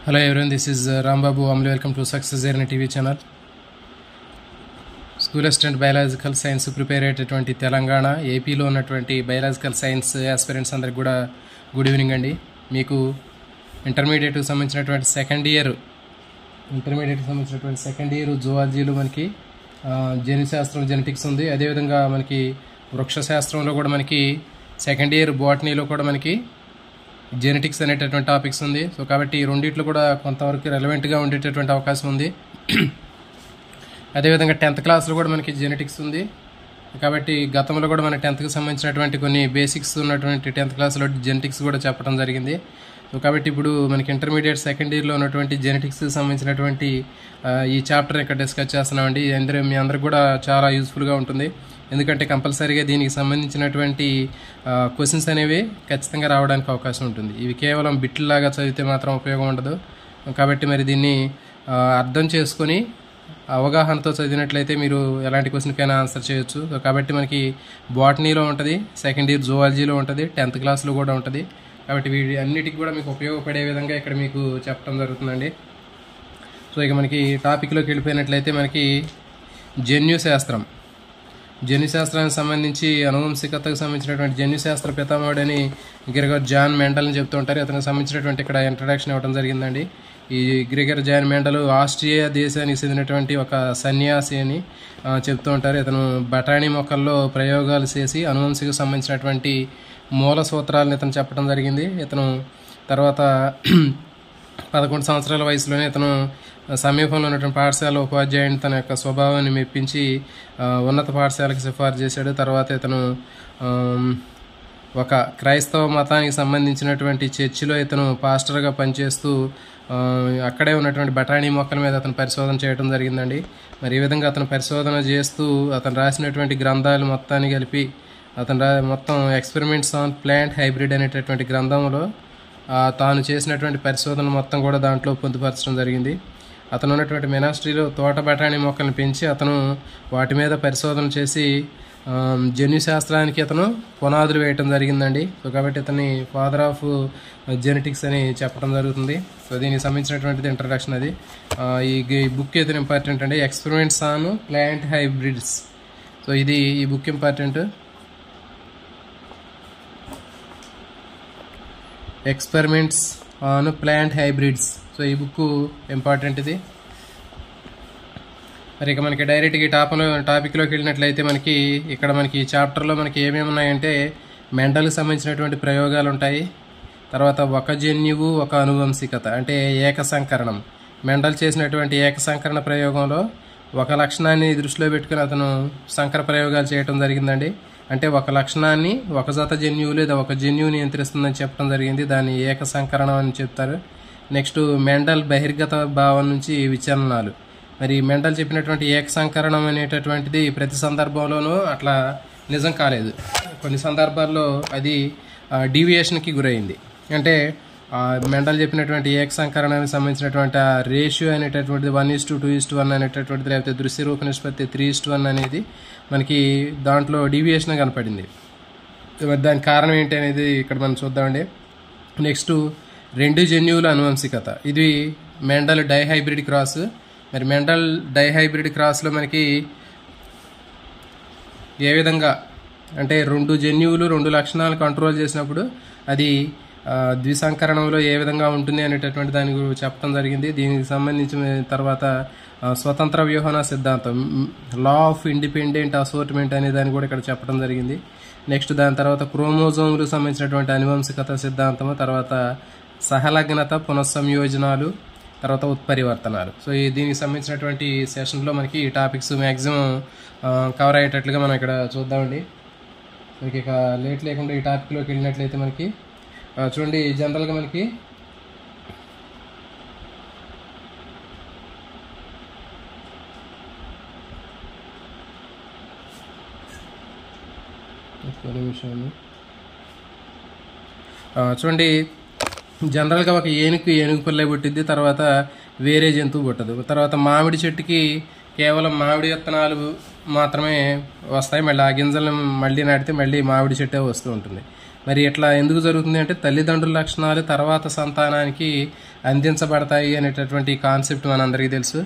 Hello everyone, this is Rambabu. Welcome to Success Journey TV channel. School Assistant Biological Science prepare అయ్యేటటువంటి తెలంగాణ ఏపీలో ఉన్నటువంటి biological science aspirants అందరికి కూడా good evening అండి. మీకు ఇంటర్మీడియట్ సంబంధించినటువంటి సెకండ్ ఇయర్ జువాలజీలో మనకి జన్యుశాస్త్రం జెనెటిక్స్ ఉంది. అదేవిధంగా మనకి వృక్షశాస్త్రంలో కూడా మనకి సెకండ్ ఇయర్ బాటనీలో కూడా మనకి జెనెటిక్స్ అనేటటువంటి టాపిక్స్ ఉంది. సో కాబట్టి ఈ రెండిట్లో కూడా కొంతవరకు రెలవెంట్గా ఉండేటటువంటి అవకాశం ఉంది. అదేవిధంగా 10th క్లాస్లో కూడా మనకి జెనెటిక్స్ ఉంది. కాబట్టి గతంలో కూడా మన 10th సంబంధించినటువంటి కొన్ని బేసిక్స్ ఉన్నటువంటి 10th క్లాస్లో జెనెటిక్స్ కూడా చెప్పడం జరిగింది. సో కాబట్టి ఇప్పుడు మనకి ఇంటర్మీడియట్ సెకండ్ ఇయర్లో ఉన్నటువంటి జెనెటిక్స్ సంబంధించినటువంటి ఈ చాప్టర్ ఇక్కడ డిస్కస్ చేస్తున్నామండి. మీ అందరికి కూడా చాలా యూస్ఫుల్గా ఉంటుంది. ఎందుకంటే కంపల్సరీగా దీనికి సంబంధించినటువంటి క్వశ్చన్స్ అనేవి ఖచ్చితంగా రావడానికి అవకాశం ఉంటుంది. ఇవి కేవలం బిట్లాగా చదివితే మాత్రం ఉపయోగం ఉండదు. కాబట్టి మరి దీన్ని అర్థం చేసుకొని అవగాహనతో చదివినట్లయితే మీరు ఎలాంటి క్వశ్చన్కైనా ఆన్సర్ చేయొచ్చు. సో కాబట్టి మనకి బాటనీలో ఉంటుంది, సెకండ్ ఇయర్ జువాలజీలో ఉంటుంది, 10th క్లాస్లో కూడా ఉంటుంది. కాబట్టి వీటి అన్నిటికీ కూడా మీకు ఉపయోగపడే విధంగా ఇక్కడ మీకు చెప్పడం జరుగుతుందండి. సో ఇక మనకి టాపిక్లోకి వెళ్ళిపోయినట్లయితే మనకి జన్యుశాస్త్రానికి సంబంధించి అనువంశికతకు సంబంధించినటువంటి జన్యుశాస్త్ర పితామహుడని గ్రెగర్ జాన్ మెండల్ అని చెప్తూ ఉంటారు. అతనికి సంబంధించినటువంటి ఇక్కడ ఇంట్రడక్షన్ ఇవ్వడం జరిగిందండి. ఈ గ్రెగర్ జాన్ మెండల్ ఆస్ట్రియా దేశానికి చెందినటువంటి ఒక సన్యాసి అని చెప్తూ ఉంటారు. ఇతను బఠానీ మొక్కల్లో ప్రయోగాలు చేసి అనువంశికకు సంబంధించినటువంటి మూల సూత్రాలను ఇతను చెప్పడం జరిగింది. ఇతను తర్వాత 11 సంవత్సరాల వయసులోనే ఇతను సమీపంలో ఉన్నటువంటి పాఠశాల ఉపాధ్యాయుని తన యొక్క స్వభావాన్ని మెప్పించి ఉన్నత పాఠశాలకు సిఫార్సు చేశాడు. తర్వాత ఇతను ఒక క్రైస్తవ మతానికి సంబంధించినటువంటి చర్చిలో ఇతను పాస్టర్గా పనిచేస్తూ అక్కడే ఉన్నటువంటి బఠానీ మొక్కల మీద అతను పరిశోధన చేయడం జరిగిందండి. మరి ఈ విధంగా అతను పరిశోధన చేస్తూ అతను రాసినటువంటి గ్రంథాలు మొత్తాన్ని కలిపి అతను మొత్తం ఎక్స్పెరిమెంట్స్ ఆన్ ప్లాంట్ హైబ్రిడ్ అనేటటువంటి గ్రంథంలో తాను చేసినటువంటి పరిశోధన మొత్తం కూడా దాంట్లో పొందుపరచడం జరిగింది. అతను ఉన్నటువంటి మెనాస్ట్రీలో తోట బఠానీ మొక్కలను పెంచి అతను వాటి మీద పరిశోధన చేసి జన్యుశాస్త్రానికి అతను పునాదులు వేయటం జరిగిందండి. సో కాబట్టి అతని ఫాదర్ ఆఫ్ జెనెటిక్స్ అని చెప్పడం జరుగుతుంది. సో దీనికి సంబంధించినటువంటిది ఇంట్రడక్షన్. అది ఈ బుక్ అయితే ఇంపార్టెంట్ అండి, experiments on plant hybrids. So ఈ book important, experiments on plant hybrids. So ఈ బుక్ ఇంపార్టెంట్ ఇది. మరి ఇక మనకి డైరెక్ట్గా టాపిక్లోకి వెళ్ళినట్లయితే మనకి ఇక్కడ మనకి ఈ చాప్టర్లో మనకి ఏమేమి ఉన్నాయంటే మెండల్కి సంబంధించినటువంటి ప్రయోగాలు ఉంటాయి. తర్వాత ఒక జన్యువు ఒక అనువంశికత అంటే ఏకసంకరణం. మెండల్ చేసినటువంటి ఏకసంకరణ ప్రయోగంలో ఒక లక్షణాన్ని దృష్టిలో పెట్టుకుని అతను సంకర ప్రయోగాలు చేయడం జరిగిందండి. అంటే ఒక లక్షణాన్ని ఒక జత జన్యువు లేదా ఒక జన్యువు నియంత్రిస్తుందని చెప్పడం జరిగింది. దాన్ని ఏకసంకరణం అని చెప్తారు. నెక్స్ట్ మెండల్ బహిర్గత భావం నుంచి విచలనాలు. మరి మెండల్ చెప్పినటువంటి ఏకసంకరణం అనేటటువంటిది ప్రతి సందర్భంలోనూ అట్లా నిజం కాలేదు. కొన్ని సందర్భాల్లో అది డీవియేషన్కి గురైంది. అంటే మెండల్ చెప్పినటువంటి ఏకసంకరణానికి సంబంధించినటువంటి ఆ రేషియో అనేటటువంటిది 1:2:1 అనేటటువంటిది, లేకపోతే దృశ్యరూప నిష్పత్తి 3:1 అనేది మనకి దాంట్లో డీవియేషన్ కనపడింది. దానికి కారణం ఏంటి అనేది ఇక్కడ మనం చూద్దామండి. నెక్స్ట్ 2 జన్యువుల అనువంశికత. ఇది మెండల్ డైహైబ్రిడ్ క్రాస్. మరి మెండల్ డైహైబ్రిడ్ క్రాస్లో మనకి ఏ విధంగా అంటే 2 జన్యువులు 2 లక్షణాలు కంట్రోల్ చేసినప్పుడు అది ద్విసంకరణంలో ఏ విధంగా ఉంటుంది అనేటటువంటి దాని గురించి చెప్పడం జరిగింది. దీనికి సంబంధించిన తర్వాత స్వతంత్ర వ్యూహన సిద్ధాంతం, లా ఆఫ్ ఇండిపెండెంట్ అసోర్ట్మెంట్ అనే దాన్ని కూడా ఇక్కడ చెప్పడం జరిగింది. నెక్స్ట్ దాని తర్వాత క్రోమోజోములకు సంబంధించినటువంటి అనువంశికత సిద్ధాంతము, తర్వాత సహలగ్నత, పునఃసంయోజనాలు, తర్వాత ఉత్పరివర్తనాలు. సో దీనికి సంబంధించినటువంటి సెషన్లో మనకి ఈ టాపిక్స్ మ్యాక్సిమం కవర్ అయ్యేటట్లుగా మనం ఇక్కడ చూద్దామండి. మనకి ఇక లేట్ లేకుండా ఈ టాపిక్లోకి వెళ్ళినట్లయితే మనకి చూడండి, జనరల్గా మనకి చూడండి జనరల్గా ఒక ఏనుగు పిల్ల పుట్టిద్ది, తర్వాత వేరే జంతువు పుట్టదు. తర్వాత మామిడి చెట్టుకి కేవలం మామిడి విత్తనాలు మాత్రమే వస్తాయి, మళ్ళీ ఆ గింజలను మళ్ళీ నాటితే మళ్ళీ మామిడి చెట్టే వస్తూ ఉంటుంది. మరి ఇట్లా ఎందుకు జరుగుతుంది అంటే తల్లిదండ్రుల లక్షణాలు తర్వాత సంతానానికి అందించబడతాయి అనేటటువంటి కాన్సెప్ట్ మనందరికీ తెలుసు.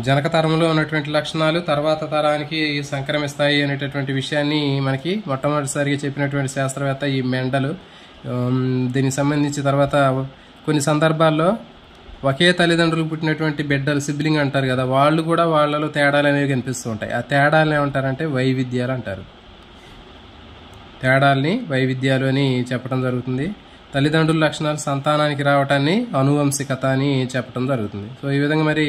జనక తరంలో ఉన్నటువంటి లక్షణాలు తర్వాత తరానికి సంక్రమిస్తాయి అనేటటువంటి విషయాన్ని మనకి మొట్టమొదటిసారిగా చెప్పినటువంటి శాస్త్రవేత్త ఈ మెండల్. దీనికి సంబంధించి తర్వాత కొన్ని సందర్భాల్లో ఒకే తల్లిదండ్రులు పుట్టినటువంటి బిడ్డలు, సిబ్లింగ్ అంటారు కదా, వాళ్ళు కూడా వాళ్ళలో తేడాలు అనేవి కనిపిస్తూ ఉంటాయి. ఆ తేడాలను ఏమంటారంటే వైవిధ్యాలు అంటారు. తేడాల్ని వైవిధ్యాలు అని చెప్పడం జరుగుతుంది. తల్లిదండ్రుల లక్షణాలు సంతానానికి రావటాన్ని అనువంశికత అని చెప్పడం జరుగుతుంది. సో ఈ విధంగా మరి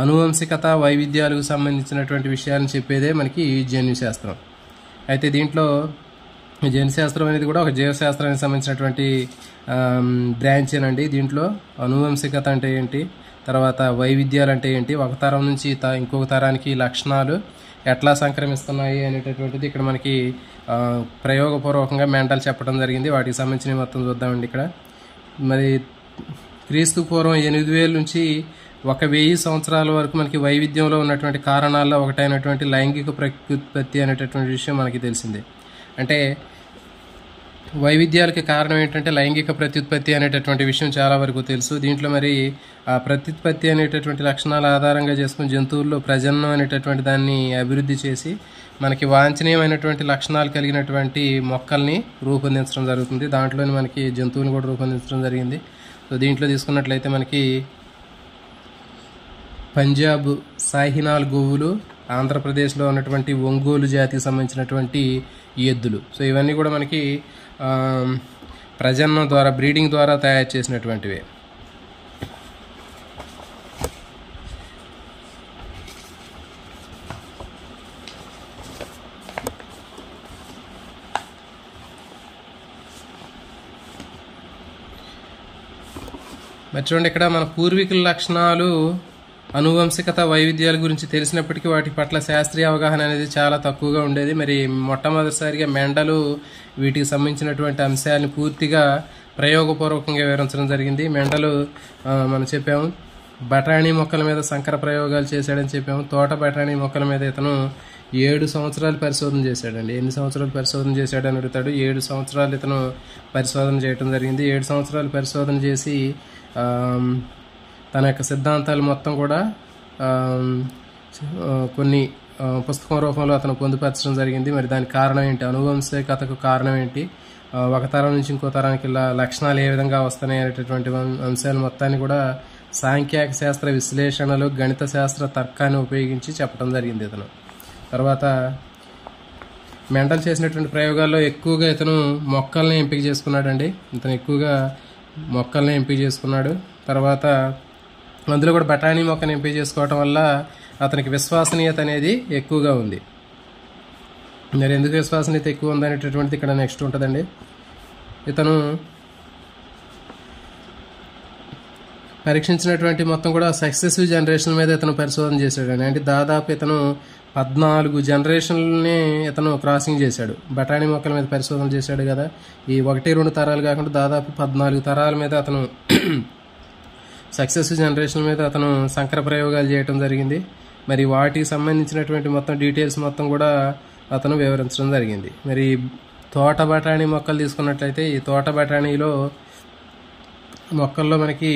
అనువంశికత, వైవిధ్యాలకు సంబంధించినటువంటి విషయాలను చెప్పేదే మనకి జన్యుశాస్త్రం. అయితే దీంట్లో జన్యుశాస్త్రం అనేది కూడా ఒక జీవశాస్త్రానికి సంబంధించినటువంటి బ్రాంచ్ ఏనండి. దీంట్లో అనువంశికత అంటే ఏంటి, తర్వాత వైవిధ్యాలు అంటే ఏంటి, ఒక తరం నుంచి ఇంకొక తరానికి లక్షణాలు ఎట్లా సంక్రమిస్తున్నాయి అనేటటువంటిది ఇక్కడ మనకి ప్రయోగపూర్వకంగా మెండల్ చెప్పడం జరిగింది. వాటికి సంబంధించిన మొత్తం చూద్దామండి. ఇక్కడ మరి క్రీస్తు పూర్వం 8000 నుంచి 1000 సంవత్సరాల వరకు మనకి వైవిధ్యంలో ఉన్నటువంటి కారణాల్లో ఒకటైనటువంటి లైంగిక ప్రత్యుత్పత్తి అనేటటువంటి విషయం మనకి తెలిసిందే. అంటే వైవిధ్యాలకి కారణం ఏంటంటే లైంగిక ప్రత్యుత్పత్తి అనేటటువంటి విషయం చాలా వరకు తెలుసు. దీంట్లో మరి ఆ ప్రత్యుత్పత్తి అనేటటువంటి లక్షణాల ఆధారంగా చేసుకుని జంతువుల్లో ప్రజననం అనేటటువంటి దాన్ని అభివృద్ధి చేసి మనకి వాంఛనీయమైనటువంటి లక్షణాలు కలిగినటువంటి మొక్కల్ని రూపొందించడం జరుగుతుంది. దాంట్లోని మనకి జంతువుని కూడా రూపొందించడం జరిగింది. సో దీంట్లో తీసుకున్నట్లయితే మనకి పంజాబ్ సాహినాల్ గోవులు, ఆంధ్రప్రదేశ్లో ఉన్నటువంటి ఒంగోలు జాతికి సంబంధించినటువంటి ఎద్దులు. సో ఇవన్నీ కూడా మనకి ప్రజననం ద్వారా, బ్రీడింగ్ ద్వారా తయారు చేసినటువంటివే. మరి చూడండి, ఇక్కడ మన పూర్వీకుల లక్షణాలు, అనువంశికత, వైవిధ్యాల గురించి తెలిసినప్పటికీ వాటి పట్ల శాస్త్రీయ అవగాహన అనేది చాలా తక్కువగా ఉండేది. మరి మొట్టమొదటిసారిగా మెండలు వీటికి సంబంధించినటువంటి అంశాలను పూర్తిగా ప్రయోగపూర్వకంగా వివరించడం జరిగింది. మెండలు మనం చెప్పాము బఠానీ మొక్కల మీద సంకర ప్రయోగాలు చేశాడని చెప్పాము. తోట బఠానీ మొక్కల మీద ఇతను 7 సంవత్సరాలు పరిశోధన చేశాడండి. ఎన్ని సంవత్సరాలు పరిశోధన చేశాడని అడుగుతాడు. 7 సంవత్సరాలు ఇతను పరిశోధన చేయడం జరిగింది. 7 సంవత్సరాలు పరిశోధన చేసి తన యొక్క సిద్ధాంతాలు మొత్తం కూడా కొన్ని పుస్తకం రూపంలో అతను పొందుపరచడం జరిగింది. మరి దానికి కారణం ఏంటి, అనువంశికతకు కారణం ఏంటి, ఒక తరం నుంచి ఇంకో తరానికి లక్షణాలు ఏ విధంగా వస్తున్నాయి అనేటటువంటి అంశాలు మొత్తాన్ని కూడా సాంఖ్యాక శాస్త్ర విశ్లేషణలు, గణిత శాస్త్ర తర్కాన్ని ఉపయోగించి చెప్పడం జరిగింది ఇతను. తర్వాత మెండల్ చేసినటువంటి ప్రయోగాల్లో ఎక్కువగా ఇతను మొక్కల్ని ఎంపిక చేసుకున్నాడండి. ఇతను ఎక్కువగా మొక్కల్ని ఎంపిక చేసుకున్నాడు. తర్వాత అందులో కూడా బఠానీ మొక్కను ఎంపిక చేసుకోవటం వల్ల అతనికి విశ్వసనీయత అనేది ఎక్కువగా ఉంది. మరి ఎందుకు విశ్వసనీయత ఎక్కువ ఉంది అనేటటువంటిది ఇక్కడ నెక్స్ట్ ఉంటుందండి. ఇతను పరీక్షించినటువంటి మొత్తం కూడా సక్సెసివ్ జనరేషన్ మీద ఇతను పరిశోధన చేశాడండి. అంటే దాదాపు ఇతను 14 జనరేషన్లని ఇతను క్రాసింగ్ చేశాడు. బఠానీ మొక్కల మీద పరిశోధన చేశాడు కదా, ఈ 1-2 తరాలు కాకుండా దాదాపు 14 తరాల మీద అతను సక్సెసివ్ జనరేషన్ మీద అతను సంకర ప్రయోగాలు చేయటం జరిగింది. మరి వాటికి సంబంధించినటువంటి మొత్తం డీటెయిల్స్ మొత్తం కూడా అతను వివరించడం జరిగింది. మరి తోట బఠానీ మొక్కలు తీసుకున్నట్లయితే ఈ తోట బఠానీలో మొక్కల్లో మనకి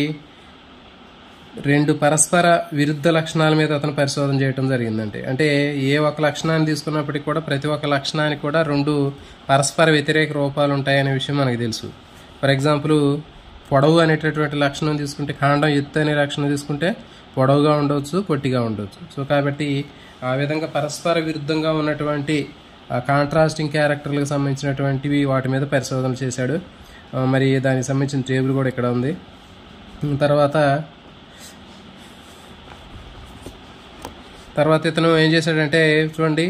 2 పరస్పర విరుద్ధ లక్షణాల మీద అతను పరిశోధన చేయడం జరిగిందంటే, అంటే ఏ ఒక లక్షణాన్ని తీసుకున్నప్పటికీ కూడా ప్రతి ఒక్క లక్షణానికి కూడా 2 పరస్పర వ్యతిరేక రూపాలు ఉంటాయనే విషయం మనకు తెలుసు. ఫర్ ఎగ్జాంపుల్ పొడవు అనేటటువంటి లక్షణం తీసుకుంటే, కాండం ఎత్తు అనే లక్షణం తీసుకుంటే పొడవుగా ఉండవచ్చు, పొట్టిగా ఉండవచ్చు. సో కాబట్టి ఆ విధంగా పరస్పర విరుద్ధంగా ఉన్నటువంటి కాంట్రాస్టింగ్ క్యారెక్టర్లకు సంబంధించినటువంటివి వాటి మీద పరిశోధన చేశాడు. మరి దానికి సంబంధించిన టేబుల్ కూడా ఇక్కడ ఉంది. తర్వాత ఇతను ఏం చేశాడంటే చూడండి,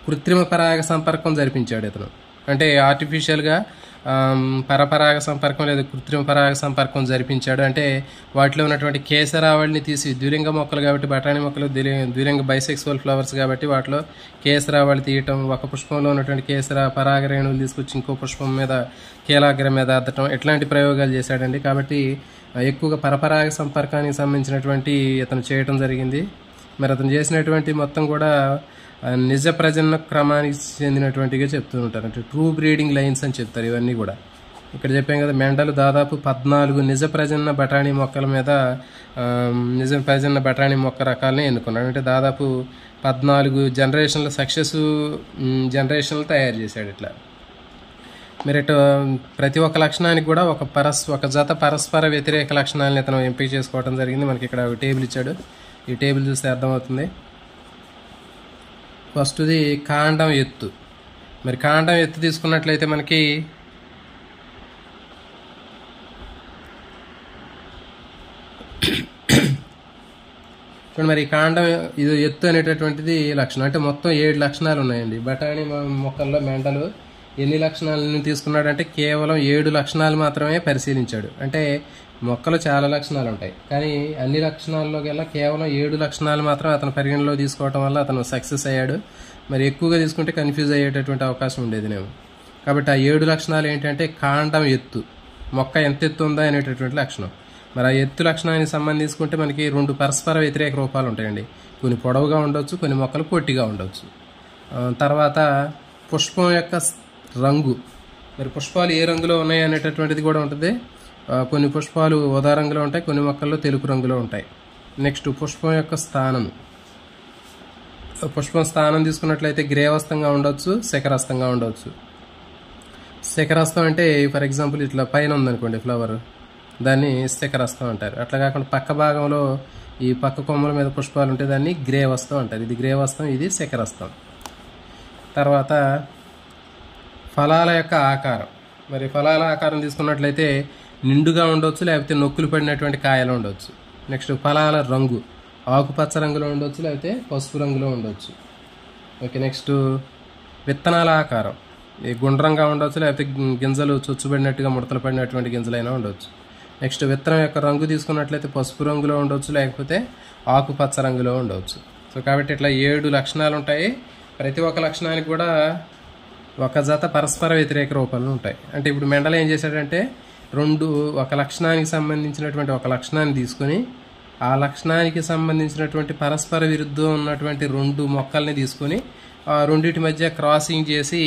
కృత్రిమ పరాగ సంపర్కం జరిపించాడు ఇతను. అంటే ఆర్టిఫిషియల్గా పరపరాగ సంపర్కం లేదా కృత్రిమ పరాగ సంపర్కం జరిపించాడు. అంటే వాటిలో ఉన్నటువంటి కేసరావళిని తీసి, ద్విలింగ మొక్కలు కాబట్టి బఠానీ మొక్కలు ద్విలింగ బైసెక్సువల్ ఫ్లవర్స్ కాబట్టి వాటిలో కేసరావళి తీయటం, ఒక పుష్పంలో ఉన్నటువంటి కేసర పరాగ రేణువులు తీసుకొచ్చి ఇంకో పుష్పం మీద కీలాగ్రం మీద అద్దటం, ఇట్లాంటి ప్రయోగాలు చేశాడండి. కాబట్టి ఎక్కువగా పరపరాగ సంపర్కానికి సంబంధించినటువంటి ఇతను చేయటం జరిగింది. మరి అతను చేసినటువంటి మొత్తం కూడా నిజ ప్రజనన క్రమానికి చెందినటువంటిగా చెప్తూ ఉంటారు. అంటే ట్రూ బ్రీడింగ్ లైన్స్ అని చెప్తారు ఇవన్నీ కూడా. ఇక్కడ చెప్పాం కదా, మెండలు దాదాపు 14 నిజ ప్రజనన బఠానీ మొక్కల మీద నిజ ప్రజనన బఠానీ మొక్క రకాలని ఎన్నుకున్నాడు. అంటే దాదాపు 14 జనరేషన్ల సక్సెస్ జనరేషన్లు తయారు చేశాడు. ఇట్లా మీరు ఇటు ప్రతి ఒక్క లక్షణానికి కూడా ఒక జత పరస్పర వ్యతిరేక లక్షణాలను ఇతను ఎంపిక చేసుకోవడం జరిగింది. మనకి ఇక్కడ ఒక టేబుల్ ఇచ్చాడు. ఈ టేబుల్ చూస్తే అర్థమవుతుంది. ఫస్ట్ది కాండం ఎత్తు. మరి కాండం ఎత్తు తీసుకున్నట్లయితే మనకి చూడండి, మరి కాండం ఇది ఎత్తు అనేటటువంటిది లక్షణం. అంటే మొత్తం 7 లక్షణాలు ఉన్నాయండి. బఠానీ మొక్కల్లో మెండలు ఎన్ని లక్షణాలను తీసుకున్నాడంటే కేవలం 7 లక్షణాలు మాత్రమే పరిశీలించాడు. అంటే మొక్కలు చాలా లక్షణాలు ఉంటాయి, కానీ అన్ని లక్షణాల్లో గల కేవలం 7 లక్షణాలు మాత్రం అతను పరిగణలో తీసుకోవడం వల్ల అతను సక్సెస్ అయ్యాడు. మరి ఎక్కువగా తీసుకుంటే కన్ఫ్యూజ్ అయ్యేటటువంటి అవకాశం ఉండేది నేను. కాబట్టి ఆ 7 లక్షణాలు ఏంటంటే కాండం ఎత్తు, మొక్క ఎంత ఎత్తు ఉందా అనేటటువంటి లక్షణం. మరి ఆ ఎత్తు లక్షణానికి సంబంధించుకుంటే మనకి 2 పరస్పర వ్యతిరేక రూపాలు ఉంటాయండి. కొన్ని పొడవుగా ఉండొచ్చు, కొన్ని మొక్కలు పొట్టిగా ఉండొచ్చు. తర్వాత పుష్పం యొక్క రంగు. మరి పుష్పాలు ఏ రంగులో ఉన్నాయి అనేటటువంటిది కూడా ఉంటుంది. కొన్ని పుష్పాలు ఊదా రంగులో ఉంటాయి, కొన్ని మొక్కల్లో తెలుపు రంగులో ఉంటాయి. నెక్స్ట్ పుష్పం యొక్క స్థానం. పుష్పం స్థానం తీసుకున్నట్లయితే గ్రేవస్తంగా ఉండొచ్చు, శిఖరస్తంగా ఉండవచ్చు. శిఖరస్తం అంటే ఫర్ ఎగ్జాంపుల్ ఇట్లా పైన ఉందనుకోండి ఫ్లవర్, దాన్ని శిఖరస్తం అంటారు. అట్లా కాకుండా పక్క భాగంలో ఈ పక్క కొమ్మల మీద పుష్పాలు ఉంటే దాన్ని గ్రేవస్తం అంటారు. ఇది గ్రేవస్తం, ఇది శిఖరస్తం. తర్వాత ఫలాల యొక్క ఆకారం. మరి ఫలాల ఆకారం తీసుకున్నట్లయితే నిండుగా ఉండవచ్చు, లేకపోతే నొక్కులు పడినటువంటి కాయలు ఉండవచ్చు. నెక్స్ట్ ఫలాల రంగు ఆకుపచ్చ రంగులో ఉండవచ్చు, లేకపోతే పసుపు రంగులో ఉండవచ్చు. ఓకే, నెక్స్ట్ విత్తనాల ఆకారం గుండ్రంగా ఉండవచ్చు, లేకపోతే గింజలు చొచ్చుబడినట్టుగా ముడతలు పడినటువంటి గింజలైనా ఉండవచ్చు. నెక్స్ట్ విత్తనం యొక్క రంగు తీసుకున్నట్లయితే పసుపు రంగులో ఉండవచ్చు, లేకపోతే ఆకుపచ్చ రంగులో ఉండవచ్చు. సో కాబట్టి ఇట్లా 7 లక్షణాలు ఉంటాయి. ప్రతి ఒక్క లక్షణానికి కూడా ఒక జత పరస్పర వ్యతిరేక రూపాలు ఉంటాయి. అంటే ఇప్పుడు మెండల్ ఏం చేశాడంటే ఒక లక్షణానికి సంబంధించినటువంటి ఒక లక్షణాన్ని తీసుకొని ఆ లక్షణానికి సంబంధించినటువంటి పరస్పర విరుద్ధం ఉన్నటువంటి 2 మొక్కల్ని తీసుకొని ఆ రెండింటి మధ్య క్రాసింగ్ చేసి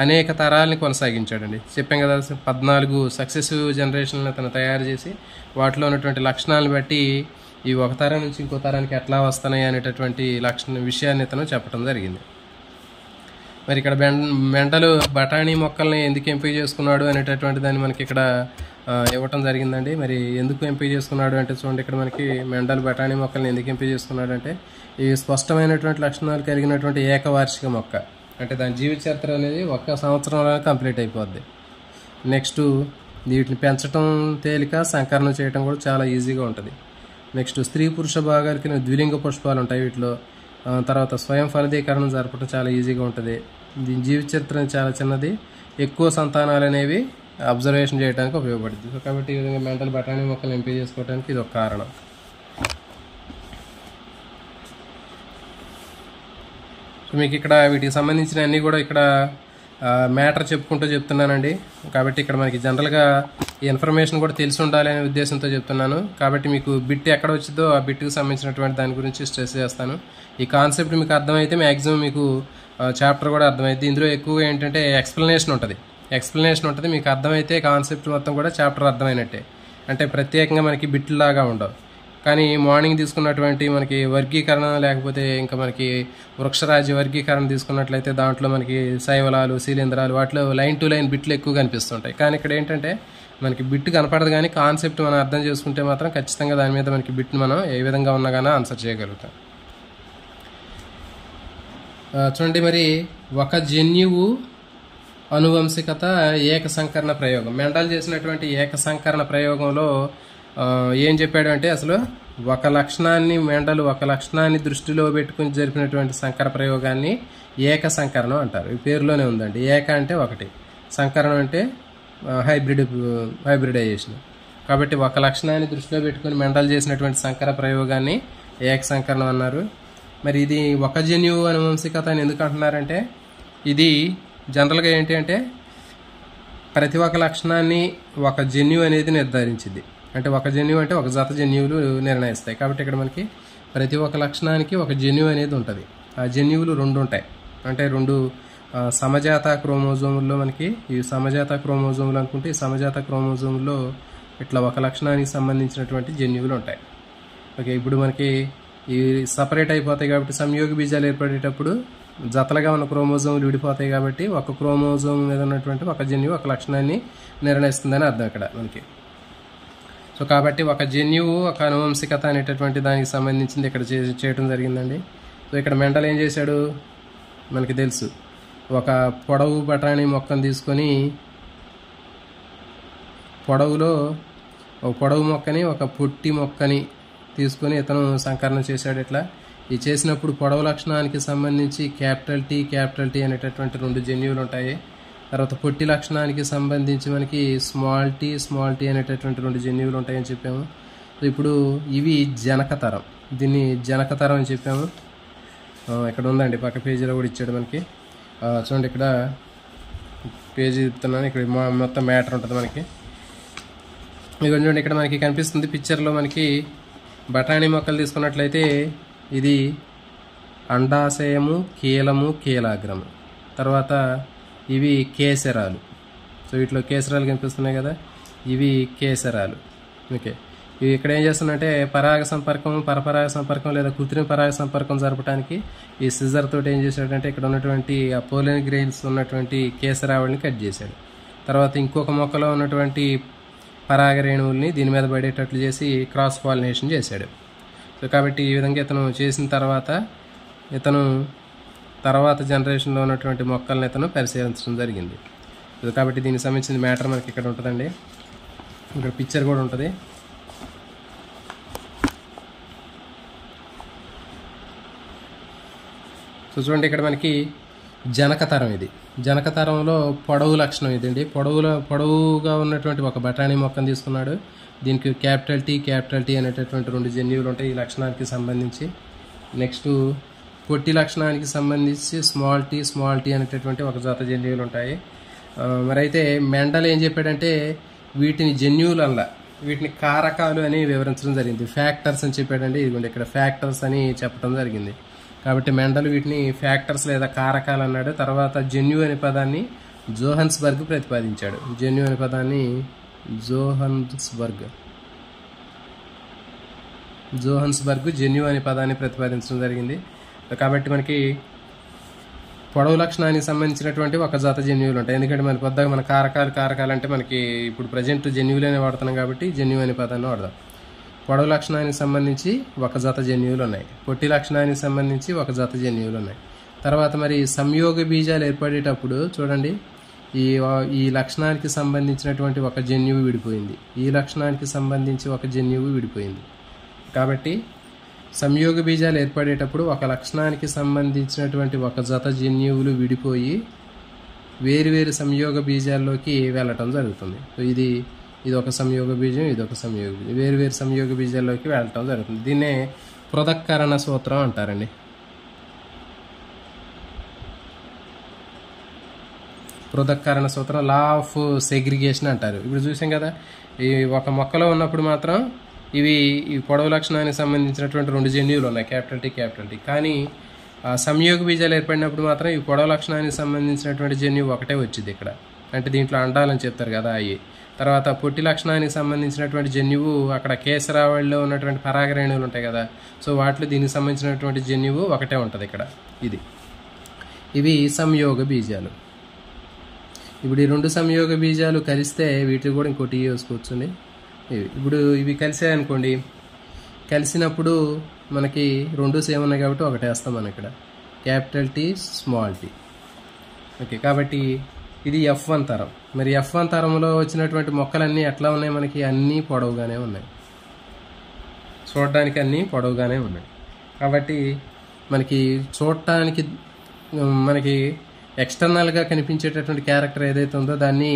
అనేక తరాలని కొనసాగించాడండి. చెప్పాం కదా, 14 సక్సెసివ్ జనరేషన్లను అతను తయారు చేసి వాటిలో ఉన్నటువంటి లక్షణాలను బట్టి ఈ ఒక తరం నుంచి ఇంకో తరానికి ఎట్లా వస్తున్నాయి అనేటటువంటి విషయాన్ని ఇతను చెప్పడం జరిగింది. మరి ఇక్కడ మెండలు బఠానీ మొక్కల్ని ఎందుకు ఎంపిక చేసుకున్నాడు అనేటటువంటి దాన్ని మనకి ఇక్కడ ఇవ్వటం జరిగిందండి. మరి ఎందుకు ఎంపిక చేసుకున్నాడు అంటే చూడండి, ఇక్కడ మనకి మెండలు బఠానీ మొక్కల్ని ఎందుకు ఎంపిక చేసుకున్నాడు అంటే ఈ స్పష్టమైనటువంటి లక్షణాలు కలిగినటువంటి ఏకవార్షిక మొక్క. అంటే దాని జీవిత చరిత్ర అనేది 1 సంవత్సరంలో కంప్లీట్ అయిపోద్ది. నెక్స్ట్ వీటిని పెంచడం తేలిక, సంకరణం చేయడం కూడా చాలా ఈజీగా ఉంటుంది. నెక్స్ట్ స్త్రీ పురుష భాగాలకి ద్విలింగ పుష్పాలు ఉంటాయి వీటిలో. తర్వాత స్వయం ఫలదీకరణం జరపడం చాలా ఈజీగా ఉంటుంది. దీని జీవిత చరిత్ర చాలా చిన్నది, ఎక్కువ సంతానాలు అనేవి అబ్జర్వేషన్ చేయడానికి ఉపయోగపడుతుంది. సో కాబట్టి ఈ విధంగా మెండల్ బఠానీ మొక్కలు ఎంపిక చేసుకోవడానికి ఇది ఒక కారణం. సో మీకు ఇక్కడ వీటికి సంబంధించిన అన్నీ కూడా ఇక్కడ మ్యాటర్ చెప్పుకుంటూ చెప్తున్నానండి. కాబట్టి ఇక్కడ మనకి జనరల్గా ఈ ఇన్ఫర్మేషన్ కూడా తెలిసి ఉండాలి అనే ఉద్దేశంతో చెప్తున్నాను. కాబట్టి మీకు బిట్ ఎక్కడ వచ్చిందో ఆ బిట్కి సంబంధించినటువంటి దాని గురించి స్ట్రెస్ చేస్తాను. ఈ కాన్సెప్ట్ మీకు అర్థమైతే మ్యాక్సిమం మీకు చాప్టర్ కూడా అర్థమైంది. ఇందులో ఎక్కువగా ఏంటంటే ఎక్స్ప్లెనేషన్ ఉంటుంది. మీకు అర్థమైతే కాన్సెప్ట్ మొత్తం కూడా చాప్టర్ అర్థమైనట్టే. అంటే ప్రత్యేకంగా మనకి బిట్లాగా ఉండవు. కానీ మార్నింగ్ తీసుకున్నటువంటి మనకి వర్గీకరణ, లేకపోతే ఇంకా మనకి వృక్షరాజ్య వర్గీకరణ తీసుకున్నట్లయితే దాంట్లో మనకి శైవలాలు, శీలేంద్రాలు, వాటిలో లైన్ టు లైన్ బిట్లు ఎక్కువ కనిపిస్తుంటాయి. కానీ ఇక్కడ ఏంటంటే మనకి బిట్ కనపడదు, కానీ కాన్సెప్ట్ మనం అర్థం చేసుకుంటే మాత్రం ఖచ్చితంగా దాని మీద మనకి బిట్ని మనం ఏ విధంగా ఉన్నా కానీ ఆన్సర్ చేయగలుగుతాం. చూడండి, మరి ఒక జన్యువు అనువంశికత ఏకసంకరణ ప్రయోగం. మెండల్ చేసినటువంటి ఏకసంకరణ ప్రయోగంలో ఏం చెప్పాడు అంటే అసలు ఒక లక్షణాన్ని దృష్టిలో పెట్టుకుని జరిపినటువంటి సంకర ప్రయోగాన్ని ఏక సంకరణం అంటారు. ఈ పేరులోనే ఉందండి. ఏక అంటే ఒకటి, సంకరణం అంటే హైబ్రిడైజేషన్. కాబట్టి ఒక లక్షణాన్ని దృష్టిలో పెట్టుకుని మెండల్ చేసినటువంటి సంకర ప్రయోగాన్ని ఏక సంకరణం అన్నారు. మరి ఇది ఒక జన్యువు అనువంశికత అని ఎందుకు అంటున్నారంటే ఇది జనరల్గా ఏంటి అంటే ప్రతి ఒక్క లక్షణాన్ని ఒక జన్యువు అనేది నిర్ధారించింది. అంటే ఒక జన్యువు అంటే ఒక జత జన్యువులు నిర్ణయిస్తాయి. కాబట్టి ఇక్కడ మనకి ప్రతి ఒక్క లక్షణానికి ఒక జన్యువు అనేది ఉంటుంది. ఆ జన్యువులు 2 ఉంటాయి. అంటే 2 సమజాత క్రోమోజోముల్లో మనకి ఈ సమజాత క్రోమోజోములు అనుకుంటే ఈ సమజాత క్రోమోజోముల్లో ఇట్లా ఒక లక్షణానికి సంబంధించినటువంటి జన్యువులు ఉంటాయి. ఓకే, ఇప్పుడు మనకి ఈ సపరేట్ అయిపోతాయి కాబట్టి సంయోగ బీజాలు ఏర్పడేటప్పుడు జతలుగా ఉన్న క్రోమోజోములు విడిపోతాయి కాబట్టి ఒక క్రోమోజోమ్ మీద ఉన్నటువంటి ఒక జన్యువు ఒక లక్షణాన్ని నిర్ణయిస్తుందని అర్థం ఇక్కడ మనకి. సో కాబట్టి ఒక జన్యువు ఒక అనువంశికత అనేటటువంటి దానికి సంబంధించింది ఇక్కడ చేయడం జరిగిందండి. సో ఇక్కడ మెండల్ ఏం చేశాడు మనకి తెలుసు. ఒక పొడవు బఠానీ మొక్కను తీసుకొని పొడవు మొక్కని ఒక పొట్టి మొక్కని తీసుకొని ఇతను సంకలనం చేశాడు. ఇట్లా ఈ చేసినప్పుడు పొడవు లక్షణానికి సంబంధించి క్యాపిటల్ టీ అనేటటువంటి 2 జన్యువులు ఉంటాయి. తర్వాత పొట్టి లక్షణానికి సంబంధించి మనకి స్మాల్ టీ అనేటటువంటి 2 జన్యువులు ఉంటాయని చెప్పాము. సో ఇప్పుడు ఇవి జనకతరం, దీన్ని జనకతరం అని చెప్పాము. ఇక్కడ ఉందండి, పక్క పేజీలో కూడా ఇచ్చాడు మనకి. చూడండి ఇక్కడ పేజీ చెప్తున్నాను, ఇక్కడ మొత్తం మ్యాటర్ ఉంటుంది మనకి. ఇక చూడండి ఇక్కడ మనకి కనిపిస్తుంది పిక్చర్లో మనకి బఠానీ మొక్కలు తీసుకున్నట్లయితే ఇది అండాశయము, కీలము, కీలాగ్రము, తర్వాత ఇవి కేసరాలు. సో వీటిలో కేసరాలు కనిపిస్తున్నాయి కదా, ఇవి కేసరాలు. ఓకే, ఇవి ఇక్కడ ఏం చేస్తున్నట్టే పరాగ సంపర్కం, పరపరాగ సంపర్కం లేదా కృత్రిమ పరాగ సంపర్కం జరపడానికి ఈ సిజర్ తోటి ఏం చేశాడంటే ఇక్కడ ఉన్నటువంటి ఆ పోలెన్ గ్రెయిన్స్ ఉన్నటువంటి కేసరావుల్ని కట్ చేశాడు. తర్వాత ఇంకొక మొక్కలో ఉన్నటువంటి పరాగ రేణువుల్ని దీని మీద పడేటట్లు చేసి క్రాస్ పాలినేషన్ చేశాడు. సో కాబట్టి ఈ విధంగా ఇతను చేసిన తర్వాత జనరేషన్లో ఉన్నటువంటి మొక్కల్ని ఇతను పరిశీలించడం జరిగింది. సో కాబట్టి దీనికి సంబంధించిన మ్యాటర్ మనకి ఇక్కడ ఉంటుందండి, ఇక్కడ పిక్చర్ కూడా ఉంటుంది. సో చూడండి ఇక్కడ మనకి జనకతరం, ఇది జనకతరంలో పొడవు లక్షణం ఇదండి. పొడవుగా ఉన్నటువంటి ఒక బఠానీ మొక్కను తీసుకున్నాడు. దీనికి క్యాపిటల్ టీ అనేటటువంటి 2 జన్యువులు ఉంటాయి ఈ లక్షణానికి సంబంధించి. నెక్స్ట్ పొట్టి లక్షణానికి సంబంధించి స్మాల్ టీ అనేటటువంటి ఒక జత జన్యువులు ఉంటాయి. మరైతే మెండల్ ఏం చెప్పాడంటే వీటిని జన్యువులు అలా వీటిని కారకాలు అని వివరించడం జరిగింది. ఫ్యాక్టర్స్ అని చెప్పాడండి. ఇదిగోండి ఇక్కడ ఫ్యాక్టర్స్ అని చెప్పడం జరిగింది. కాబట్టి మెండల్ వీటిని ఫ్యాక్టర్స్ లేదా కారకాలు అన్నాడు. తర్వాత జన్యువు అనే పదాన్ని జోహన్స్బర్గ్ ప్రతిపాదించాడు. జన్యువు అనే పదాన్ని జోహన్స్బర్గ్ జన్యువు అనే పదాన్ని ప్రతిపాదించడం జరిగింది. కాబట్టి మనకి పొడవు లక్షణానికి సంబంధించినటువంటి ఒక జత జన్యువులు ఉంటాయి. ఎందుకంటే మన కొద్దిగా మన కారకాలు అంటే మనకి ఇప్పుడు ప్రజెంట్ జన్యువులనే వాడుతున్నాం కాబట్టి జన్యువు అనే పదాన్ని వాడదాం. పొడవు లక్షణానికి సంబంధించి ఒక జత జన్యువులు ఉన్నాయి, పొట్టి లక్షణానికి సంబంధించి ఒక జత జన్యువులు ఉన్నాయి. తర్వాత మరి సంయోగ బీజాలు ఏర్పడేటప్పుడు చూడండి ఈ లక్షణానికి సంబంధించినటువంటి ఒక జన్యువు విడిపోయింది, ఈ లక్షణానికి సంబంధించి ఒక జన్యువు విడిపోయింది. కాబట్టి సంయోగ బీజాలు ఏర్పడేటప్పుడు ఒక లక్షణానికి సంబంధించినటువంటి ఒక జత జన్యువులు విడిపోయి వేరువేరు సంయోగ బీజాల్లోకి వెళ్ళటం జరుగుతుంది. ఇది ఒక సంయోగ బీజం, ఇది ఒక సంయోగ బీజం, వేరువేరు సంయోగ బీజాల్లోకి వెళ్ళటం జరుగుతుంది. దీన్నే పృథక్కరణ సూత్రం అంటారండి. పృథక్కరణ సూత్రం, లా ఆఫ్ సెగ్రిగేషన్ అంటారు. ఇప్పుడు చూసాం కదా, ఈ ఒక మొక్కలో ఉన్నప్పుడు మాత్రం ఈ పొడవు లక్షణానికి సంబంధించినటువంటి 2 జన్యువులు ఉన్నాయి, క్యాపిటల్ టీ. కానీ సంయోగ బీజాలు ఏర్పడినప్పుడు మాత్రం ఈ పొడవు లక్షణానికి సంబంధించినటువంటి జన్యువు ఒకటే వచ్చింది ఇక్కడ. అంటే దీంట్లో అండాలని చెప్తారు కదా అవి. తర్వాత పొట్టి లక్షణానికి సంబంధించినటువంటి జన్యువు అక్కడ కేసరావళిలో ఉన్నటువంటి పరాగరేణువులు ఉంటాయి కదా, సో వాటిలో దీనికి సంబంధించినటువంటి జన్యువు ఒకటే ఉంటుంది ఇక్కడ. ఇవి సంయోగ బీజాలు. ఇప్పుడు ఈ 2 సంయోగ బీజాలు కలిస్తే వీటికి కూడా ఇంకోటి వేసుకోవచ్చండి. ఇప్పుడు ఇవి కలిసాయనుకోండి, కలిసినప్పుడు మనకి 2 సేమ్ ఉన్నాయి కాబట్టి ఒకటి వేస్తాం మనం ఇక్కడ, capital T, small T. Okay, కాబట్టి ఇది F1 తరం. మరి F1 తరంలో వచ్చినటువంటి మొక్కలన్నీ ఎట్లా ఉన్నాయి మనకి? అన్నీ పొడవుగానే ఉన్నాయి, చూడడానికి అన్నీ పొడవుగానే ఉన్నాయి. కాబట్టి మనకి చూడటానికి మనకి ఎక్స్టర్నల్గా కనిపించేటటువంటి క్యారెక్టర్ ఏదైతే ఉందో దాన్ని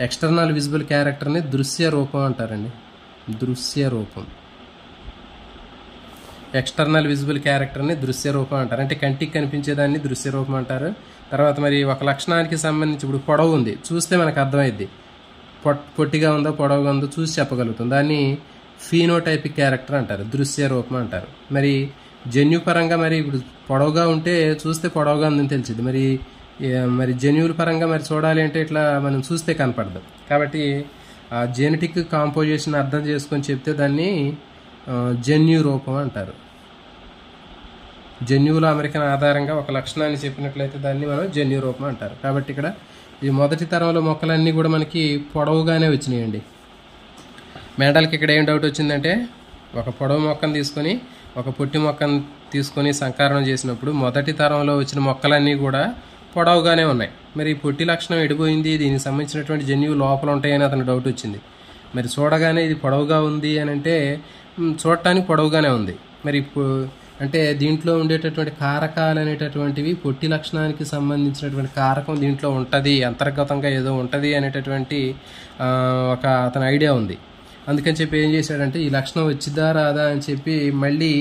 ఎక్స్టర్నల్ విజిబుల్ క్యారెక్టర్ని దృశ్య రూపం అంటారండి. దృశ్య రూపం, ఎక్స్టర్నల్ విజిబుల్ క్యారెక్టర్ని దృశ్య రూపం అంటారు. అంటే కంటికి కనిపించేదాన్ని దృశ్య రూపం అంటారు. తర్వాత మరి ఒక లక్షణానికి సంబంధించి ఇప్పుడు పొడవు ఉంది, చూస్తే మనకు అర్థమైద్ది, పొట్టిగా ఉందో పొడవుగా ఉందో చూసి చెప్పగలుగుతాం. దాన్ని ఫీనోటైపిక్ క్యారెక్టర్ అంటారు, దృశ్య రూపం అంటారు. మరి జన్యుపరంగా మరి ఇప్పుడు పొడవుగా ఉంటే చూస్తే పొడవుగా ఉందని తెలిసింది, మరి జన్యువుల పరంగా మరి చూడాలి అంటే ఇట్లా మనం చూస్తే కనపడదు. కాబట్టి ఆ జెనెటిక్ కాంపోజిషన్ అర్థం చేసుకొని చెప్తే దాన్ని జన్యు రూపం అంటారు. జన్యువుల అమరికన ఆధారంగా ఒక లక్షణాన్ని చెప్పినట్లయితే దాన్ని మనం జన్యు రూపం అంటారు. కాబట్టి ఇక్కడ ఈ మొదటి తరంలో మొక్కలన్నీ కూడా మనకి పొడవుగానే వచ్చినాయండి. మెండల్కి ఇక్కడ ఏం డౌట్ వచ్చిందంటే, ఒక పొడవు మొక్కను తీసుకొని ఒక పొట్టి మొక్కను తీసుకొని సంకరణం చేసినప్పుడు మొదటి తరంలో వచ్చిన మొక్కలన్నీ కూడా పొడవుగానే ఉన్నాయి. మరి ఈ పొట్టి లక్షణం ఎడిపోయింది, దీనికి సంబంధించినటువంటి జన్యువు లోపల ఉంటాయని అతను డౌట్ వచ్చింది. మరి చూడగానే ఇది పొడవుగా ఉంది అని అంటే చూడటానికి పొడవుగానే ఉంది. మరి అంటే దీంట్లో ఉండేటటువంటి కారకాలు అనేటటువంటివి పొట్టి లక్షణానికి సంబంధించినటువంటి కారకం దీంట్లో ఉంటుంది, అంతర్గతంగా ఏదో ఉంటుంది అనేటటువంటి ఒక అతని ఐడియా ఉంది. అందుకని చెప్పి ఏం చేశాడంటే ఈ లక్షణం వచ్చిద్దా రాదా అని చెప్పి మళ్ళీ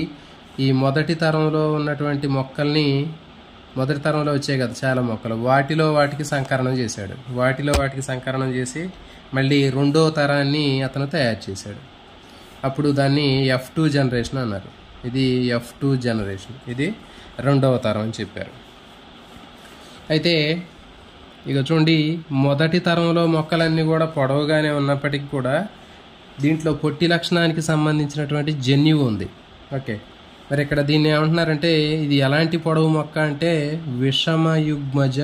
ఈ మొదటి తరంలో ఉన్నటువంటి మొక్కల్ని, మొదటి తరంలో వచ్చాయి కదా చాలా మొక్కలు, వాటికి సంకరణం చేశాడు. వాటికి సంకరణం చేసి మళ్ళీ రెండో తరాన్ని అతను తయారు చేశాడు. అప్పుడు దాన్ని F2 జనరేషన్ అన్నారు. ఇది F2 జనరేషన్, ఇది రెండవ తరం అని చెప్పారు. అయితే ఇక చూడండి, మొదటి తరంలో మొక్కలన్నీ కూడా పొడవుగానే ఉన్నప్పటికీ కూడా దీంట్లో పొట్టి లక్షణానికి సంబంధించినటువంటి జన్యువు ఉంది. ఓకే, మరి ఇక్కడ దీన్ని ఏమంటున్నారంటే ఇది ఎలాంటి పొడవు మొక్క అంటే విషమయుగ్మజ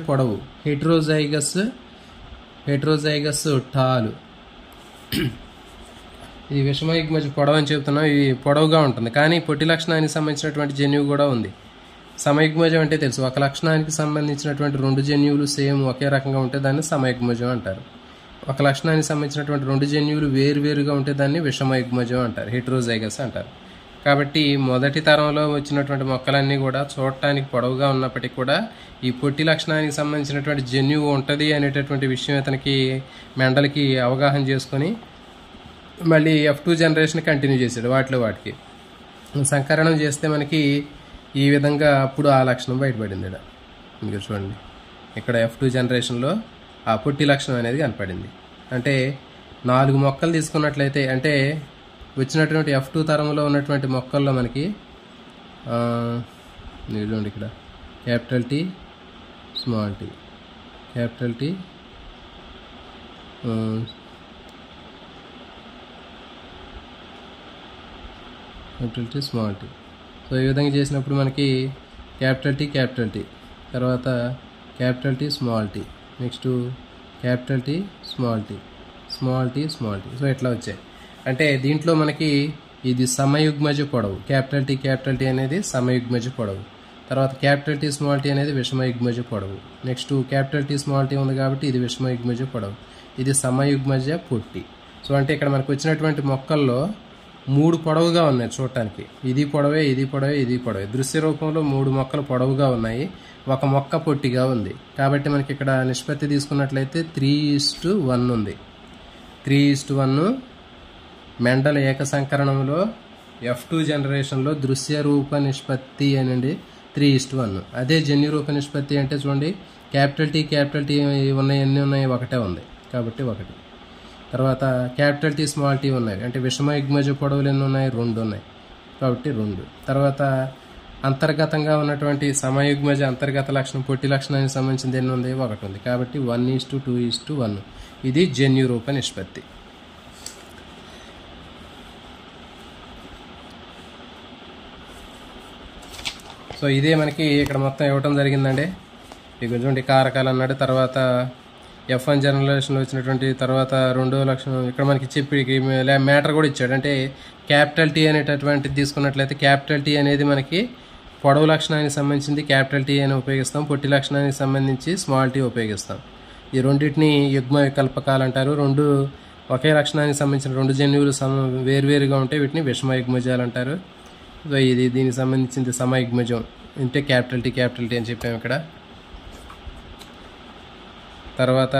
పొడవు, హెట్రోజైగస్ టాలు. ఇది విషమయుగ్మజ పొడవు అని చెప్తున్నాం. ఇవి పొడవుగా ఉంటుంది, కానీ పొట్టి లక్షణానికి సంబంధించినటువంటి జన్యువు కూడా ఉంది. సమయుగ్మజం అంటే తెలుసు, ఒక లక్షణానికి సంబంధించినటువంటి రెండు జన్యువులు సేమ్ ఒకే రకంగా ఉంటే దాన్ని సమయుగ్మజం అంటారు. ఒక లక్షణానికి సంబంధించినటువంటి రెండు జన్యువులు వేరువేరుగా ఉంటే దాన్ని విషమయుగ్మజం అంటారు, హెట్రోజైగస్ అంటారు. కాబట్టి మొదటి తరంలో వచ్చినటువంటి మొక్కలన్నీ కూడా చూడటానికి పొడవుగా ఉన్నప్పటికీ కూడా ఈ పొట్టి లక్షణానికి సంబంధించినటువంటి జన్యువు ఉంటుంది అనేటటువంటి విషయం అతనికి మెండల్కి అవగాహన చేసుకొని మళ్ళీ F2 జనరేషన్ కంటిన్యూ చేశాడు. వాటికి సంకరణం చేస్తే మనకి ఈ విధంగా అప్పుడు ఆ లక్షణం బయటపడింది. మీరు చూడండి, ఇక్కడ F2 జనరేషన్లో ఆ పొట్టి లక్షణం అనేది కనపడింది. అంటే 4 మొక్కలు తీసుకున్నట్లయితే, అంటే వచ్చినటువంటి F2 తరంలో ఉన్నటువంటి మొక్కల్లో మనకి చూడండి ఇక్కడ capital T, small t, capital T, capital T, small t. So ఈ విధంగా చేసినప్పుడు మనకి క్యాపిటల్ T, తర్వాత capital T, small t, next capital T, small t, small t. So ఇట్లా వచ్చాయి. అంటే దీంట్లో మనకి ఇది సమయుగ్మజ పొడవు, క్యాపిటల్ T అనేది సమయుగ్మజ పొడవు, తర్వాత క్యాపిటల్ T, స్మాల్ t అనేది విషమయుగ్మజ పొడవు, next capital T, small t ఉంది కాబట్టి ఇది విషమయుగ్మజ పొడవు, ఇది సమయుగ్మజ పొట్టి. సో అంటే ఇక్కడ మనకు వచ్చినటువంటి మొక్కల్లో 3 పొడవుగా ఉన్నాయి చూడటానికి, ఇది పొడవే, ఇది పొడవే, ఇది పొడవే. దృశ్య రూపంలో 3 మొక్కలు పొడవుగా ఉన్నాయి, ఒక మొక్క పొట్టిగా ఉంది. కాబట్టి మనకి ఇక్కడ నిష్పత్తి తీసుకున్నట్లయితే 3:1 ఉంది. 3:1 మెండల్ ఏక సంకరణంలో F2 జనరేషన్లో దృశ్య రూప నిష్పత్తి అనండి 3:1. అదే జన్యు రూప నిష్పత్తి అంటే చూడండి, క్యాపిటల్ T ఉన్నాయి, ఎన్ని ఉన్నాయి, ఒకటే ఉంది కాబట్టి 1. తర్వాత క్యాపిటల్ T, స్మాల్ t ఉన్నాయి, అంటే విషమయుగ్మజ పొడవులు ఎన్ని ఉన్నాయి, 2 ఉన్నాయి కాబట్టి 2. తర్వాత అంతర్గతంగా ఉన్నటువంటి సమయుగ్మజ అంతర్గత లక్షణం పొట్టి లక్షణానికి సంబంధించింది ఎన్ని ఉంది, 1 ఉంది కాబట్టి 1:2:1. ఇది జన్యు రూప నిష్పత్తి. సో ఇదే మనకి ఇక్కడ మొత్తం ఇవ్వటం జరిగిందండి. ఇక చూడండి కారకాలు అన్నాడు, తర్వాత F1 జనరేషన్లో వచ్చినటువంటి తర్వాత రెండో లక్షణం ఇక్కడ మనకి చెప్పి మ్యాటర్ కూడా ఇచ్చాడు. అంటే క్యాపిటల్ T అనేటటువంటిది తీసుకున్నట్లయితే క్యాపిటల్ T అనేది మనకి పొడవు లక్షణానికి సంబంధించింది, క్యాపిటల్ T అని ఉపయోగిస్తాం. పొట్టి లక్షణానికి సంబంధించి స్మాల్ t ఉపయోగిస్తాం. ఈ రెండింటిని యుగ్మ వికల్పకాలు అంటారు. రెండు ఒకే లక్షణానికి సంబంధించిన రెండు జన్యువులు వేరువేరుగా ఉంటే వీటిని విషమయుగ్మజాలు అంటారు. సో ఇది దీనికి సంబంధించింది సమయుగ్మజం అంటే క్యాపిటల్ T అని చెప్పాము ఇక్కడ. తర్వాత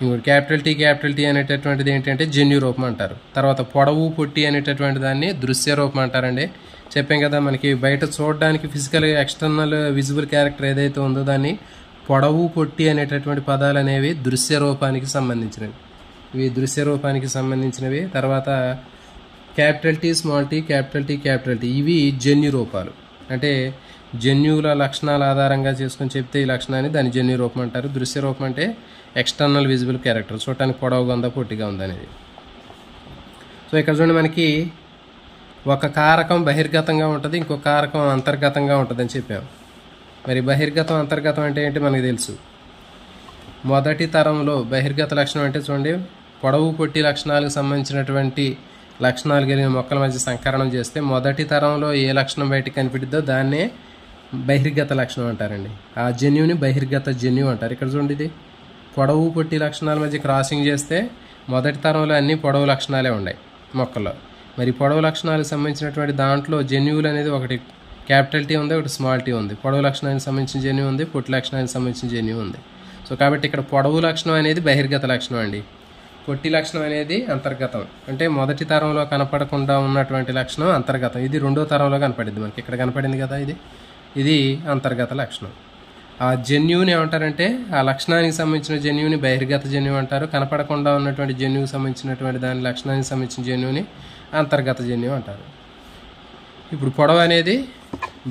ఇంకోటి క్యాపిటల్ టీ అనేటటువంటిది ఏంటంటే జన్యు రూపం అంటారు. తర్వాత పొడవు పొట్టి అనేటటువంటి దాన్ని దృశ్య రూపం అంటారండి. చెప్పాం కదా, మనకి బయట చూడడానికి ఫిజికల్గా ఎక్స్టర్నల్ విజిబుల్ క్యారెక్టర్ ఏదైతే ఉందో దాన్ని పొడవు పొట్టి అనేటటువంటి పదాలు అనేవి దృశ్య రూపానికి సంబంధించినవి. ఇవి దృశ్య రూపానికి సంబంధించినవి. తర్వాత capital T, small T, capital T ఇవి జన్యు రూపాలు. అంటే జన్యువుల లక్షణాల ఆధారంగా చేసుకొని చెప్తే ఈ లక్షణాన్ని దాని జన్యు రూపం అంటారు. దృశ్య రూపం అంటే ఎక్స్టర్నల్ విజిబుల్ క్యారెక్టర్, చూడటానికి పొడవుగా ఉందా పొట్టిగా ఉందా అనేది. సో ఇక్కడ చూడండి, మనకి ఒక కారకం బహిర్గతంగా ఉంటుంది, ఇంకో కారకం అంతర్గతంగా ఉంటుంది అని చెప్పాం. మరి బహిర్గతం అంతర్గతం అంటే ఏంటి మనకి తెలుసు. మొదటి తరంలో బహిర్గత లక్షణం అంటే చూడండి, పొడవు పొట్టి లక్షణాలకు సంబంధించినటువంటి లక్షణాలు కలిగిన మొక్కల మధ్య సంకరణం చేస్తే మొదటి తరంలో ఏ లక్షణం బయటకు కనిపిద్దో దాన్నే బహిర్గత లక్షణం అంటారండి. ఆ జన్యుని బహిర్గత జన్యు అంటారు. ఇక్కడ చూడండి, ఇది పొడవు పొట్టి లక్షణాల మధ్య క్రాసింగ్ చేస్తే మొదటి తరంలో అన్ని పొడవు లక్షణాలే ఉన్నాయి మొక్కల్లో. మరి పొడవు లక్షణాలకు సంబంధించినటువంటి దాంట్లో జన్యువులు అనేది ఒకటి క్యాపిటల్ టీ ఉంది, ఒకటి స్మాల్ టీ ఉంది. పొడవు లక్షణానికి సంబంధించిన జన్యు ఉంది, పొట్టి లక్షణానికి సంబంధించిన జన్యు ఉంది. సో కాబట్టి ఇక్కడ పొడవు లక్షణం అనేది బహిర్గత లక్షణం అండి, పొట్టి లక్షణం అనేది అంతర్గతం. అంటే మొదటి తరంలో కనపడకుండా ఉన్నటువంటి లక్షణం అంతర్గతం. ఇది రెండో తరంలో కనపడింది మనకి, ఇక్కడ కనపడింది కదా, ఇది అంతర్గత లక్షణం. ఆ జన్యువుని ఏమంటారంటే, ఆ లక్షణానికి సంబంధించిన జన్యువుని బహిర్గత జన్యువు అంటారు. కనపడకుండా ఉన్నటువంటి జన్యువుకి సంబంధించినటువంటి దాని లక్షణానికి సంబంధించిన జన్యువుని అంతర్గత జన్యువు అంటారు. ఇప్పుడు పొడవు అనేది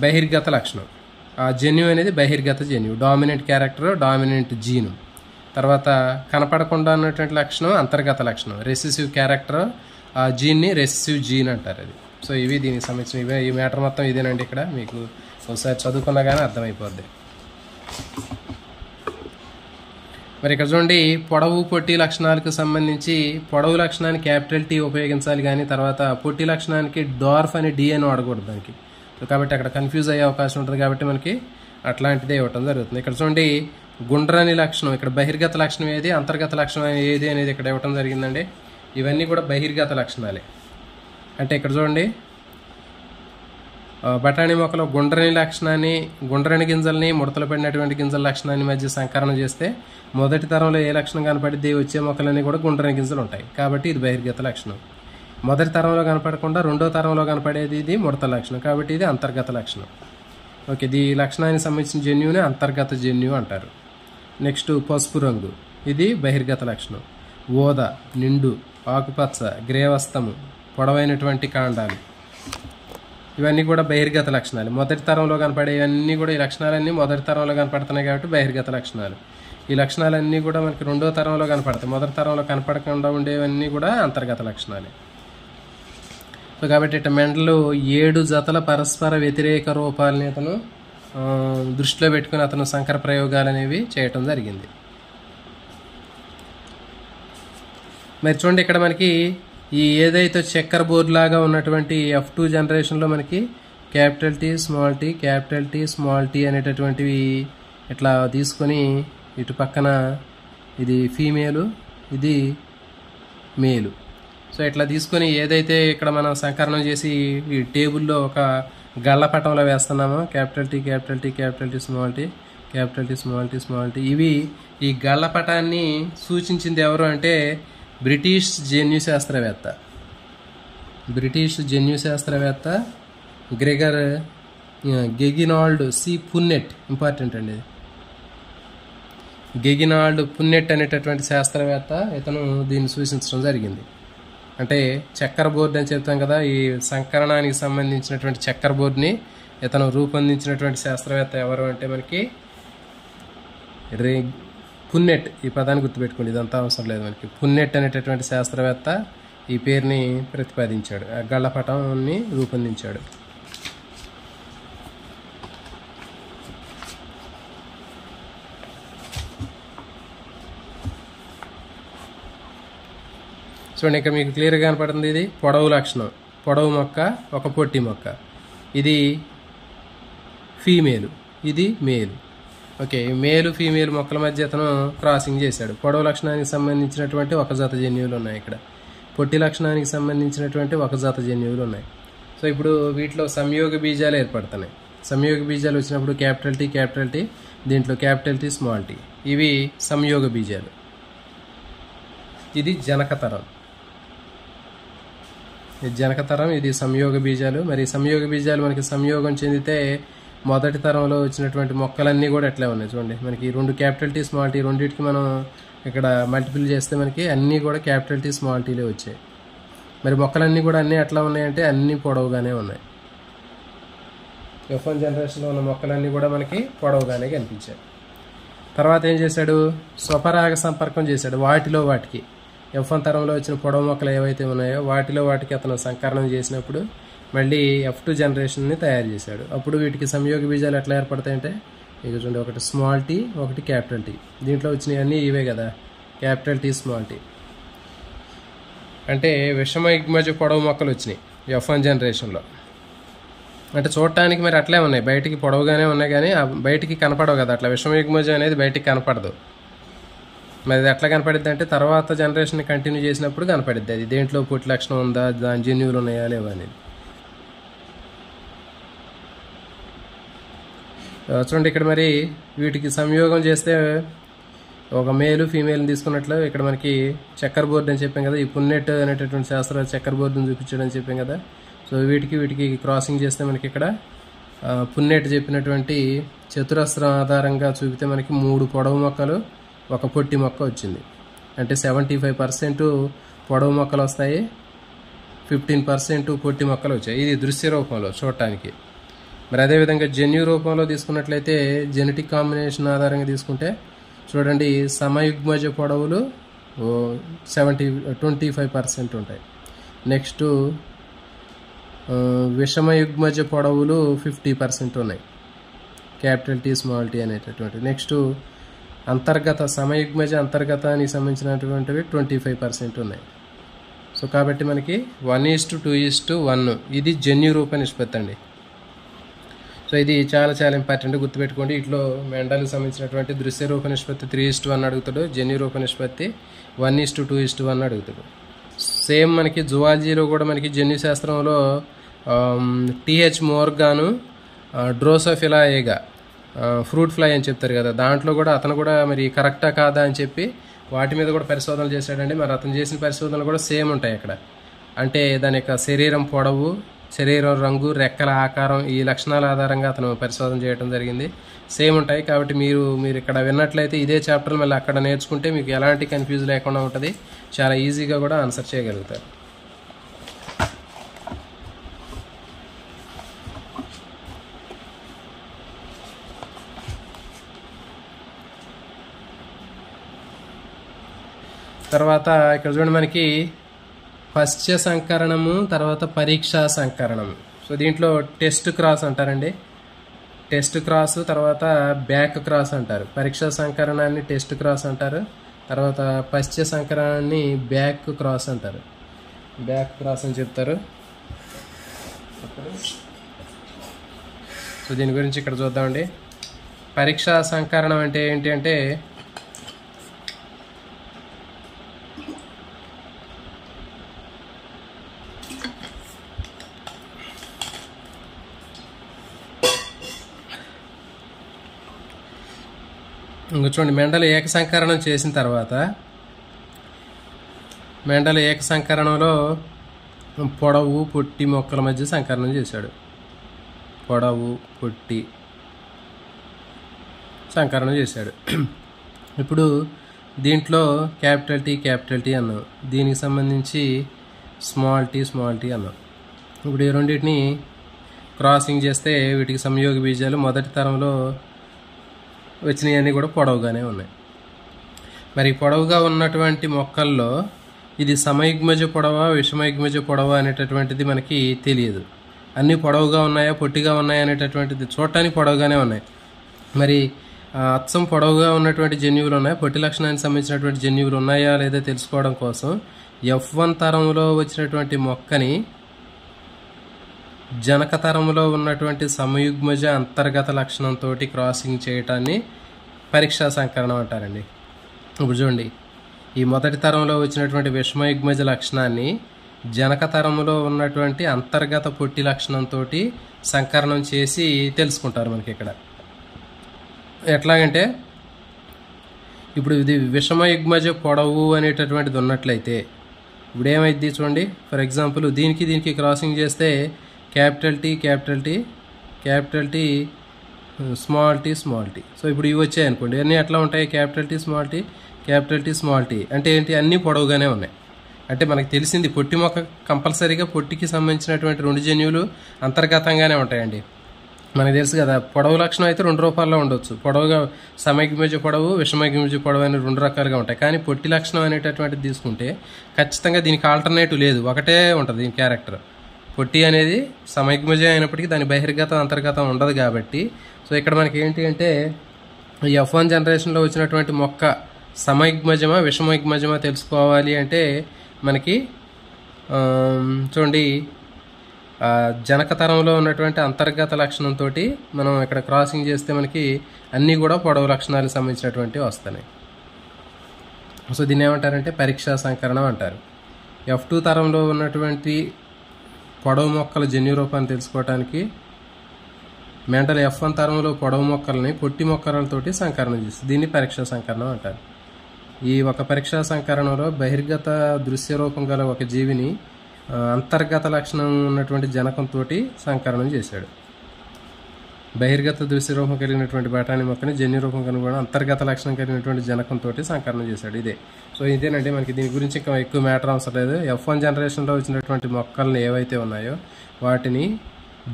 బహిర్గత లక్షణం, ఆ జన్యువు అనేది బహిర్గత జన్యువు, డామినెంట్ క్యారెక్టర్, డామినెంట్ జీను. తర్వాత కనపడకుండా ఉన్నటువంటి లక్షణం అంతర్గత లక్షణం, రెసెసివ్ క్యారెక్టర్, ఆ జీన్ని రెసెసివ్ జీన్ అంటారు అది. సో ఇవి దీనికి సంబంధించిన ఈ మ్యాటర్ మొత్తం ఇదేనండి. ఇక్కడ మీకు ఒకసారి చదువుకున్నా కానీ అర్థమైపోద్ది. మరి ఇక్కడ చూడండి, పొడవు పొట్టి లక్షణాలకు సంబంధించి పొడవు లక్షణానికి క్యాపిటల్ టీ ఉపయోగించాలి కానీ తర్వాత పొట్టి లక్షణానికి డార్ఫ్ అని డి అని వాడకూడదు దానికి. కాబట్టి అక్కడ కన్ఫ్యూజ్ అయ్యే అవకాశం ఉంటుంది. కాబట్టి మనకి అట్లాంటిదే ఇవ్వటం జరుగుతుంది. ఇక్కడ చూడండి, గుండ్రని లక్షణం, ఇక్కడ బహిర్గత లక్షణం ఏది, అంతర్గత లక్షణం ఏది అనేది ఇక్కడ ఇవ్వటం జరిగిందండి. ఇవన్నీ కూడా బహిర్గత లక్షణాలే. అంటే ఇక్కడ చూడండి, బఠానీ మొక్కలో గుండ్రని గింజల్ని ముడతలు పడినటువంటి గింజల లక్షణాన్ని మధ్య సంకరణం చేస్తే మొదటి తరంలో ఏ లక్షణం కనపడిద్ది, వచ్చే మొక్కలన్నీ కూడా గుండ్రని గింజలు ఉంటాయి. కాబట్టి ఇది బహిర్గత లక్షణం. మొదటి తరంలో కనపడకుండా రెండో తరంలో కనపడేది ఇది ముడత లక్షణం, కాబట్టి ఇది అంతర్గత లక్షణం. ఓకే, ఈ లక్షణానికి సంబంధించిన జన్యువుని అంతర్గత జన్యువు అంటారు. నెక్స్ట్ పసుపు రంగు, ఇది బహిర్గత లక్షణం. ఓద, నిండు, ఆకుపచ్చ, గ్రేవస్తము, పొడవైనటువంటి కాండాలు, ఇవన్నీ కూడా బహిర్గత లక్షణాలు. మొదటి తరంలో కనపడే ఇవన్నీ కూడా, ఈ లక్షణాలన్నీ మొదటి తరంలో కనపడుతున్నాయి కాబట్టి బహిర్గత లక్షణాలు. ఈ లక్షణాలన్నీ కూడా మనకి రెండో తరంలో కనపడతాయి, మొదటి తరంలో కనపడకుండా ఉండేవన్నీ కూడా అంతర్గత లక్షణాలే. సో కాబట్టి ఇట్లా మెండలు 7 జతల పరస్పర వ్యతిరేక రూపాలని అతను దృష్టిలో పెట్టుకుని అతను సంకర ప్రయోగాలు అనేవి చేయటం జరిగింది. మరి చూడండి, ఇక్కడ మనకి ఈ ఏదైతే చక్కెర బోర్డు లాగా ఉన్నటువంటి F2 జనరేషన్లో మనకి క్యాపిటల్ టీ, స్మాల్ టీ అనేటటువంటివి ఇట్లా తీసుకొని ఇటు పక్కన ఇది ఫీమేలు, ఇది మేలు. సో ఇట్లా తీసుకొని ఏదైతే ఇక్కడ మనం సంకరణం చేసి ఈ టేబుల్లో ఒక గళ్ళపటంలో వేస్తున్నామో క్యాపిటల్ టీ, స్మాల్ టీ, ఇవి ఈ గళ్ళపటాన్ని సూచించింది ఎవరు అంటే బ్రిటిష్ జన్యు శాస్త్రవేత్త గెగినాల్డ్ సి పున్నెట్. ఇంపార్టెంట్ అండి, గెగినాల్డ్ పున్నెట్ అనేటటువంటి శాస్త్రవేత్త ఇతను దీన్ని సూచించడం జరిగింది. అంటే చక్కెర బోర్డు అని చెప్తాం కదా, ఈ సంకరణానికి సంబంధించినటువంటి చక్కెర బోర్డుని ఇతను రూపొందించినటువంటి శాస్త్రవేత్త ఎవరు అంటే మనకి పున్నెట్. ఈ పదాన్ని గుర్తుపెట్టుకోండి, ఇదంతా అవసరం లేదు మనకి. పున్నెట్ అనేటటువంటి శాస్త్రవేత్త ఈ పేరుని ప్రతిపాదించాడు, గళ్ళపటాన్ని రూపొందించాడు. చూడండి, ఇక్కడ మీకు క్లియర్గా కనపడుతుంది. ఇది పొడవు లక్షణం, పొడవు మొక్క, ఒక పొట్టి మొక్క. ఇది ఫీమేలు, ఇది మేలు. ఓకే, మేలు ఫీమేల్ మొక్కల మధ్య అతను క్రాసింగ్ చేశాడు. పొడవు లక్షణానికి సంబంధించినటువంటి ఒక జత జన్యువులు ఉన్నాయి, ఇక్కడ పొట్టి లక్షణానికి సంబంధించినటువంటి ఒక జత జన్యువులు ఉన్నాయి. సో ఇప్పుడు వీటిలో సంయోగ బీజాలు ఏర్పడుతున్నాయి. సంయోగ బీజాలు వచ్చినప్పుడు క్యాపిటల్ టీ, దీంట్లో క్యాపిటల్ టీ, స్మాల్ టీ, ఇవి సంయోగ బీజాలు. ఇది జనకతరం. ఇది జనకతరం, ఇది సంయోగ బీజాలు. మరి సంయోగ బీజాలు మనకి సంయోగం చెందితే మొదటి తరంలో వచ్చినటువంటి మొక్కలన్నీ కూడా ఎట్లా ఉన్నాయి చూడండి. మనకి 2 క్యాపిటల్ టీ స్మాల్ టీ రెండింటికి మనం ఇక్కడ మల్టిపుల్ చేస్తే మనకి అన్నీ కూడా క్యాపిటల్ టీ స్మాల్ టీలే వచ్చాయి. మరి మొక్కలన్నీ కూడా అన్నీ ఎట్లా ఉన్నాయంటే అన్నీ పొడవుగానే ఉన్నాయి. F1 జనరేషన్లో ఉన్న మొక్కలన్నీ కూడా మనకి పొడవుగానే కనిపించాయి. తర్వాత ఏం చేశాడు, స్వపరాగ సంపర్కం చేశాడు వాటికి. F1 తరంలో వచ్చిన పొడవు మొక్కలు ఏవైతే ఉన్నాయో వాటికి అతను సంకరణం చేసినప్పుడు మళ్ళీ F2 జనరేషన్ని తయారు చేశాడు. అప్పుడు వీటికి సంయోగ బీజాలు ఎట్లా ఏర్పడతాయంటే ఇక చూడండి, ఒకటి స్మాల్ టీ, ఒకటి క్యాపిటల్ టీ. దీంట్లో వచ్చినవి అన్నీ ఇవే కదా, క్యాపిటల్ టీ స్మాల్ టీ. అంటే విషమ యుగ్మజ పొడవు మొక్కలు వచ్చినాయి F1 జనరేషన్లో. అంటే చూడటానికి మరి అట్లే ఉన్నాయి, బయటికి పొడవుగానే ఉన్నాయి కానీ బయటికి కనపడవు కదా, అట్లా విషమ యుగ్మజ అనేది బయటికి కనపడదు. మరి అది ఎట్లా కనపడిద్ది అంటే తర్వాత జనరేషన్ కంటిన్యూ చేసినప్పుడు కనపడిద్ది అది దేంట్లో పుట్టి లక్షణం ఉందా, దాని జన్యువులు ఉన్నాయా లేవా అనేది. చూడండి ఇక్కడ మరి వీటికి సంయోగం చేస్తే ఒక మేలు ఫీమేల్ని తీసుకున్నట్లు ఇక్కడ మనకి చక్కర్ బోర్డు అని చెప్పాం కదా, ఈ పున్నెట్ అనేటటువంటి శాస్త్ర చక్కర్ బోర్డుని చూపించడం చెప్పాం కదా. సో వీటికి క్రాసింగ్ చేస్తే మనకి ఇక్కడ పున్నెట్ చెప్పినటువంటి చతురస్రం ఆధారంగా చూపితే మనకి 3 పొడవు మొక్కలు, 1 పొట్టి మొక్క వచ్చింది. అంటే 75% పొడవు మొక్కలు వస్తాయి, 15% పొట్టి మొక్కలు వచ్చాయి. ఇది దృశ్య రూపంలో చూడటానికి. మరి అదేవిధంగా జన్యు రూపంలో తీసుకున్నట్లయితే జెనెటిక్ కాంబినేషన్ ఆధారంగా తీసుకుంటే చూడండి, సమయుగ్మజ పొడవులు 25% ఉంటాయి. నెక్స్ట్ విషమయుగ్మజ పొడవులు 50% ఉన్నాయి, క్యాపిటల్ టీ స్మాల్ టీ అనేటటువంటి. నెక్స్ట్ అంతర్గత సమయుగ్మజ అంతర్గతానికి సంబంధించినటువంటివి 25% ఉన్నాయి. సో కాబట్టి మనకి 1:2:1 ఇది జన్యు రూప నిష్పత్తి అండి. సో ఇది చాలా ఇంపార్టెంట్, గుర్తుపెట్టుకోండి. ఇట్లో మెండల్కి సంబంధించినటువంటి దృశ్య రూప నిష్పత్తి 3:1 అడుగుతాడు, జన్యు రూప నిష్పత్తి 1:2:1 అడుగుతాడు. సేమ్ మనకి జువాలజీలో కూడా మనకి జన్యు శాస్త్రంలో టిహెచ్ మోర్గాను డ్రోసోఫిలా ఏగా ఫ్రూట్ ఫ్లై అని చెప్తారు కదా, దాంట్లో కూడా అతను కూడా మరి కరెక్టా కాదా అని చెప్పి వాటి మీద కూడా పరిశోధనలు చేశాడండి. మరి అతను చేసిన పరిశోధనలు కూడా సేమ్ ఉంటాయి అక్కడ. అంటే దాని యొక్క శరీరం పొడవు, శరీరం రంగు, రెక్కల ఆకారం, ఈ లక్షణాల ఆధారంగా అతను పరిశోధన చేయడం జరిగింది. సేమ్ ఉంటాయి. కాబట్టి మీరు ఇక్కడ విన్నట్లయితే ఇదే చాప్టర్ మళ్ళీ అక్కడ నేర్చుకుంటే మీకు ఎలాంటి కన్ఫ్యూజ్ లేకుండా ఉంటుంది, చాలా ఈజీగా కూడా ఆన్సర్ చేయగలుగుతారు. తర్వాత ఇక్కడ చూడండి మనకి పశ్చ సంకరణము, తర్వాత పరీక్షా సంకరణము. సో దీంట్లో టెస్ట్ క్రాస్ అంటారండి, టెస్ట్ క్రాస్, తర్వాత బ్యాక్ క్రాస్ అంటారు. పరీక్షా సంకరణాన్ని టెస్ట్ క్రాస్ అంటారు, తర్వాత పశ్చ సంకరణాన్ని బ్యాక్ క్రాస్ అంటారు, బ్యాక్ క్రాస్ అని చెప్తారు. సో దీని గురించి ఇక్కడ చూద్దామండి. పరీక్షా సంకరణం అంటే ఏంటి అంటే చూడండి, మెండల్ ఏకసంకరణం చేసిన తర్వాత మెండల్ ఏకసంకరణంలో పొడవు పొట్టి మొక్కల మధ్య సంకరణం చేశాడు. పొడవు పొట్టి సంకరణం చేశాడు. ఇప్పుడు దీంట్లో క్యాపిటల్ టీ అన్నాం, దీనికి సంబంధించి స్మాల్ టీ అన్నాం. ఇప్పుడు ఈ రెండింటిని క్రాసింగ్ చేస్తే వీటికి సంయోగ బీజాలు మొదటి తరంలో వచ్చినవన్నీ కూడా పొడవుగానే ఉన్నాయి. మరి పొడవుగా ఉన్నటువంటి మొక్కల్లో ఇది సమయుగ్మజ పొడవా విషమయుగ్మజ పొడవా అనేటటువంటిది మనకి తెలియదు. అన్నీ పొడవుగా ఉన్నాయా పొట్టిగా ఉన్నాయా అనేటటువంటిది చూడటానికి పొడవుగానే ఉన్నాయి. మరి అచ్చం పొడవుగా ఉన్నటువంటి జన్యువులు ఉన్నాయా, పొట్టి లక్షణానికి సంబంధించినటువంటి జన్యువులు ఉన్నాయా లేదా తెలుసుకోవడం కోసం F1 తరంలో వచ్చినటువంటి మొక్కని జనక తరంలో ఉన్నటువంటి సమయుగ్మజ అంతర్గత లక్షణంతో క్రాసింగ్ చేయటాన్ని పరీక్షా సంకరణం అంటారండి. ఇప్పుడు చూడండి, ఈ మొదటి తరంలో వచ్చినటువంటి విషమయుగ్మజ లక్షణాన్ని జనక తరంలో ఉన్నటువంటి అంతర్గత పొట్టి లక్షణంతో సంకరణం చేసి తెలుసుకుంటారు మనకి ఇక్కడ. ఎట్లాగంటే ఇప్పుడు ఇది విషమ యుగ్మజ పొడవు అనేటటువంటిది ఉన్నట్లయితే ఇప్పుడు ఏమైంది చూడండి. ఫర్ ఎగ్జాంపుల్ దీనికి క్రాసింగ్ చేస్తే capital T small T. So ఇప్పుడు ఇవి వచ్చాయి అనుకోండి, అన్నీ ఎట్లా ఉంటాయి? క్యాపిటల్ టీ స్మాల్ టీ అంటే ఏంటి? అన్నీ పొడవుగానే ఉన్నాయి. అంటే మనకు తెలిసింది పొట్టి మొక్క కంపల్సరీగా పొట్టికి సంబంధించినటువంటి రెండు జన్యువులు అంతర్గతంగానే ఉంటాయండి. మనకు తెలుసు కదా. పొడవు లక్షణం అయితే రెండు రూపాల్లో ఉండొచ్చు. పొడవుగా సమయుగ్మజ పొడవు, విషమయుగ్మజ పొడవు అని రెండు రకాలుగా ఉంటాయి. కానీ పొట్టి లక్షణం అనేటటువంటిది తీసుకుంటే ఖచ్చితంగా దీనికి ఆల్టర్నేటివ్ లేదు, ఒకటే ఉంటుంది దీని క్యారెక్టర్. పొట్టి అనేది సమయుగ్మజ అయినప్పటికీ దాని బహిర్గతం అంతర్గతం ఉండదు కాబట్టి, సో ఇక్కడ మనకి ఏంటి అంటే ఈ F1 జనరేషన్లో వచ్చినటువంటి మొక్క సమయుగ్మజమా విషమయుగ్మజమా తెలుసుకోవాలి అంటే మనకి చూడండి జనకతరంలో ఉన్నటువంటి అంతర్గత లక్షణంతో మనం ఇక్కడ క్రాసింగ్ చేస్తే మనకి అన్నీ కూడా పొడవు లక్షణాలకు సంబంధించినటువంటివి వస్తున్నాయి. సో దీన్ని ఏమంటారంటే పరీక్షా సంకరణం అంటారు. F2 తరంలో ఉన్నటువంటి పొడవు మొక్కల జన్యు రూపాన్ని తెలుసుకోవడానికి మెండల్ F1 తరంలో పొడవు మొక్కల్ని పొట్టి మొక్కలతోటి సంకరణం చేస్తుంది. దీన్ని పరీక్షా సంకరణం అంటారు. ఈ ఒక పరీక్షా సంకరణంలో బహిర్గత దృశ్య రూపం గల ఒక జీవిని అంతర్గత లక్షణం ఉన్నటువంటి జనకంతో సంకరణం చేశాడు. బహిర్గత దృశ్య రూపం కలిగినటువంటి బఠానీ మొక్కని జన్యు రూపం కనుగొని అంతర్గత లక్షణం కలిగినటువంటి జనకంతో సంకరణం చేశాడు. ఇదే. సో ఇదేనండి, మనకి దీని గురించి ఇంకా ఎక్కువ మ్యాటర్ అవసరం లేదు. F1 జనరేషన్లో వచ్చినటువంటి మొక్కల్ని ఏవైతే ఉన్నాయో వాటిని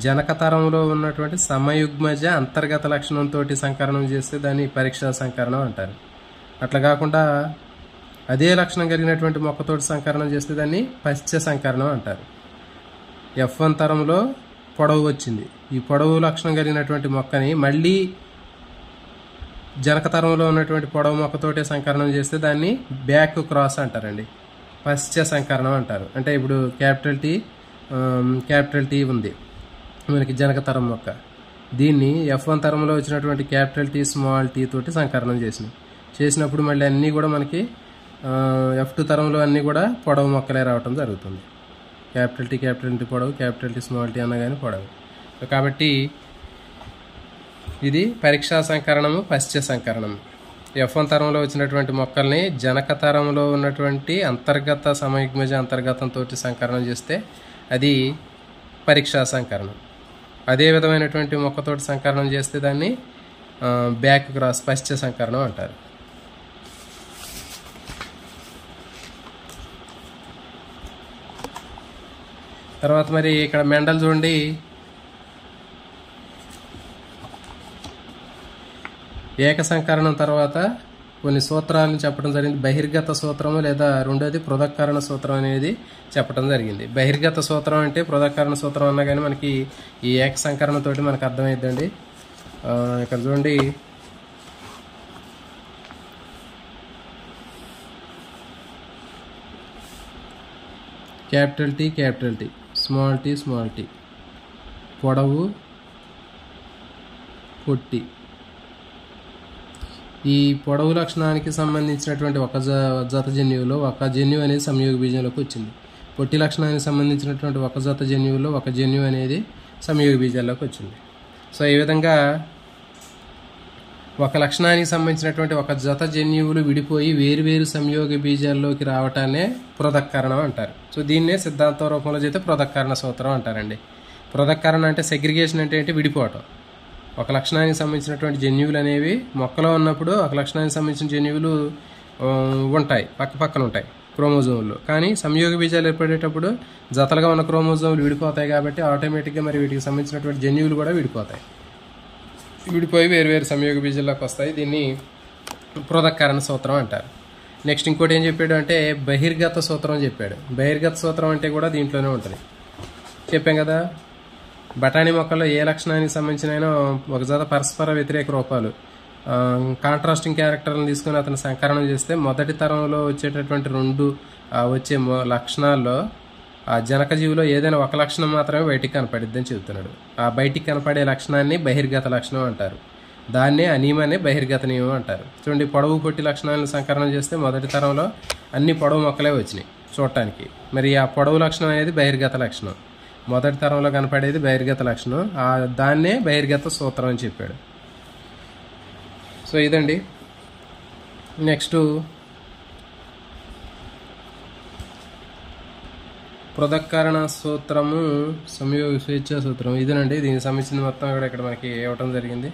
జనకతరంలో ఉన్నటువంటి సమయుగ్మజ అంతర్గత లక్షణంతో సంకరణం చేస్తే దాన్ని పరీక్షా సంకరణం అంటారు. అట్లా కాకుండా అదే లక్షణం కలిగినటువంటి మొక్కతోటి సంకరణం చేస్తే దాన్ని పశ్చ సంకరణం అంటారు. F1 తరంలో పొడవు వచ్చింది, ఈ పొడవు లక్షణం కలిగినటువంటి మొక్కని మళ్ళీ జనకతరంలో ఉన్నటువంటి పొడవు మొక్కతోటే సంకరణం చేస్తే దాన్ని బ్యాక్ క్రాస్ అంటారండి, పశ్చ సంకరణం అంటారు. అంటే ఇప్పుడు క్యాపిటల్ టీ ఉంది మనకి జనకతరం మొక్క, దీన్ని F1 తరంలో వచ్చినటువంటి క్యాపిటల్ టీ స్మాల్ టీ తోటి సంకరణం చేసినప్పుడు మళ్ళీ అన్నీ కూడా మనకి F2 తరంలో అన్నీ కూడా పొడవు మొక్కలే రావటం జరుగుతుంది. క్యాపిటల్ టీ పొడవు, క్యాపిటల్ టీ స్మాల్ టీ అనగానే పొడవు. కాబట్టి ఇది పరీక్షా సంకరణము, పశ్చ సంకరణము. F1 తరంలో వచ్చినటువంటి మొక్కల్ని జనక తరంలో ఉన్నటువంటి అంతర్గత సమయుగ్మజ అంతర్గతంతో సంకరణం చేస్తే అది పరీక్షా సంకరణం. అదే విధమైనటువంటి మొక్కతోటి సంకరణం చేస్తే దాన్ని బ్యాక్ క్రాస్ పశ్చ సంకరణం అంటారు. తర్వాత మరి ఇక్కడ మెండల్ చూడండి, ఏక సంకరణం తర్వాత కొన్ని సూత్రాలను చెప్పడం జరిగింది. బహిర్గత సూత్రము లేదా రెండోది పృథక్కరణ సూత్రం అనేది చెప్పడం జరిగింది. బహిర్గత సూత్రం అంటే పృథక్కరణ సూత్రం అన్నా కానీ మనకి ఈ ఏక సంకరణతోటి మనకు అర్థమైద్దండి. ఇక్కడ చూడండి, క్యాపిటల్ టీ స్మాల్ టీ పొడవు పొట్టి. ఈ పొడవు లక్షణానికి సంబంధించినటువంటి ఒక జత జన్యువులో ఒక జన్యువు అనేది సంయోగ బీజంలోకి వచ్చింది. పొట్టి లక్షణానికి సంబంధించినటువంటి ఒక జత జన్యువులో ఒక జన్యువు అనేది సంయోగ బీజాల్లోకి వచ్చింది. సో ఈ విధంగా ఒక లక్షణానికి సంబంధించినటువంటి ఒక జత జన్యువులు విడిపోయి వేరువేరు సంయోగ బీజాల్లోకి రావటాన్నే పృథక్కరణం అంటారు. సో దీన్నే సిద్ధాంత రూపంలో చేస్తే పృథక్కరణ సూత్రం అంటారండి. పృథక్కరణ అంటే సెగ్రిగేషన్ అంటే ఏంటి? విడిపోవటం. ఒక లక్షణానికి సంబంధించినటువంటి జన్యువులు అనేవి మొక్కలో ఉన్నప్పుడు ఒక లక్షణానికి సంబంధించిన జన్యువులు ఉంటాయి, పక్కన ఉంటాయి క్రోమోజోములు. కానీ సంయోగ బీజాలు ఏర్పడేటప్పుడు జతలుగా ఉన్న క్రోమోజోములు విడిపోతాయి కాబట్టి ఆటోమేటిక్గా మరి వీటికి సంబంధించినటువంటి జన్యువులు కూడా విడిపోయి వేరువేరు సంయోగ బీజాల్లోకి వస్తాయి. దీన్ని పృథక్కరణ సూత్రం అంటారు. నెక్స్ట్ ఇంకోటి ఏం చెప్పాడు అంటే బహిర్గత సూత్రం చెప్పాడు. బహిర్గత సూత్రం అంటే కూడా దీంట్లోనే ఉంటుంది. చెప్పాం కదా, బఠానీ మొక్కల్లో ఏ లక్షణానికి సంబంధించిన ఒక జత పరస్పర వ్యతిరేక రూపాలు కాంట్రాస్టింగ్ క్యారెక్టర్లను తీసుకుని అతను సంకరణం చేస్తే మొదటి తరంలో వచ్చేటటువంటి రెండు వచ్చే లక్షణాల్లో ఆ జనకజీవిలో ఏదైనా ఒక లక్షణం మాత్రమే బయటికి కనపడిద్దని చెబుతున్నాడు. ఆ బయటికి కనపడే లక్షణాన్ని బహిర్గత లక్షణం అంటారు. దాన్నే అనియమాన్ని బహిర్గత నియమం అంటారు. చూడండి, పొడవు పొట్టి లక్షణాలను సంకరణం చేస్తే మొదటి తరంలో అన్ని పొడవు మొక్కలే వచ్చినాయి చూడటానికి. మరి ఆ పొడవు లక్షణం అనేది బహిర్గత లక్షణం, మొదటి తరంలో కనపడేది బహిర్గత లక్షణం. దాన్నే బహిర్గత సూత్రం అని చెప్పాడు. సో ఇదండి నెక్స్ట్ పృథక్కరణ సూత్రము, సంయోగ స్వేచ్ఛా సూత్రం ఇదేనండి. దీనికి సంబంధించిన మొత్తం కూడా ఇక్కడ మనకి ఇవ్వటం జరిగింది.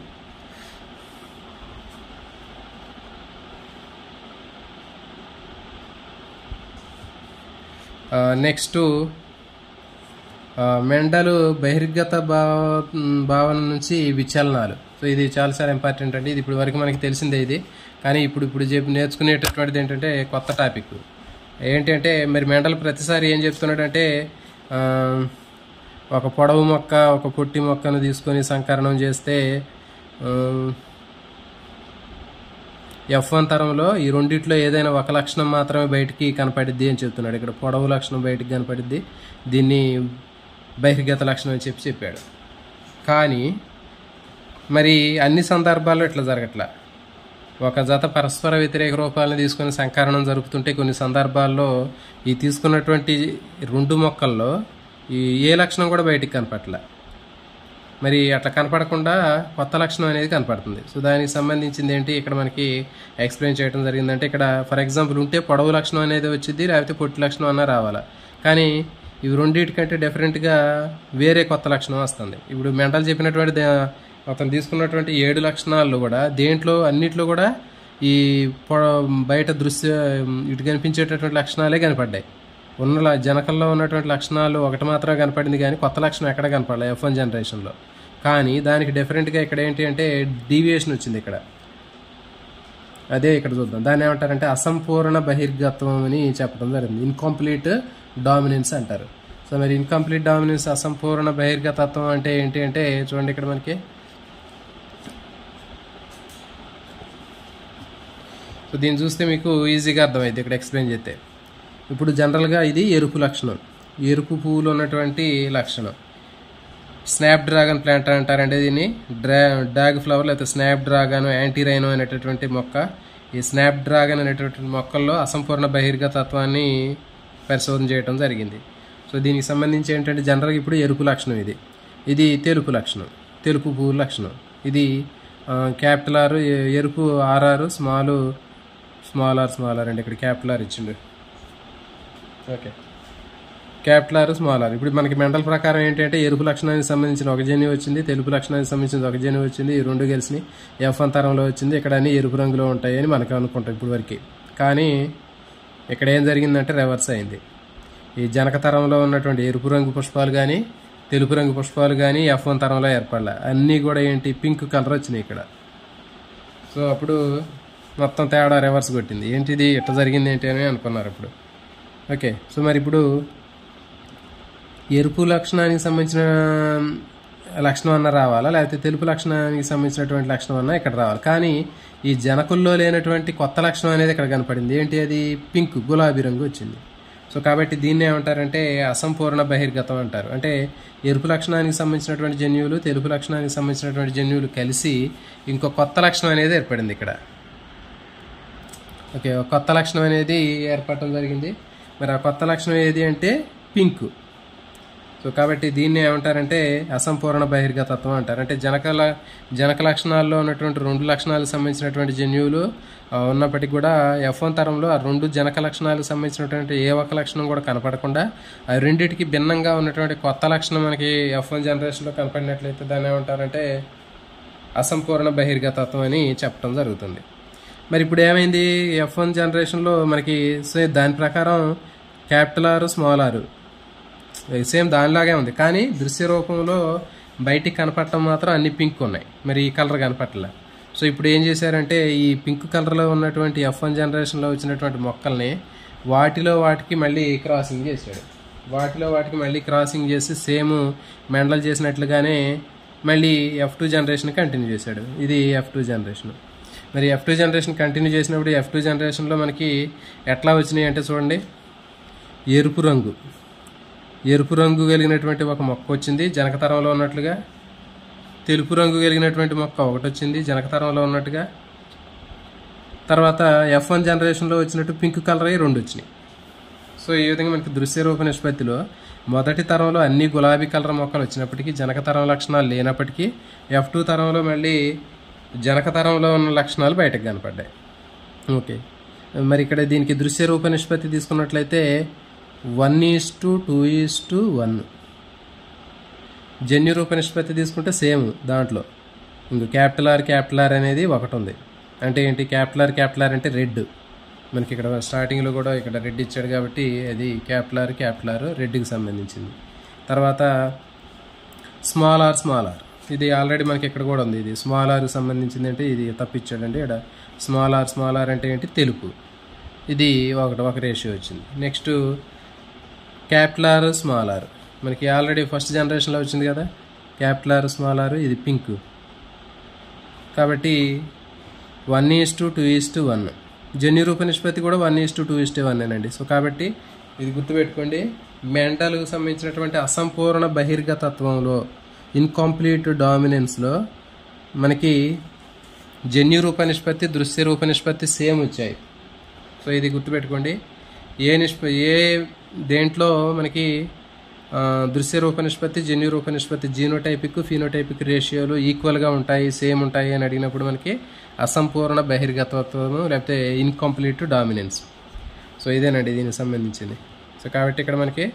నెక్స్ట్ మెండలు బహిర్గత భావన నుంచి విచలనాలు. సో ఇది చాలా ఇంపార్టెంట్ అండి. ఇది ఇప్పుడు వరకు మనకి తెలిసిందే ఇది, కానీ ఇప్పుడు నేర్చుకునేటటువంటిది ఏంటంటే కొత్త టాపిక్ ఏంటంటే, మరి మెండల్ ప్రతిసారి ఏం చెప్తున్నాడంటే ఒక పొడవు మొక్క ఒక పొట్టి మొక్కను తీసుకొని సంకరణం చేస్తే F1 తరంలో ఈ రెండిట్లో ఏదైనా ఒక లక్షణం మాత్రమే బయటికి కనపడిద్ది అని చెప్తున్నాడు. ఇక్కడ పొడవు లక్షణం బయటికి కనపడిద్ది, దీన్ని బహిర్గత లక్షణం అని చెప్పాడు. కానీ మరి అన్ని సందర్భాల్లో ఇట్లా జరగట్లా. ఒక జత పరస్పర వ్యతిరేక రూపాలను తీసుకొని సంకరణం జరుపుతుంటే కొన్ని సందర్భాల్లో ఈ తీసుకున్నటువంటి రెండు మొక్కల్లో ఈ ఏ లక్షణం కూడా బయటికి కనపట్ల. మరి అట్లా కనపడకుండా కొత్త లక్షణం అనేది కనపడుతుంది. సో దానికి సంబంధించింది ఏంటి ఇక్కడ మనకి ఎక్స్ప్లెయిన్ చేయడం జరిగిందంటే, ఇక్కడ ఫర్ ఎగ్జాంపుల్ ఉంటే పొడవు లక్షణం అనేది వచ్చింది, లేకపోతే పొట్టి లక్షణం అన్నా రావాలా. కానీ ఇవి రెండింటికంటే డిఫరెంట్గా వేరే కొత్త లక్షణం వస్తుంది. ఇప్పుడు మెండల్ చెప్పినటువంటి అతను తీసుకున్నటువంటి 7 లక్షణాల్లో కూడా అన్నిట్లో కూడా ఈ బయట ఇటు కనిపించేటటువంటి లక్షణాలే కనపడ్డాయి. జనకల్లో ఉన్నటువంటి లక్షణాలు ఒకటి మాత్రమే కనపడింది, కానీ కొత్త లక్షణం ఎక్కడ కనపడలేదు F1 జనరేషన్లో. కానీ దానికి డిఫరెంట్గా ఇక్కడ ఏంటి అంటే డీవియేషన్ వచ్చింది ఇక్కడ. అదే ఇక్కడ చూద్దాం, దాన్ని ఏమంటారంటే అసంపూర్ణ బహిర్గతం అని చెప్పడం జరిగింది. ఇన్కంప్లీట్ డామినెన్స్ అంటారు. సో మరి ఇన్కంప్లీట్ డామినెన్స్, అసంపూర్ణ బహిర్గతత్వం అంటే ఏంటి అంటే చూడండి, ఇక్కడ మనకి సో దీన్ని చూస్తే మీకు ఈజీగా అర్థమైంది ఇక్కడ ఎక్స్ప్లెయిన్ చేస్తే. ఇప్పుడు జనరల్గా ఇది ఎరుపు లక్షణం, ఎరుపు పువ్వులు ఉన్నటువంటి లక్షణం. స్నాప్ డ్రాగన్ ప్లాంట్ అంటారంటే దీన్ని డాగ్ ఫ్లవర్ లేకపోతే స్నాప్ డ్రాగన్, యాంటీరైనో అనేటటువంటి మొక్క. ఈ స్నాప్ డ్రాగన్ అనేటటువంటి మొక్కల్లో అసంపూర్ణ బహిర్గతత్వాన్ని పరిశోధన చేయడం జరిగింది. సో దీనికి సంబంధించి ఏంటంటే జనరల్గా ఇప్పుడు ఎరుపు లక్షణం, ఇది తెలుపు లక్షణం, తెలుపు పువ్వుల లక్షణం. ఇది క్యాపిటల్ ఆర్ ఎరుపు ఆర్ఆర్, స్మాల్ ఆర్ అండి. ఇక్కడ క్యాపిటల్ ఆర్ ఇచ్చిండు. Okay, capital R small R. ఇప్పుడు మనకి మెండల్ ప్రకారం ఏంటంటే ఎరుపు లక్షణానికి సంబంధించిన ఒక జన్యువు వచ్చింది, తెలుపు లక్షణానికి సంబంధించిన ఒక జన్యువు వచ్చింది. ఈ రెండు కలిసి F1 తరంలో వచ్చింది. ఇక్కడ అన్ని ఎరుపు రంగులో ఉంటాయి అని మనకు అనుకుంటాం ఇప్పుడు వరకు. కానీ ఇక్కడ ఏం జరిగిందంటే రివర్స్ అయింది. ఈ జనక తరంలో ఉన్నటువంటి ఎరుపు రంగు పుష్పాలు కానీ తెలుపు రంగు పుష్పాలు కానీ F1 తరంలో ఏర్పడలే. అన్నీ కూడా ఏంటి పింక్ కలర్ వచ్చినాయి ఇక్కడ. సో అప్పుడు మొత్తం తేడా రివర్స్ కొట్టింది. ఏంటిది ఎట్లా జరిగింది ఏంటి అని అనుకున్నారు ఇప్పుడు. ఓకే, సో మరి ఇప్పుడు ఎరుపు లక్షణానికి సంబంధించిన లక్షణం అన్న రావాలా, లేకపోతే తెలుపు లక్షణానికి సంబంధించినటువంటి లక్షణం అన్న ఇక్కడ రావాలి. కానీ ఈ జనకుల్లో లేనటువంటి కొత్త లక్షణం అనేది ఇక్కడ కనపడింది. ఏంటి అది? పింక్, గులాబీ రంగు వచ్చింది. సో కాబట్టి దీన్ని ఏమంటారంటే అసంపూర్ణ బహిర్గతం అంటారు. అంటే ఎరుపు లక్షణానికి సంబంధించినటువంటి జన్యువులు, తెలుపు లక్షణానికి సంబంధించినటువంటి జన్యువులు కలిసి ఇంకో కొత్త లక్షణం అనేది ఏర్పడింది ఇక్కడ. ఓకే, కొత్త లక్షణం అనేది ఏర్పడటం జరిగింది. మరి ఆ కొత్త లక్షణం ఏది అంటే పింక్. సో కాబట్టి దీన్ని ఏమంటారంటే అసంపూర్ణ బహిర్గతత్వం అంటారు. అంటే జనక లక్షణాల్లో ఉన్నటువంటి 2 లక్షణాలకు సంబంధించినటువంటి జన్యువులు ఉన్నప్పటికీ కూడా F1 తరంలో ఆ 2 జనక లక్షణాలకు సంబంధించినటువంటి ఏ ఒక్క లక్షణం కూడా కనపడకుండా ఆ రెండింటికి భిన్నంగా ఉన్నటువంటి కొత్త లక్షణం మనకి F1 జనరేషన్లో కనపడినట్లయితే దాన్ని ఏమంటారంటే అసంపూర్ణ బహిర్గతత్వం అని చెప్పడం జరుగుతుంది. మరి ఇప్పుడు ఏమైంది F1 జనరేషన్లో మనకి దాని ప్రకారం capital R, small R same దానిలాగే ఉంది. కానీ దృశ్య రూపంలో బయటికి కనపడటం మాత్రం అన్ని పింక్ ఉన్నాయి, మరి ఈ కలర్ కనపడలే. సో ఇప్పుడు ఏం చేశారంటే ఈ పింక్ కలర్లో ఉన్నటువంటి F1 జనరేషన్లో వచ్చినటువంటి మొక్కల్ని వాటికి మళ్ళీ క్రాసింగ్ చేశాడు. వాటికి మళ్ళీ క్రాసింగ్ చేసి సేమ్ మెండల్ చేసినట్లుగానే మళ్ళీ F2 జనరేషన్ కంటిన్యూ చేశాడు. ఇది F2 జనరేషన్. మరి F2 జనరేషన్ కంటిన్యూ చేసినప్పుడు F2 జనరేషన్లో మనకి ఎట్లా వచ్చినాయి అంటే చూడండి, ఎరుపు రంగు కలిగినటువంటి ఒక మొక్క వచ్చింది జనకతరంలో ఉన్నట్లుగా, తెలుపు రంగు కలిగినటువంటి మొక్క ఒకటి వచ్చింది జనకతరంలో ఉన్నట్టుగా, తర్వాత F1 జనరేషన్లో వచ్చినట్టు పింక్ కలర్ 2 వచ్చినాయి. సో ఈ విధంగా మనకి దృశ్య రూప నిష్పత్తిలో మొదటి తరంలో అన్ని గులాబీ కలర్ మొక్కలు వచ్చినప్పటికీ జనకతరం లక్షణాలు లేనప్పటికీ F2 తరంలో మళ్ళీ జనకతరంలో ఉన్న లక్షణాలు బయటకు కనపడ్డాయి. ఓకే, మరి ఇక్కడ దీనికి దృశ్య రూప నిష్పత్తి తీసుకున్నట్లయితే 1:2:1. జన్యు రూప నిష్పత్తి తీసుకుంటే సేమ్ దాంట్లో ఇంక క్యాపిటల్ ఆర్ అనేది ఒకటి ఉంది. అంటే ఏంటి, క్యాపిటల్ ఆర్ అంటే రెడ్. మనకి ఇక్కడ స్టార్టింగ్లో కూడా ఇక్కడ రెడ్ ఇచ్చాడు కాబట్టి అది క్యాపిటల్ ఆర్ రెడ్కి సంబంధించింది. తర్వాత స్మాల్ ఆర్ ఇది ఆల్రెడీ మనకి ఇక్కడ కూడా ఉంది. ఇది స్మాల్ ఆర్కి సంబంధించింది అంటే ఇది తప్పిచ్చాడండి. ఇక్కడ స్మాల్ ఆర్ అంటే ఏంటి, తెలుపు. ఇది ఒక రేషియో వచ్చింది. నెక్స్ట్ క్యాపిటల్ ఆర్ మనకి ఆల్రెడీ ఫస్ట్ జనరేషన్లో వచ్చింది కదా, క్యాపిటల్ ఆర్ ఇది పింక్. కాబట్టి 1:2:1. జన్యు రూప నిష్పత్తి కూడా 1:2:1 అండి. సో కాబట్టి ఇది గుర్తుపెట్టుకోండి. మెండల్కు సంబంధించినటువంటి అసంపూర్ణ బహిర్గతత్వంలో, ఇన్కంప్లీట్ డామినెన్స్లో మనకి జన్యు రూప నిష్పత్తి, దృశ్య రూప నిష్పత్తి సేమ్ వచ్చాయి. సో ఇది గుర్తుపెట్టుకోండి. ఏ దేంట్లో మనకి దృశ్య రూప నిష్పత్తి, జన్యు రూప నిష్పత్తి, జీనోటైపిక్ ఫినోటైపిక్ రేషియోలు ఈక్వల్గా ఉంటాయి, సేమ్ ఉంటాయి అని అడిగినప్పుడు మనకి అసంపూర్ణ బహిర్గతత్వము లేకపోతే ఇన్కంప్లీట్ డామినెన్స్. సో ఇదేనండి దీనికి సంబంధించింది. సో కాబట్టి ఇక్కడ మనకి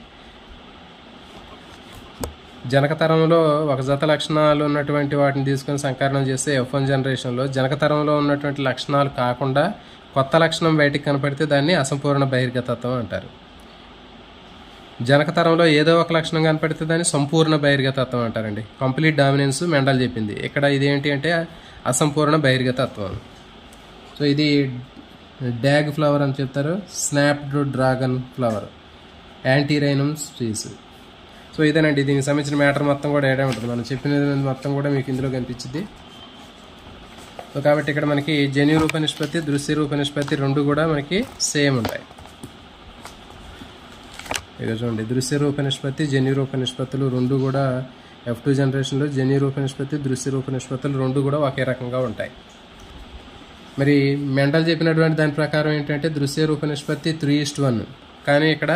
జనకతరంలో ఒక జత లక్షణాలు ఉన్నటువంటి వాటిని తీసుకొని సంకరణం చేస్తే F1 జనరేషన్లో జనకతరంలో ఉన్నటువంటి లక్షణాలు కాకుండా కొత్త లక్షణం బయటికి కనపడితే దాన్ని అసంపూర్ణ బహిర్గతత్వం అంటారు. జనకతరంలో ఏదో ఒక లక్షణం కనపడితే దాన్ని సంపూర్ణ బహిర్గతత్వం అంటారండి. కంప్లీట్ డామినెన్స్ మెండల్ చెప్పింది. ఇక్కడ ఇదేంటి అంటే అసంపూర్ణ బహిర్గతత్వం. సో ఇది డ్యాగ్ ఫ్లవర్ అని చెప్తారు, స్నాప్డ్ డ్రాగన్ ఫ్లవర్, యాంటీరైనమ్ స్పీస్. సో ఇదేనండి దీనికి సంబంధించిన మ్యాటర్ మొత్తం కూడా ఏడే ఉంటుంది. మనం చెప్పినది మొత్తం కూడా మీకు ఇందులో కనిపించింది. సో కాబట్టి ఇక్కడ మనకి జన్యు రూప నిష్పత్తి, దృశ్య రూప నిష్పత్తి రెండు కూడా మనకి సేమ్ ఉంటాయి. ఇక చూడండి, దృశ్య రూప నిష్పత్తి, జన్యు రూప నిష్పత్తులు రెండు కూడా F2 జనరేషన్లో జన్యు రూప నిష్పత్తి, దృశ్య రూప నిష్పత్తులు రెండు కూడా ఒకే రకంగా ఉంటాయి. మరి మెండల్ చెప్పినటువంటి దాని ప్రకారం ఏంటంటే దృశ్య రూప నిష్పత్తి 3:1, కానీ ఇక్కడ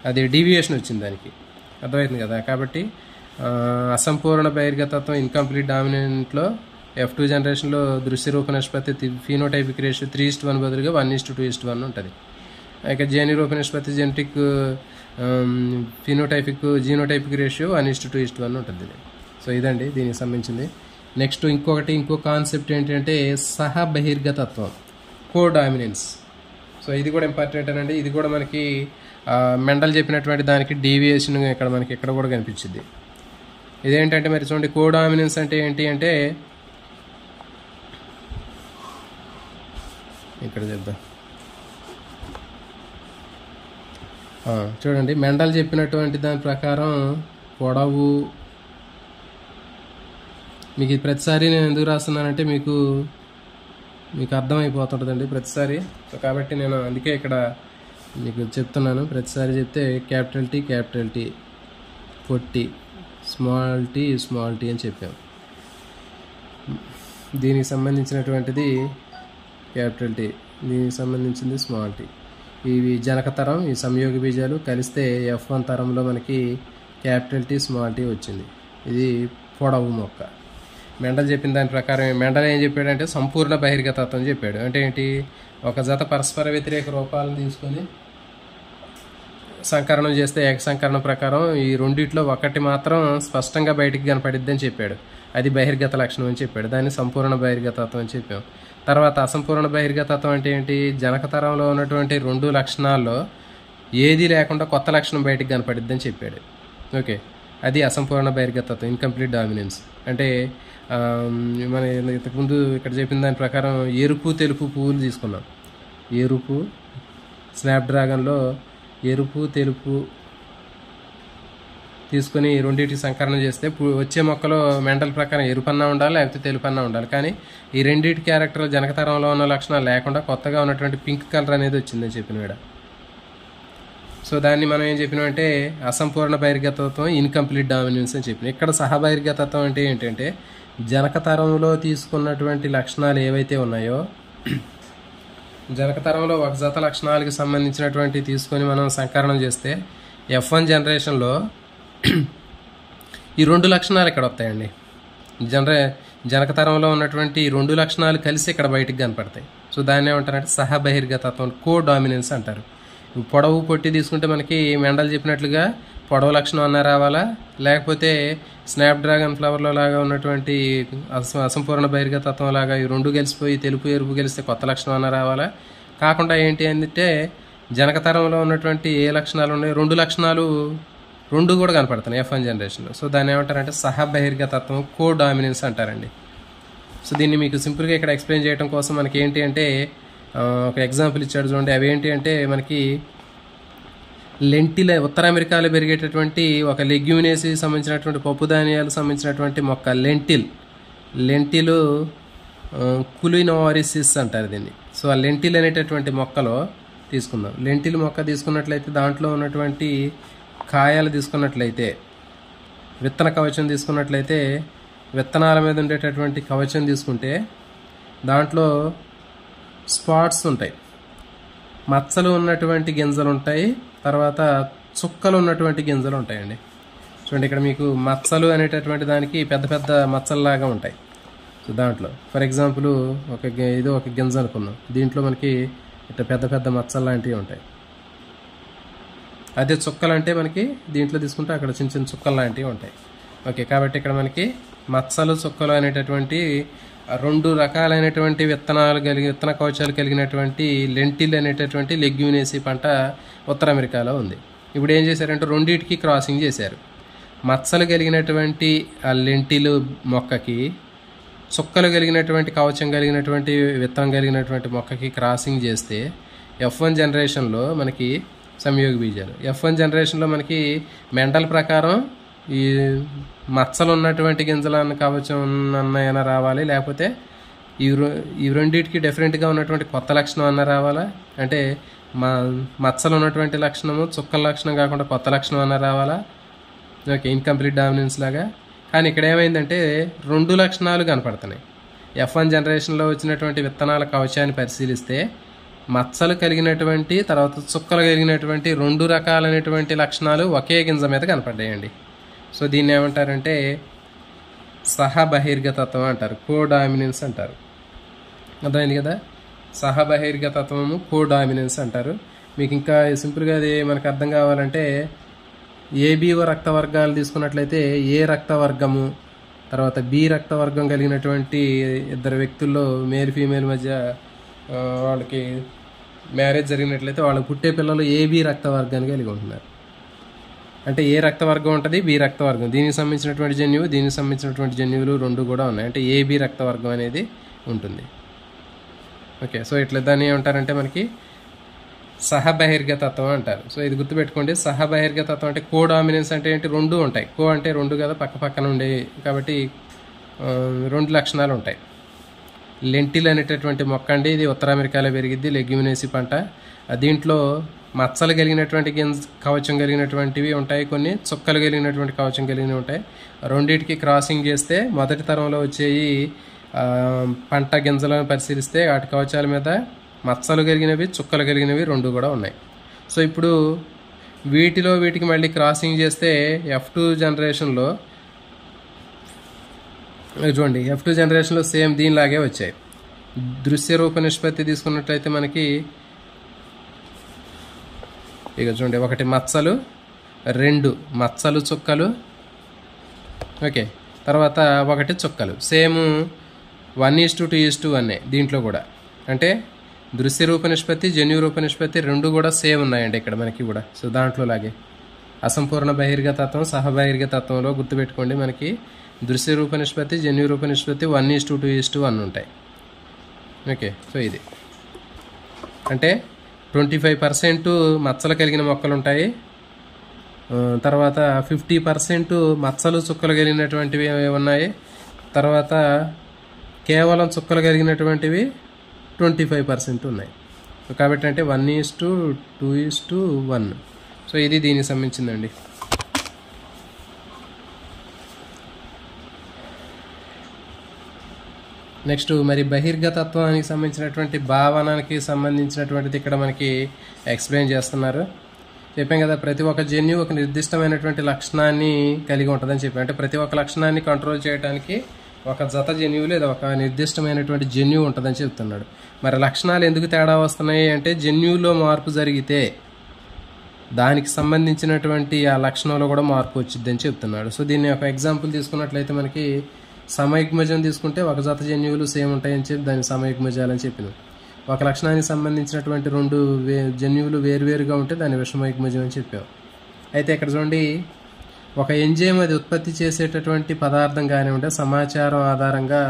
అది డీవియేషన్ వచ్చింది దానికి, అర్థమవుతుంది కదా. కాబట్టి అసంపూర్ణ బహిర్గతత్వం ఇన్కంప్లీట్ డామినెంట్లో F2 జనరేషన్లో దృశ్య రూప నిష్పత్తి ఫినోటైపిక్ రేషియో 3:1 బదులుగా 1:2:1 ఉంటుంది. ఇక జన్యు రూప నిష్పత్తి జెనెటిక్ ఫినోటైపిక్ జీనోటైపిక్ రేషియో 1:2:1 ఉంటుంది. సో ఇదండి దీనికి సంబంధించింది. నెక్స్ట్ ఇంకో కాన్సెప్ట్ ఏంటంటే సహ బహిర్గతత్వం, కో డామినెన్స్. సో ఇది కూడా ఇంపార్టెంట్ అనండి. ఇది కూడా మనకి మెండల్ చెప్పినటువంటి దానికి డీవియేషన్ ఇక్కడ కూడా కనిపించింది. ఇదేంటంటే మరి చూడండి, కో డామినెన్స్ అంటే ఏంటి అంటే ఇక్కడ చెప్దాం. చూడండి, మెండల్ చెప్పినటువంటి దాని ప్రకారం పొడవు, మీకు ఇది ప్రతిసారి నేను ఎందుకు రాస్తున్నానంటే మీకు అర్థమైపోతుంటుందండి ప్రతిసారి. సో కాబట్టి నేను అందుకే ఇక్కడ మీకు చెప్తున్నాను. ప్రతిసారి చెప్తే క్యాపిటల్ టీ పొట్టి, స్మాల్ టీ అని చెప్పాం. దీనికి సంబంధించినటువంటిది క్యాపిటల్ టీ, దీనికి సంబంధించింది స్మాల్ టీ. ఇవి జనకతరం, ఈ సంయోగ బీజాలు కలిస్తే F1 తరంలో మనకి క్యాపిటల్ టీ, స్మాల్ టీ వచ్చింది. ఇది పొడవు మొక్క. మెండల్ చెప్పిన దాని ప్రకారం మెండల్ ఏం చెప్పాడంటే సంపూర్ణ బహిర్గతత్వం చెప్పాడు. అంటే ఏంటి, ఒక జత పరస్పర వ్యతిరేక రూపాలను తీసుకొని సంకరణం చేస్తే ఏక సంకరణం ప్రకారం ఈ రెండిట్లో ఒకటి మాత్రం స్పష్టంగా బయటికి కనపడిద్ది అని చెప్పాడు. అది బహిర్గత లక్షణం అని చెప్పాడు. దాన్ని సంపూర్ణ బహిర్గతత్వం అని చెప్పాం. తర్వాత అసంపూర్ణ బహిర్గతత్వం అంటే ఏంటి, జనకతరంలో ఉన్నటువంటి రెండు లక్షణాల్లో ఏది లేకుండా కొత్త లక్షణం బయటికి కనపడిద్ది అని చెప్పాడు. ఓకే, అది అసంపూర్ణ బహిర్గతత్వం, ఇన్కంప్లీట్ డామినెన్స్. అంటే మన ఇంతకుముందు ఇక్కడ చెప్పిన దాని ప్రకారం ఎరుపు తెలుపు పువ్వులు తీసుకున్నాం. ఎరుపు స్నాప్డ్రాగన్లో ఎరుపు తెలుపు తీసుకొని రెండింటికి సంకరణం చేస్తే వచ్చే మొక్కలో మెండల్ ప్రకారం ఎరుపన్నా ఉండాలి లేకపోతే తెలుపన్నా ఉండాలి. కానీ ఈ రెండింటి క్యారెక్టర్ జనకతరంలో ఉన్న లక్షణాలు లేకుండా కొత్తగా ఉన్నటువంటి పింక్ కలర్ అనేది వచ్చిందని చెప్పినాడు. సో దాన్ని మనం ఏం చెప్పినామంటే అసంపూర్ణ బహిర్గతత్వం, ఇన్కంప్లీట్ డామినెన్స్ అని చెప్పినాం. ఇక్కడ సహబహిర్గతత్వం అంటే ఏంటంటే జనకతరంలో తీసుకున్నటువంటి లక్షణాలు ఏవైతే ఉన్నాయో, జనకతరంలో ఒక జత లక్షణాలకు సంబంధించినటువంటి తీసుకొని మనం సంకరణం చేస్తే F1 జనరేషన్లో ఈ రెండు లక్షణాలు ఇక్కడ వస్తాయండి. జనకతరంలో ఉన్నటువంటి ఈ రెండు లక్షణాలు కలిసి ఇక్కడ బయటికి కనపడతాయి. సో దాన్ని ఏమంటారంటే సహబహిర్గతత్వం, కో డామినెన్స్ అంటారు. పొడవు పొట్టి తీసుకుంటే మనకి మెండల్ చెప్పినట్లుగా పొడవు లక్షణం అన్న రావాలా, లేకపోతే స్నాప్డ్రాగన్ ఫ్లవర్లో లాగా ఉన్నటువంటి అసంపూర్ణ బహిర్గతత్వం లాగా ఈ రెండు కలిసిపోయి తెలుపు ఎరుపు కలిస్తే కొత్త లక్షణం అన్న రావాలా. కాకుండా ఏంటి అంటే జనకతరంలో ఉన్నటువంటి ఏ లక్షణాలు ఉన్నాయి, రెండు లక్షణాలు రెండు కూడా కనపడుతున్నాయి F1 జనరేషన్లో. సో దాన్ని ఏమంటారంటే సహబహిర్గతత్వం, కో డామినెన్స్ అంటారండి. సో దీన్ని మీకు సింపుల్గా ఇక్కడ ఎక్స్ప్లెయిన్ చేయడం కోసం మనకి ఏంటి అంటే ఒక ఎగ్జాంపుల్ ఇచ్చాడు చూడండి. అవి ఏంటి అంటే మనకి లెంటిల్, ఉత్తర అమెరికాలో పెరిగేటటువంటి ఒక లెగ్యూమినేసి సంబంధించినటువంటి పప్పు ధాన్యాలకు సంబంధించినటువంటి మొక్క లెంటిల్ కులినోరిసిస్ అంటారు దీన్ని. సో ఆ లెంటిల్ అనేటటువంటి మొక్కలో తీసుకుందాం. లెంటిల్ మొక్క తీసుకున్నట్లయితే దాంట్లో ఉన్నటువంటి కాయలు తీసుకున్నట్లయితే, విత్తన కవచం తీసుకున్నట్లయితే, విత్తనాల మీద ఉండేటటువంటి కవచం తీసుకుంటే దాంట్లో స్పాట్స్ ఉంటాయి, మచ్చలు ఉన్నటువంటి గింజలు ఉంటాయి, తర్వాత చుక్కలు ఉన్నటువంటి గింజలు ఉంటాయండి. చూడండి ఇక్కడ మీకు మచ్చలు అనేటటువంటి దానికి పెద్ద పెద్ద మచ్చల్లాగా ఉంటాయి. సో దాంట్లో ఫర్ ఎగ్జాంపుల్ ఇది ఒక గింజ అనుకుందాం, దీంట్లో మనకి ఇట్లా పెద్ద పెద్ద మచ్చలు లాంటివి ఉంటాయి. అదే చుక్కలు అంటే మనకి దీంట్లో తీసుకుంటే అక్కడ చిన్న చిన్న చుక్కలు లాంటివి ఉంటాయి. ఓకే, కాబట్టి ఇక్కడ మనకి మచ్చలు చుక్కలు అనేటటువంటి రెండు రకాలైనటువంటి విత్తన కవచాలు కలిగినటువంటి లెంటిల్ అనేటటువంటి లెగ్యూమినేసి పంట ఉత్తర అమెరికాలో ఉంది. ఇప్పుడు ఏం చేశారంటే రెండింటికి క్రాసింగ్ చేశారు. మచ్చలు కలిగినటువంటి ఆ లెంటిల్ మొక్కకి, చుక్కలు కలిగినటువంటి కవచం కలిగినటువంటి విత్తనం కలిగినటువంటి మొక్కకి క్రాసింగ్ చేస్తే F1 జనరేషన్లో మనకి సంయోగ బీజాలు. F1 జనరేషన్లో మనకి మెండల్ ప్రకారం ఈ మచ్చలు ఉన్నటువంటి గింజలను కవచం అన్న రావాలి, లేకపోతే ఈ రెండింటికి డిఫరెంట్గా ఉన్నటువంటి కొత్త లక్షణం అన్న రావాలా, అంటే మచ్చలు ఉన్నటువంటి లక్షణము చుక్కల లక్షణం కాకుండా కొత్త లక్షణం అన్న రావాలా. ఓకే, ఇన్కంప్లీట్ డామినెన్స్ లాగా. కానీ ఇక్కడ ఏమైందంటే రెండు లక్షణాలు కనపడుతున్నాయి. F1 జనరేషన్లో వచ్చినటువంటి విత్తనాల కవచాన్ని పరిశీలిస్తే మచ్చలు కలిగినటువంటి తర్వాత చుక్కలు కలిగినటువంటి రెండు రకాలైనటువంటి లక్షణాలు ఒకే గింజ మీద కనపడ్డాయండి. సో దీన్ని ఏమంటారంటే సహబహిర్గతత్వం అంటారు, కో డామినెన్స్ అంటారు. అర్థమైంది కదా, సహబహిర్గతత్వము, కో డామినెన్స్ అంటారు. మీకు ఇంకా సింపుల్గా అది మనకు అర్థం కావాలంటే ఏబిఓ రక్త వర్గాలు తీసుకున్నట్లయితే ఏ రక్త వర్గము తర్వాత బి రక్త వర్గం కలిగినటువంటి ఇద్దరు వ్యక్తుల్లో మేల్ ఫీమేల్ మధ్య వాళ్ళకి మ్యారేజ్ జరిగినట్లయితే వాళ్ళకి పుట్టే పిల్లలు ఏబి రక్త వర్గాన్ని కలిగి ఉంటున్నారు. అంటే ఏ రక్త వర్గం ఉంటుంది, బి రక్త వర్గం, దీనికి సంబంధించినటువంటి జన్యువు దీనికి సంబంధించినటువంటి జన్యువులు రెండు కూడా ఉన్నాయి. అంటే ఏబి రక్త వర్గం అనేది ఉంటుంది. ఓకే, సో ఇట్లా దాన్ని ఏమంటారంటే మనకి సహబహిర్గతత్వం అంటారు. సో ఇది గుర్తుపెట్టుకోండి, సహబహిర్గతత్వం అంటే కో డామినెన్స్ అంటే ఏంటి, రెండు ఉంటాయి. కో అంటే రెండు కదా, పక్క పక్కన ఉండే, కాబట్టి రెండు లక్షణాలు ఉంటాయి. లెంటిల్ అనేటటువంటి మొక్క అండి, ఇది ఉత్తర అమెరికాలో పెరిగిద్ది, లెగ్యూమినేసి పంట. దీంట్లో మచ్చలు కలిగినటువంటి కవచం కలిగినటువంటివి ఉంటాయి, కొన్ని చుక్కలు కలిగినటువంటి కవచం కలిగినవి ఉంటాయి. రెండింటికి క్రాసింగ్ చేస్తే మొదటి తరంలో వచ్చేవి పంట గింజలను పరిశీలిస్తే వాటి కవచాల మీద మచ్చలు కలిగినవి చుక్కలు కలిగినవి రెండు కూడా ఉన్నాయి. సో ఇప్పుడు వీటికి మళ్ళీ క్రాసింగ్ చేస్తే F2 జనరేషన్లో చూడండి, F2 జనరేషన్లో సేమ్ దీనిలాగే వచ్చాయి. దృశ్య రూప నిష్పత్తి తీసుకున్నట్లయితే మనకి ఇక చూడండి, ఒకటి మచ్చలు, రెండు మచ్చలు చుక్కలు, ఓకే, తర్వాత ఒకటి చుక్కలు, సేమ్ 1:2:1 దీంట్లో కూడా. అంటే దృశ్య రూప నిష్పత్తి జన్యు రూప నిష్పత్తి రెండు కూడా సేమ్ ఉన్నాయండి ఇక్కడ మనకి కూడా. సో దాంట్లో లాగే అసంపూర్ణ బహిర్గతత్వం, సహబహిర్గతత్వంలో గుర్తుపెట్టుకోండి, మనకి దృశ్య రూప నిష్పత్తి జన్యు రూప నిష్పత్తి 1:2:1 ఉంటాయి. ఓకే, సో ఇది అంటే 25% మచ్చలు కలిగిన మొక్కలు ఉంటాయి, తర్వాత 50% మచ్చలు చుక్కలు కలిగినటువంటివి ఉన్నాయి, తర్వాత కేవలం చుక్కలు కలిగినటువంటివి 25% ఉన్నాయి. కాబట్టి అంటే 1:2:1. సో ఇది దీనికి సంబంధించిందండి. నెక్స్ట్ మరి బహిర్గతత్వానికి సంబంధించినటువంటి భావనకి సంబంధించినటువంటిది ఇక్కడ మనకి ఎక్స్ప్లెయిన్ చేస్తున్నారు. చెప్పాం కదా, ప్రతి ఒక్క జన్యు ఒక నిర్దిష్టమైనటువంటి లక్షణాన్ని కలిగి ఉంటుందని చెప్పాం. అంటే ప్రతి ఒక్క లక్షణాన్ని కంట్రోల్ చేయడానికి ఒక జత జన్యువు లేదా ఒక నిర్దిష్టమైనటువంటి జన్యువు ఉంటుందని చెప్తున్నాడు. మరి లక్షణాలు ఎందుకు తేడా వస్తున్నాయి అంటే జన్యువులో మార్పు జరిగితే దానికి సంబంధించినటువంటి ఆ లక్షణంలో కూడా మార్పు వచ్చిందని చెప్తున్నాడు. సో దీన్ని ఒక ఎగ్జాంపుల్ తీసుకున్నట్లయితే మనకి సమయుగ్మజం తీసుకుంటే ఒక జత జన్యువులు సేమ్ ఉంటాయని చెప్పి దాన్ని సమయుగ్మజాలని చెప్పినాం. ఒక లక్షణానికి సంబంధించినటువంటి రెండు జన్యువులు వేరువేరుగా ఉంటే దాన్ని విషమయుగ్మజం అని చెప్పాం. అయితే ఇక్కడ చూడండి, ఒక ఎంజైమ్ అది ఉత్పత్తి చేసేటటువంటి పదార్థం కానివ్వండి సమాచారం ఆధారంగా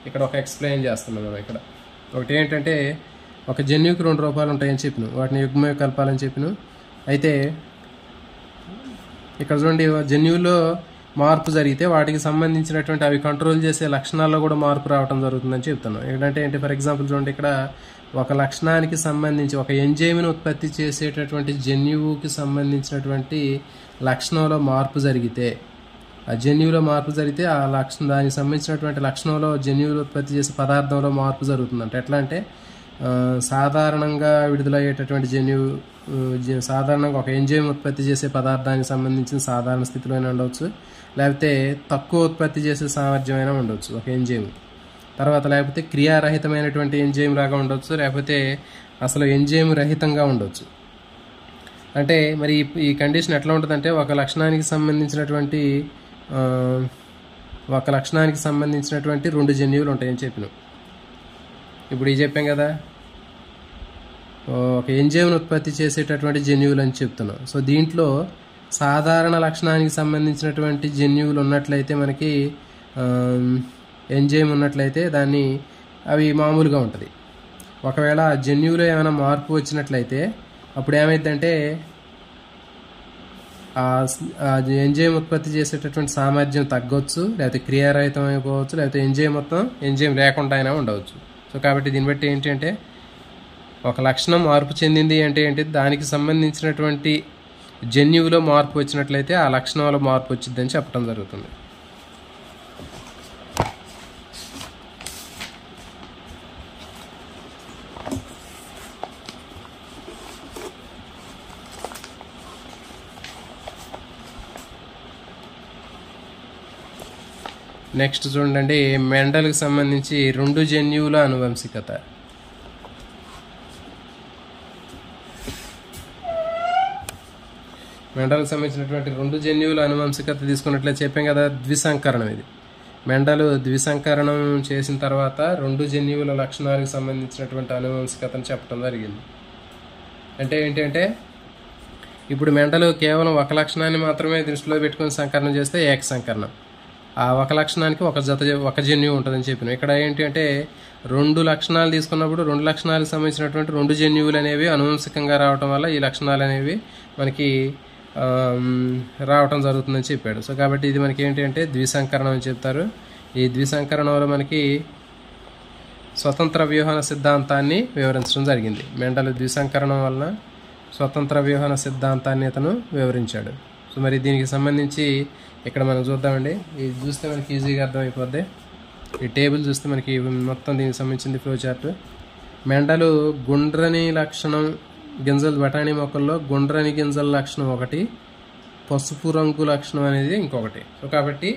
ఇక్కడ ఒక ఎక్స్ప్లెయిన్ చేస్తున్నాం మనం. ఇక్కడ ఒకటి ఏంటంటే ఒక జన్యువుకి 2 రూపాలు ఉంటాయని చెప్పినాం, వాటిని యుగ్మ కలపాలని చెప్పినాం. అయితే ఇక్కడ చూడండి, జన్యువులో మార్పు జరిగితే వాటికి సంబంధించినటువంటి అవి కంట్రోల్ చేసే లక్షణాల్లో కూడా మార్పు రావడం జరుగుతుందని చెప్తున్నాం. ఏంటంటే ఫర్ ఎగ్జాంపుల్ చూడండి, ఇక్కడ ఒక లక్షణానికి సంబంధించి ఒక ఎంజైమ్ను ఉత్పత్తి చేసేటటువంటి జన్యువుకి సంబంధించినటువంటి లక్షణంలో మార్పు జరిగితే ఆ జన్యువులో మార్పు జరిగితే ఆ దానికి సంబంధించినటువంటి లక్షణంలో జన్యువులు ఉత్పత్తి చేసే పదార్థంలో మార్పు జరుగుతుందంట. ఎట్లా అంటే సాధారణంగా విడుదలయ్యేటటువంటి సాధారణంగా ఒక ఎంజైమ్ ఉత్పత్తి చేసే పదార్థానికి సంబంధించిన సాధారణ స్థితిలోనే ఉండవచ్చు, లేకపోతే తక్కువ ఉత్పత్తి చేసే సామర్థ్యమైనా ఉండవచ్చు ఒక ఎంజైమ్. తర్వాత లేకపోతే క్రియారహితమైనటువంటి ఎంజైమ్ లాగా ఉండవచ్చు, లేకపోతే అసలు ఎంజైమ్ రహితంగా ఉండవచ్చు. అంటే మరి ఈ కండిషన్ ఎట్లా ఉంటుందంటే ఒక లక్షణానికి సంబంధించినటువంటి 2 జన్యువులు ఉంటాయని చెప్పినాం. ఇప్పుడు ఇది చెప్పాం కదా, ఒక ఎంజైమ్ను ఉత్పత్తి చేసేటటువంటి జన్యువులు అని చెప్తున్నాం. సో దీంట్లో సాధారణ లక్షణానికి సంబంధించినటువంటి జన్యువులు ఉన్నట్లయితే మనకి ఎంజైమ్ ఉన్నట్లయితే అవి మామూలుగా ఉంటుంది. ఒకవేళ జన్యువులో ఏమైనా మార్పు వచ్చినట్లయితే అప్పుడు ఏమైందంటే ఆ ఎంజైమ్ ఉత్పత్తి చేసేటటువంటి సామర్థ్యం తగ్గొచ్చు, లేకపోతే క్రియారహితం అయిపోవచ్చు, లేకపోతే ఎంజైమ్ లేకుండా అయినా ఉండవచ్చు. సో కాబట్టి దీన్ని బట్టి ఏంటంటే ఒక లక్షణం మార్పు చెందింది అంటే దానికి సంబంధించినటువంటి జన్యువులో మార్పు వచ్చినట్లయితే ఆ లక్షణంలో మార్పు వచ్చిందని చెప్పడం జరుగుతుంది. నెక్స్ట్ చూడండి, మెండల్కి సంబంధించి 2 జన్యువుల అనువంశికత. మెండల్కి సంబంధించినటువంటి 2 జన్యువుల అనువంశికత తీసుకున్నట్లయితే చెప్పాం కదా, ద్విసంకరణం. ఇది మెండల్ ద్విసంకరణం చేసిన తర్వాత 2 జన్యువుల లక్షణాలకు సంబంధించినటువంటి అనువంశికతను చెప్పడం జరిగింది. అంటే ఏంటంటే ఇప్పుడు మెండల్ కేవలం ఒక లక్షణాన్ని మాత్రమే దృష్టిలో పెట్టుకుని సంకరణం చేస్తే ఏక సంకరణం. ఆ ఒక లక్షణానికి ఒక జన్యువు ఉంటుందని చెప్పినాం. ఇక్కడ ఏంటంటే 2 లక్షణాలు తీసుకున్నప్పుడు 2 లక్షణాలకు సంబంధించినటువంటి 2 జన్యువులు అనేవి అనువంశికంగా రావడం వల్ల ఈ లక్షణాలు అనేవి మనకి రావటం జరుగుతుందని చెప్పాడు. సో కాబట్టి ఇది మనకి ఏంటంటే ద్విసంకరణం అని చెప్తారు. ఈ ద్విసంకరణంలో మనకి స్వతంత్ర వ్యూహన సిద్ధాంతాన్ని వివరించడం జరిగింది. మెండల్ ద్విసంకరణం వలన స్వతంత్ర వ్యూహన సిద్ధాంతాన్ని అతను వివరించాడు. సో మరి దీనికి సంబంధించి ఇక్కడ మనం చూద్దామండి. ఇది చూస్తే మనకి ఈజీగా అర్థమైపోద్ది. ఈ టేబుల్ చూస్తే మనకి మొత్తం దీనికి సంబంధించింది ఫ్లో చార్ట్. మెండల్ గుండ్రని లక్షణం గింజలు బఠానీ మొక్కల్లో గుండ్రని గింజల లక్షణం ఒకటి, పసుపు రంగు లక్షణం అనేది ఇంకొకటి. సో కాబట్టి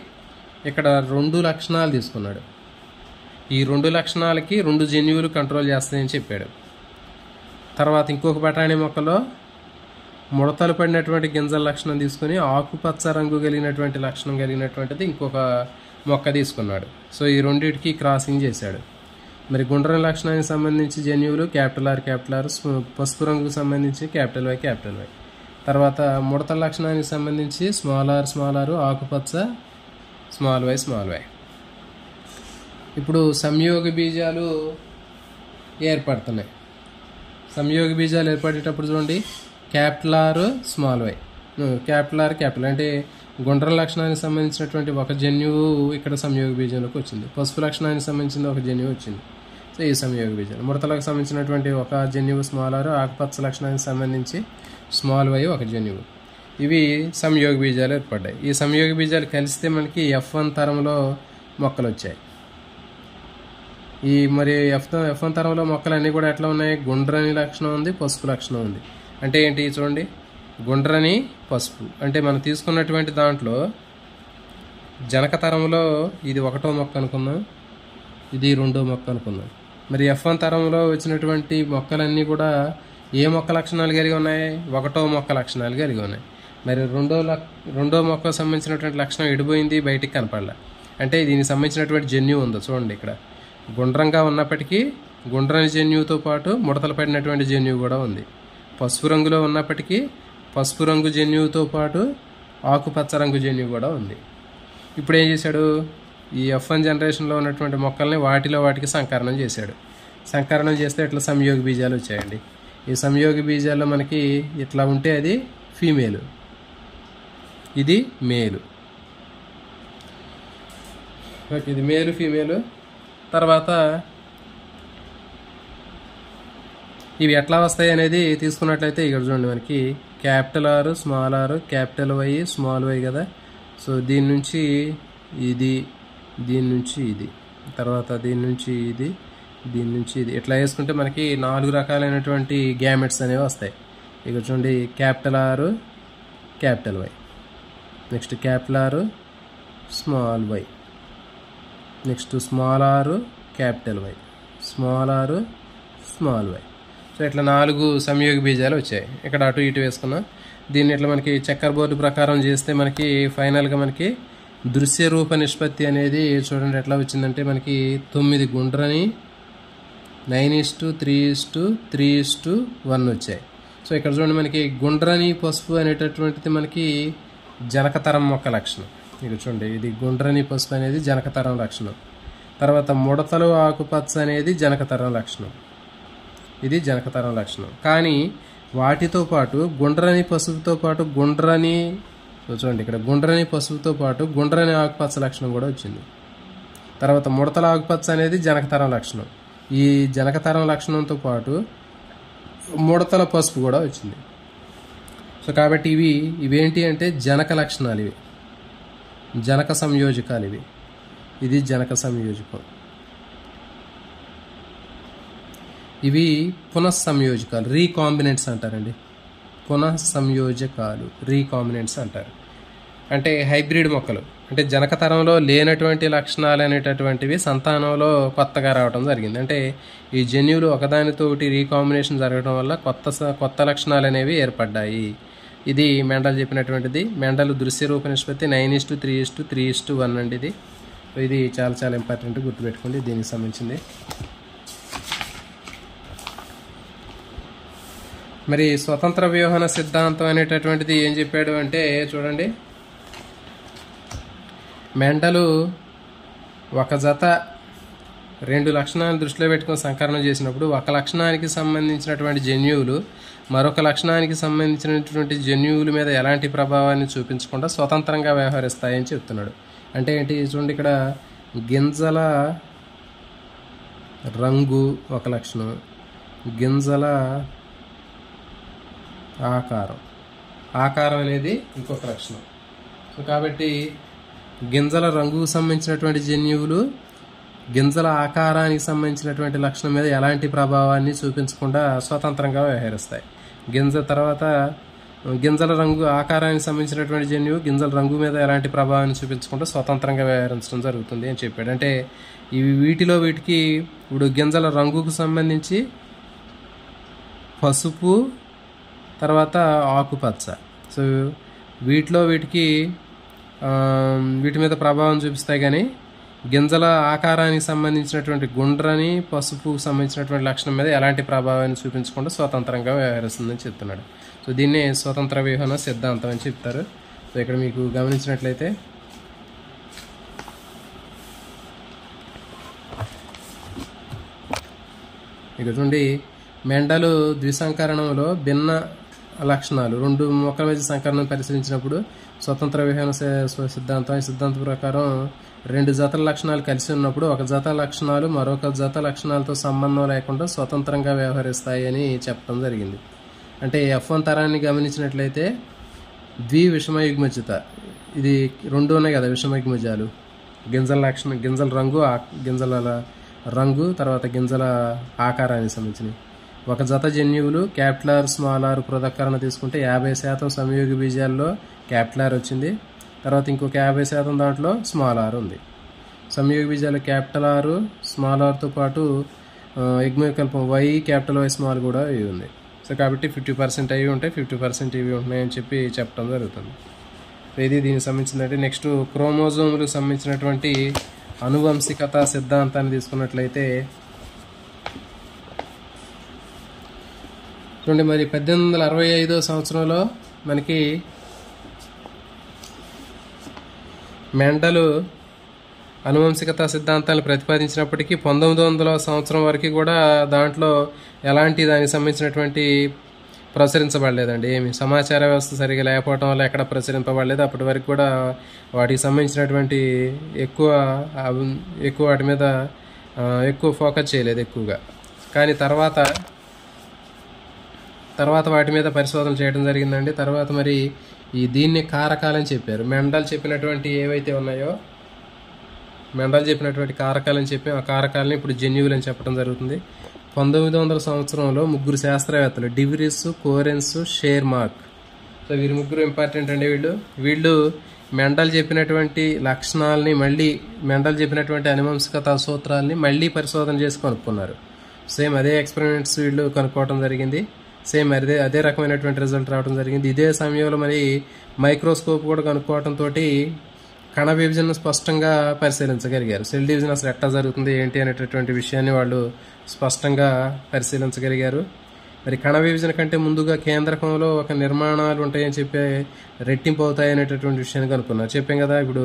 ఇక్కడ 2 లక్షణాలు తీసుకున్నాడు. ఈ 2 లక్షణాలకి 2 జన్యువులు కంట్రోల్ చేస్తాయని చెప్పాడు. తర్వాత ఇంకొక బఠానీ మొక్కలో ముడతలు పడినటువంటి గింజల లక్షణం తీసుకుని ఆకుపచ్చ రంగు కలిగినటువంటి లక్షణం కలిగినటువంటిది ఇంకొక మొక్క తీసుకున్నాడు. సో ఈ రెండింటికి క్రాసింగ్ చేశాడు. మరి గుండ్రని లక్షణానికి సంబంధించి జన్యువులు R, పసుపు రంగుకు సంబంధించి Y. తర్వాత ముడతల లక్షణానికి సంబంధించి r, ఆకుపచ్చ y. ఇప్పుడు సంయోగ బీజాలు ఏర్పడుతున్నాయి. సంయోగ బీజాలు ఏర్పడేటప్పుడు చూడండి, R, y, అంటే గుండ్ర లక్షణానికి సంబంధించినటువంటి ఒక జన్యువు ఇక్కడ సంయోగ బీజంలోకి వచ్చింది. పసుపు లక్షణానికి సంబంధించిన ఒక జన్యువు వచ్చింది. సో ఈ సంయోగ బీజాలు. ముడతలకు సంబంధించినటువంటి ఒక జన్యువు r, ఆకుపచ్చ లక్షణానికి సంబంధించి y ఒక జన్యువు. ఇవి సంయోగ బీజాలు ఏర్పడ్డాయి. ఈ సంయోగ బీజాలు కలిస్తే మనకి F1 తరంలో మొక్కలు వచ్చాయి. ఈ మరి F1 తరంలో మొక్కలు అన్నీ కూడా ఎట్లా ఉన్నాయి? గుండ్రని లక్షణం ఉంది, పసుపు లక్షణం ఉంది. అంటే ఏంటి చూడండి, గుండ్రని పసుపు అంటే మనం తీసుకున్నటువంటి దాంట్లో జనక తరంలో ఇది 1వ మొక్క అనుకుందాం, ఇది 2వ మొక్క అనుకుందాం. మరి F1 తరంలో వచ్చినటువంటి మొక్కలన్నీ కూడా ఏ మొక్క లక్షణాలు కలిగి ఉన్నాయి? 1వ మొక్క లక్షణాలు కలిగి ఉన్నాయి. మరి రెండో మొక్కకు సంబంధించినటువంటి లక్షణం ఎడిపోయింది, బయటికి కనపడలే. అంటే దీనికి సంబంధించినటువంటి జన్యువు ఉందో చూడండి. ఇక్కడ గుండ్రంగా ఉన్నప్పటికీ గుండ్రని జన్యువుతో పాటు ముడతలు పడినటువంటి జన్యువు కూడా ఉంది. పసుపు రంగులో ఉన్నప్పటికీ పసుపు రంగు జన్యువుతో పాటు ఆకుపచ్చ రంగు జన్యువు కూడా ఉంది. ఇప్పుడు ఏం చేశాడు? ఈ F1 జనరేషన్లో ఉన్నటువంటి మొక్కల్ని వాటికి సంకరణం చేశాడు. సంకరణం చేస్తే ఇట్లా సంయోగ బీజాలు వచ్చాయండి. ఈ సంయోగ బీజాల్లో మనకి ఇట్లా ఉంటే అది ఫీమేలు, ఇది మేలు. ఓకే, ఇది మేలు ఫీమేలు. తర్వాత ఇవి ఎట్లా వస్తాయి అనేది తీసుకున్నట్లయితే ఇక్కడ చూడండి, మనకి capital R, small r, capital Y, small y కదా. సో దీని నుంచి ఇది, దీని నుంచి ఇది, తర్వాత దీని నుంచి ఇది, దీని నుంచి ఇది, ఇట్లా వేసుకుంటే మనకి 4 రకాలైనటువంటి గ్యామెట్స్ అనేవి వస్తాయి. ఇక్కడ చూడండి, capital R, capital Y, next capital R, small y, next small r, capital Y, small r, small y. So ఇట్లా 4 సంయోగ బీజాలు వచ్చాయి. ఇక్కడ అటు ఇటు వేసుకున్నాం. దీన్ని ఇట్లా మనకి చక్కర్ బోర్డు ప్రకారం చేస్తే మనకి ఫైనల్గా మనకి దృశ్య రూప నిష్పత్తి అనేది చూడండి ఎట్లా వచ్చిందంటే మనకి 9 గుండ్రని 9:3:3:1 వచ్చాయి. సో ఇక్కడ చూడండి, మనకి గుండ్రని పసుపు అనేటటువంటిది మనకి జనకతరం మొక్క లక్షణం. ఇక్కడ చూడండి, ఇది గుండ్రని పసుపు అనేది జనకతరం లక్షణం. తర్వాత ముడతలు ఆకుపచ్చ అనేది జనకతరం లక్షణం, ఇది జనకతరం లక్షణం. కానీ వాటితో పాటు గుండ్రని పసుపుతో పాటు గుండ్రని, చూడండి ఇక్కడ గుండ్రని పసుపుతో పాటు గుండ్రని ఆకుపచ్చ లక్షణం కూడా వచ్చింది. తర్వాత ముడతల ఆకుపచ్చ అనేది జనకతరం లక్షణం. ఈ జనకతరం లక్షణంతో పాటు ముడతల పసుపు కూడా వచ్చింది. సో కాబట్టి ఇవేంటి అంటే జనక లక్షణాలు, ఇవి జనక సంయోజకాలు, ఇది జనక సంయోజకం. ఇవి పునఃసంయోజకాలు, రీకాంబినెంట్స్ అంటారండి. పునఃసంయోజకాలు, రీకాంబినెంట్స్ అంటారు. అంటే హైబ్రిడ్ మొక్కలు, అంటే జనకతరంలో లేనటువంటి లక్షణాలు అనేటటువంటివి సంతానంలో కొత్తగా రావడం జరిగింది. అంటే ఈ జన్యువులు ఒకదానితో ఒకటి రీకాంబినేషన్ జరగడం వల్ల కొత్త లక్షణాలు అనేవి ఏర్పడ్డాయి. ఇది మెండల్ చెప్పినటువంటిది. మెండల్ దృశ్య రూప నిష్పత్తి 9:3:3:1 అండి. ఇది చాలా చాలా ఇంపార్టెంట్, గుర్తుపెట్టుకోండి, దీనికి సంబంధించింది. మరి స్వతంత్ర వ్యూహన సిద్ధాంతం అనేటటువంటిది ఏం చెప్పాడు అంటే చూడండి, మెండలు ఒక జత 2 లక్షణాలను దృష్టిలో పెట్టుకొని సంకలనం చేసినప్పుడు ఒక లక్షణానికి సంబంధించినటువంటి జన్యువులు మరొక లక్షణానికి సంబంధించినటువంటి జన్యువుల మీద ఎలాంటి ప్రభావాన్ని చూపించకుండా స్వతంత్రంగా వ్యవహరిస్తాయని చెప్తున్నాడు. అంటే ఏంటి చూడండి, ఇక్కడ గింజల రంగు ఒక లక్షణం, గింజల ఆకారం అనేది ఇంకొక లక్షణం. సో కాబట్టి గింజల రంగుకు సంబంధించినటువంటి జన్యువులు గింజల ఆకారానికి సంబంధించినటువంటి లక్షణం మీద ఎలాంటి ప్రభావాన్ని చూపించకుండా స్వతంత్రంగా వ్యవహరిస్తాయి. తర్వాత గింజల రంగు ఆకారానికి సంబంధించినటువంటి జన్యువు గింజల రంగు మీద ఎలాంటి ప్రభావాన్ని చూపించకుండా స్వతంత్రంగా వ్యవహరించడం జరుగుతుంది అని చెప్పాడు. అంటే వీటికి ఇప్పుడు గింజల రంగుకు సంబంధించి పసుపు, తర్వాత ఆకుపచ్చ. సో వీటికి వీటి మీద ప్రభావం చూపిస్తాయి. కానీ గింజల ఆకారానికి సంబంధించినటువంటి గుండ్రని పసుపుకు సంబంధించినటువంటి లక్షణం మీద ఎలాంటి ప్రభావాన్ని చూపించకుండా స్వతంత్రంగా వ్యవహరిస్తుందని చెప్తున్నాడు. సో దీన్నే స్వతంత్ర వ్యూహన సిద్ధాంతం అని చెప్తారు. సో ఇక్కడ మీకు గమనించినట్లయితే ఇక చూడండి, మెండలు ద్విసంకరణంలో భిన్న లక్షణాలు 2 మొక్కల మధ్య సంకరణం పరిశీలించినప్పుడు స్వతంత్ర వ్యూహన సిద్ధాంతం, ఈ సిద్ధాంతం ప్రకారం 2 జతల లక్షణాలు కలిసి ఉన్నప్పుడు ఒక జత లక్షణాలు మరొక జత లక్షణాలతో సంబంధం లేకుండా స్వతంత్రంగా వ్యవహరిస్తాయి అని చెప్పడం జరిగింది. అంటే F1 తరాన్ని గమనించినట్లయితే ద్వివిషమయుగ్మజత, ఇది 2 ఉన్నాయి కదా విషమయుగ్మజాలు, గింజల రంగు తర్వాత గింజల ఆకారానికి సంబంధించినవి. ఒక జత జన్యువులు క్యాపిటల్ R, స్మాల్ r పృథక్కరణ తీసుకుంటే 50% సంయోగ బీజాల్లో క్యాపిటల్ R వచ్చింది, తర్వాత ఇంకొక 50% దాంట్లో స్మాల్ ఆర్ ఉంది. సంయోగ బీజాలు క్యాపిటల్ ఆర్ స్మాల్ ఆర్తో పాటు యుగ్మవికల్పం వై క్యాపిటల్ వై స్మాల్ కూడా ఇవి ఉంది. సో కాబట్టి 50% అవి ఉంటాయి, 50% ఇవి ఉంటున్నాయని చెప్పి చెప్పడం జరుగుతుంది. ఇది దీనికి సంబంధించిందంటే నెక్స్ట్ క్రోమోజోములకు సంబంధించినటువంటి అనువంశికత సిద్ధాంతాన్ని తీసుకున్నట్లయితే చూడండి, మరి 1865 సంవత్సరంలో మనకి మెండలు అనువంశికత సిద్ధాంతాలను ప్రతిపాదించినప్పటికీ 1900 సంవత్సరం వరకు కూడా దాంట్లో ఎలాంటి దానికి సంబంధించినటువంటి ప్రచురించబడలేదండి. ఏమి సమాచార వ్యవస్థ సరిగా లేకపోవడం వల్ల ఎక్కడ ప్రచురింపబడలేదు. అప్పటి వరకు కూడా వాటికి సంబంధించినటువంటి ఎక్కువ వాటి మీద ఎక్కువ ఫోకస్ చేయలేదు ఎక్కువగా. కానీ తర్వాత వాటి మీద పరిశోధన చేయడం జరిగిందండి. తర్వాత మరి దీన్ని కారకాలని చెప్పారు. మెండల్ చెప్పినటువంటి ఏవైతే ఉన్నాయో మెండల్ చెప్పినటువంటి కారకాలని చెప్పి ఆ కారకాలని ఇప్పుడు జన్యువులు అని చెప్పడం జరుగుతుంది. 1900 సంవత్సరంలో 3 శాస్త్రవేత్తలు డివిరిస్, కోరెన్స్, షేర్మార్క్, సో వీరు 3 ఇంపార్టెంట్ అండి. వీళ్ళు మెండల్ చెప్పినటువంటి లక్షణాలని మళ్ళీ మెండల్ చెప్పినటువంటి అనువంశికత సూత్రాలని మళ్ళీ పరిశోధన చేసి కనుక్కున్నారు. సేమ్ అదే ఎక్స్పెరిమెంట్స్ వీళ్ళు కనుక్కోవడం జరిగింది. సేమ్ అదే రకమైనటువంటి రిజల్ట్ రావడం జరిగింది. ఇదే సమయంలో మరి మైక్రోస్కోప్ కూడా కనుక్కోవడంతో కణ విభజనను స్పష్టంగా పరిశీలించగలిగారు. సెల్ డివిజన్ అసలు ఎట్లా జరుగుతుంది ఏంటి అనేటటువంటి విషయాన్ని వాళ్ళు స్పష్టంగా పరిశీలించగలిగారు. మరి కణ విభజన కంటే ముందుగా కేంద్రకంలో ఒక నిర్మాణాలు ఉంటాయని చెప్పి రెట్టింపు అవుతాయి అనేటటువంటి విషయాన్ని కనుక్కున్నారు. చెప్పాం కదా, ఇప్పుడు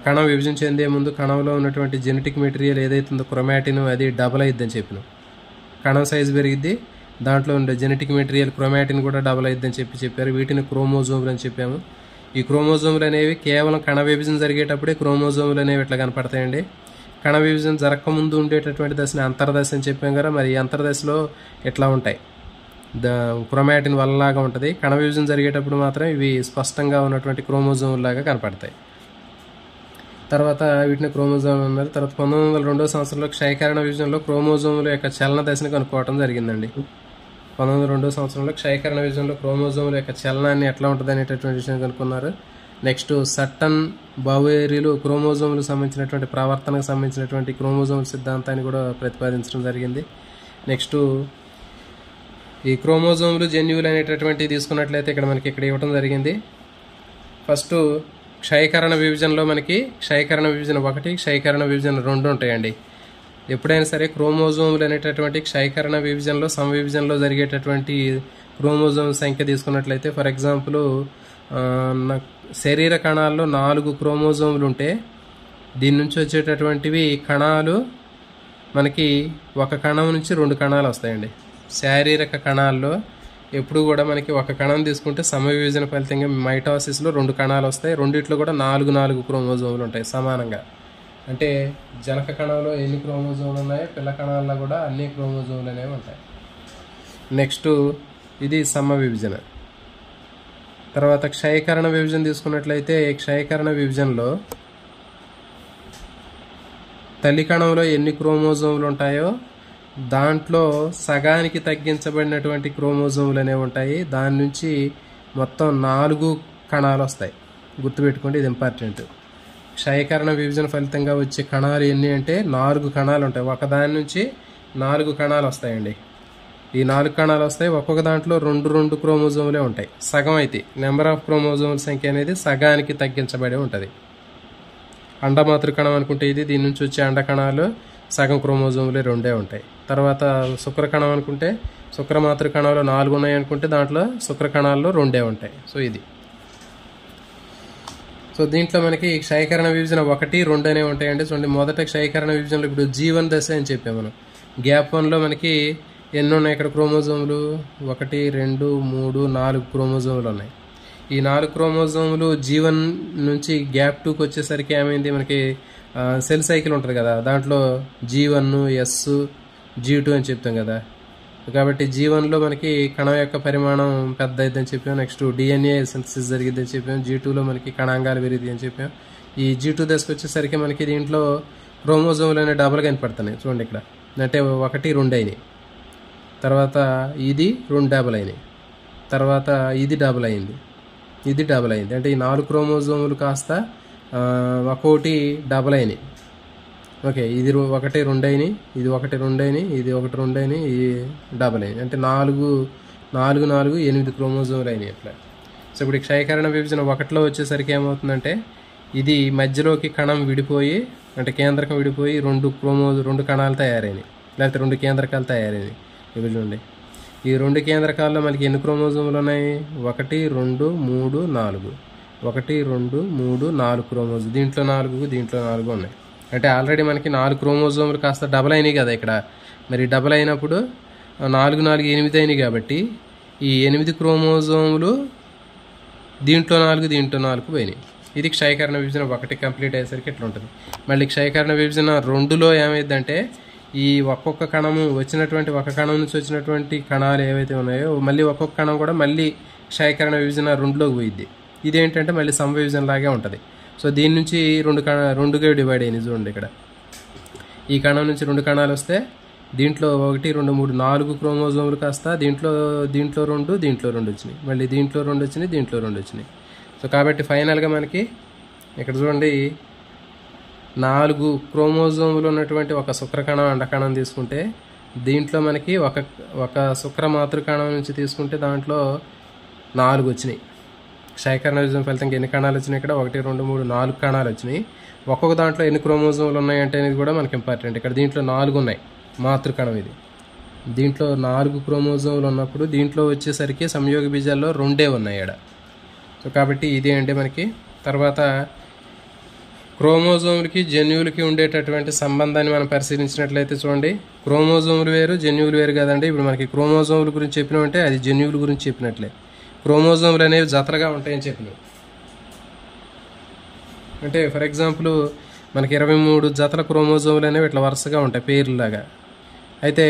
కణం విభజన చెందే ముందు కణంలో ఉన్నటువంటి జెనెటిక్ మెటీరియల్ ఏదైతే ఉందో క్రొమాటిన్ అది డబల్ అయిద్దని చెప్పినాం. కణం సైజు పెరిగిద్ది, దాంట్లో ఉండే జెనెటిక్ మెటీరియల్ క్రొమాటిన్ కూడా డబల్ అయిద్దని చెప్పారు. వీటిని క్రోమోజోములు అని చెప్పాము. ఈ క్రోమోజోములు అనేవి కేవలం కణ విభజన జరిగేటప్పుడే క్రోమోజోములు అనేవి ఇట్లా కనపడతాయండి. కణ విభజన జరగకముందు ఉండేటటువంటి దశని అంతర్దశ అని చెప్పాం కదా, మరి అంతర్దశలో ఇట్లా ఉంటాయి, క్రొమాటిన్ వల్లలాగా ఉంటుంది. కణ విభజన జరిగేటప్పుడు మాత్రం ఇవి స్పష్టంగా ఉన్నటువంటి క్రోమోజోముల్లాగా కనపడతాయి. తర్వాత వీటిని క్రోమోజోములు అన్నారు. తర్వాత 1902 సంవత్సరంలో క్షయకరణ విభజనలో క్రోమోజోముల యొక్క చలన దశని కనుక్కోవడం జరిగిందండి. 1902 సంవత్సరంలో క్షయకరణ విభజనలో క్రోమోజోముల యొక్క చలనాన్ని ఎట్లా ఉంటుంది అనేటటువంటి విషయాన్ని కనుక్కున్నారు. నెక్స్ట్ సట్టన్, బవేరీలు క్రోమోజోములకు సంబంధించినటువంటి ప్రవర్తనకు సంబంధించినటువంటి క్రోమోజోముల సిద్ధాంతాన్ని కూడా ప్రతిపాదించడం జరిగింది. నెక్స్ట్ ఈ క్రోమోజోములు జన్యువులు అనేటటువంటి తీసుకున్నట్లయితే ఇక్కడ ఇవ్వడం జరిగింది. ఫస్ట్ క్షయకరణ విభజనలో మనకి క్షయకరణ విభజన 1, క్షయకరణ విభజన 2 ఉంటాయండి. ఎప్పుడైనా సరే క్రోమోజోములు అనేటటువంటి క్షయకరణ విభజనలో సమవిభజనలో జరిగేటటువంటి క్రోమోజోమ్ సంఖ్య తీసుకున్నట్లయితే ఫర్ ఎగ్జాంపుల్ శరీర కణాల్లో 4 క్రోమోజోములు ఉంటే దీని నుంచి వచ్చేటటువంటివి కణాలు మనకి ఒక కణం నుంచి 2 కణాలు వస్తాయండి. శారీరక కణాల్లో ఎప్పుడు కూడా మనకి ఒక కణం తీసుకుంటే సమవిభజన ఫలితంగా మైటాసిస్లో 2 కణాలు వస్తాయి. రెండిట్లో కూడా 4 క్రోమోజోములు ఉంటాయి సమానంగా. అంటే జనక కణంలో ఎన్ని క్రోమోజోములు ఉన్నాయో పిల్ల కణాల్లో కూడా అన్ని క్రోమోజోములు అనేవి ఉంటాయి. నెక్స్ట్ ఇది సమవిభజన. తర్వాత క్షయకరణ విభజన తీసుకున్నట్లయితే క్షయకరణ విభజనలో తల్లి కణంలో ఎన్ని క్రోమోజోములు ఉంటాయో దాంట్లో సగానికి తగ్గించబడినటువంటి క్రోమోజోములు అనేవి ఉంటాయి. దాని నుంచి మొత్తం 4 కణాలు వస్తాయి. గుర్తుపెట్టుకోండి, ఇది ఇంపార్టెంట్. క్షయకరణ విభజన ఫలితంగా వచ్చే కణాలు ఎన్ని అంటే 4 కణాలు ఉంటాయి. ఒకదాని నుంచి 4 కణాలు వస్తాయండి. ఈ 4 కణాలు వస్తాయి. ఒక్కొక్క దాంట్లో 2 క్రోమోజోములే ఉంటాయి. సగం అయితే నెంబర్ ఆఫ్ క్రోమోజోముల సంఖ్య అనేది సగానికి తగ్గించబడి ఉంటుంది. అండమాతృ కణం అనుకుంటే ఇది, దీని నుంచి వచ్చే అండ కణాలు సగం క్రోమోజోములే 2 ఉంటాయి. తర్వాత శుక్ర కణం అనుకుంటే శుక్రమాతృ కణంలో 4 ఉన్నాయి అనుకుంటే దాంట్లో శుక్ర కణాల్లో 2 ఉంటాయి. సో ఇది. సో దీంట్లో మనకి క్షయకరణ విభజన 1, 2 అనేవి ఉంటాయండి. చూడండి, మొదట క్షయకరణ విభజనలో ఇప్పుడు G1 దశ అని చెప్పాము మనం. గ్యాప్ 1లో మనకి ఎన్ని ఉన్నాయి ఇక్కడ క్రోమోజోములు? 1, 2, 3, 4 క్రోమోజోములు ఉన్నాయి. ఈ 4 క్రోమోజోములు G1 నుంచి గ్యాప్ 2కి వచ్చేసరికి ఏమైంది, మనకి సెల్ సైకిల్ ఉంటుంది కదా, దాంట్లో G1, S, G2 అని చెప్తాం కదా. కాబట్టి G1లో మనకి కణం యొక్క పరిమాణం పెద్ద అయిద్దని చెప్పాం. నెక్స్ట్ DNA సింథసిస్ జరిగిద్దని చెప్పాం. G2లో మనకి కణాంగాలు పెరిగిద్ది అని చెప్పాం. ఈ G2 దశకు వచ్చేసరికి మనకి దీంట్లో క్రోమోజోములు అనేవి డబల్ కనపడుతున్నాయి. చూడండి ఇక్కడ, అంటే 1, 2 అయినాయి. తర్వాత ఇది 2 డబల్ అయినాయి. తర్వాత ఇది డబల్ అయింది. ఇది డబల్ అయింది. అంటే ఈ 4 క్రోమోజోములు కాస్త ఒక్కోటి డబల్ అయినాయి. ఓకే, ఇది 1 2 అయినాయి, ఇది 1 2 అయినాయి, ఇది 1 2 అయినాయి, ఇది డబల్ అయింది. అంటే 4 8 క్రోమోజోములు అయినాయి అట్లా. సో ఇప్పుడు క్షయకరణ విభజన 1లో వచ్చేసరికి ఏమవుతుందంటే ఇది మధ్యలోకి కణం విడిపోయి, అంటే కేంద్రకం విడిపోయి 2 కణాలు తయారైనాయి, లేకపోతే 2 కేంద్రకాలు తయారైనాయి. ఇవి చూడండి, ఈ 2 కేంద్రకాల్లో మనకి ఎన్ని క్రోమోజోములు ఉన్నాయి? 1 2 3 4 1 2 3 4 క్రోమోజోమ్. దీంట్లో 4 ఉన్నాయి. అంటే ఆల్రెడీ మనకి 4 క్రోమోజోములు కాస్త డబల్ అయినాయి కదా ఇక్కడ. మరి డబల్ అయినప్పుడు 4 8 అయినాయి కాబట్టి ఈ 8 క్రోమోజోములు దీంట్లో 4 పోయినాయి. ఇది క్షయకరణ విభజన 1 కంప్లీట్ అయ్యేసరికి ఇట్లా ఉంటుంది. మళ్ళీ క్షయకరణ విభజన 2లో ఏమైందంటే ఈ ఒక్కొక్క కణము వచ్చినటువంటి ఒక కణం నుంచి వచ్చినటువంటి కణాలు ఏవైతే ఉన్నాయో మళ్ళీ ఒక్కొక్క కణం కూడా మళ్ళీ క్షయకరణ విభజన 2లోకి పోయిద్ది. ఇదేంటంటే మళ్ళీ సమవిభజన లాగే ఉంటుంది. సో దీని నుంచి 2గా డివైడ్ అయింది. చూడండి ఇక్కడ ఈ కణం నుంచి 2 కణాలు వస్తే దీంట్లో 1 2 3 4 క్రోమోజోములు కాస్త దీంట్లో 2 వచ్చినాయి, మళ్ళీ దీంట్లో 2 వచ్చినాయి, దీంట్లో 2 వచ్చినాయి. సో కాబట్టి ఫైనల్గా మనకి ఇక్కడ చూడండి 4 క్రోమోజోములు ఉన్నటువంటి ఒక శుక్రకణం అండకణం తీసుకుంటే దీంట్లో మనకి ఒక శుక్ర మాతృకణం నుంచి తీసుకుంటే దాంట్లో 4 వచ్చినాయి. క్షయకరణ విభజన ఫలితంగా ఎన్ని కణాలు వచ్చినాయి? ఇక్కడ 1 2 3 4 కణాలు వచ్చినాయి. ఒక్కొక్క దాంట్లో ఎన్ని క్రోమోజోములు ఉన్నాయంటే అనేది కూడా మనకి ఇంపార్టెంట్. ఇక్కడ దీంట్లో 4 ఉన్నాయి, మాతృకణం ఇది. దీంట్లో 4 క్రోమోజోములు ఉన్నప్పుడు దీంట్లో వచ్చేసరికి సంయోగ బీజాల్లో 2 ఉన్నాయి ఇక్కడ. సో కాబట్టి ఇది అంటే మనకి తర్వాత క్రోమోజోములకి జన్యువులకి ఉండేటటువంటి సంబంధాన్ని మనం పరిశీలించినట్లయితే చూడండి, క్రోమోజోములు వేరు, జన్యువులు వేరు కదండి. ఇప్పుడు మనకి క్రోమోజోముల గురించి చెప్పినామంటే అది జన్యువుల గురించి చెప్పినట్లే. క్రోమోజోములు అనేవి జతలుగా ఉంటాయని చెప్పినాం. అంటే ఫర్ ఎగ్జాంపుల్ మనకి 23 జతల క్రోమోజోములు అనేవి ఇట్లా వరుసగా ఉంటాయి పేర్లాగా. అయితే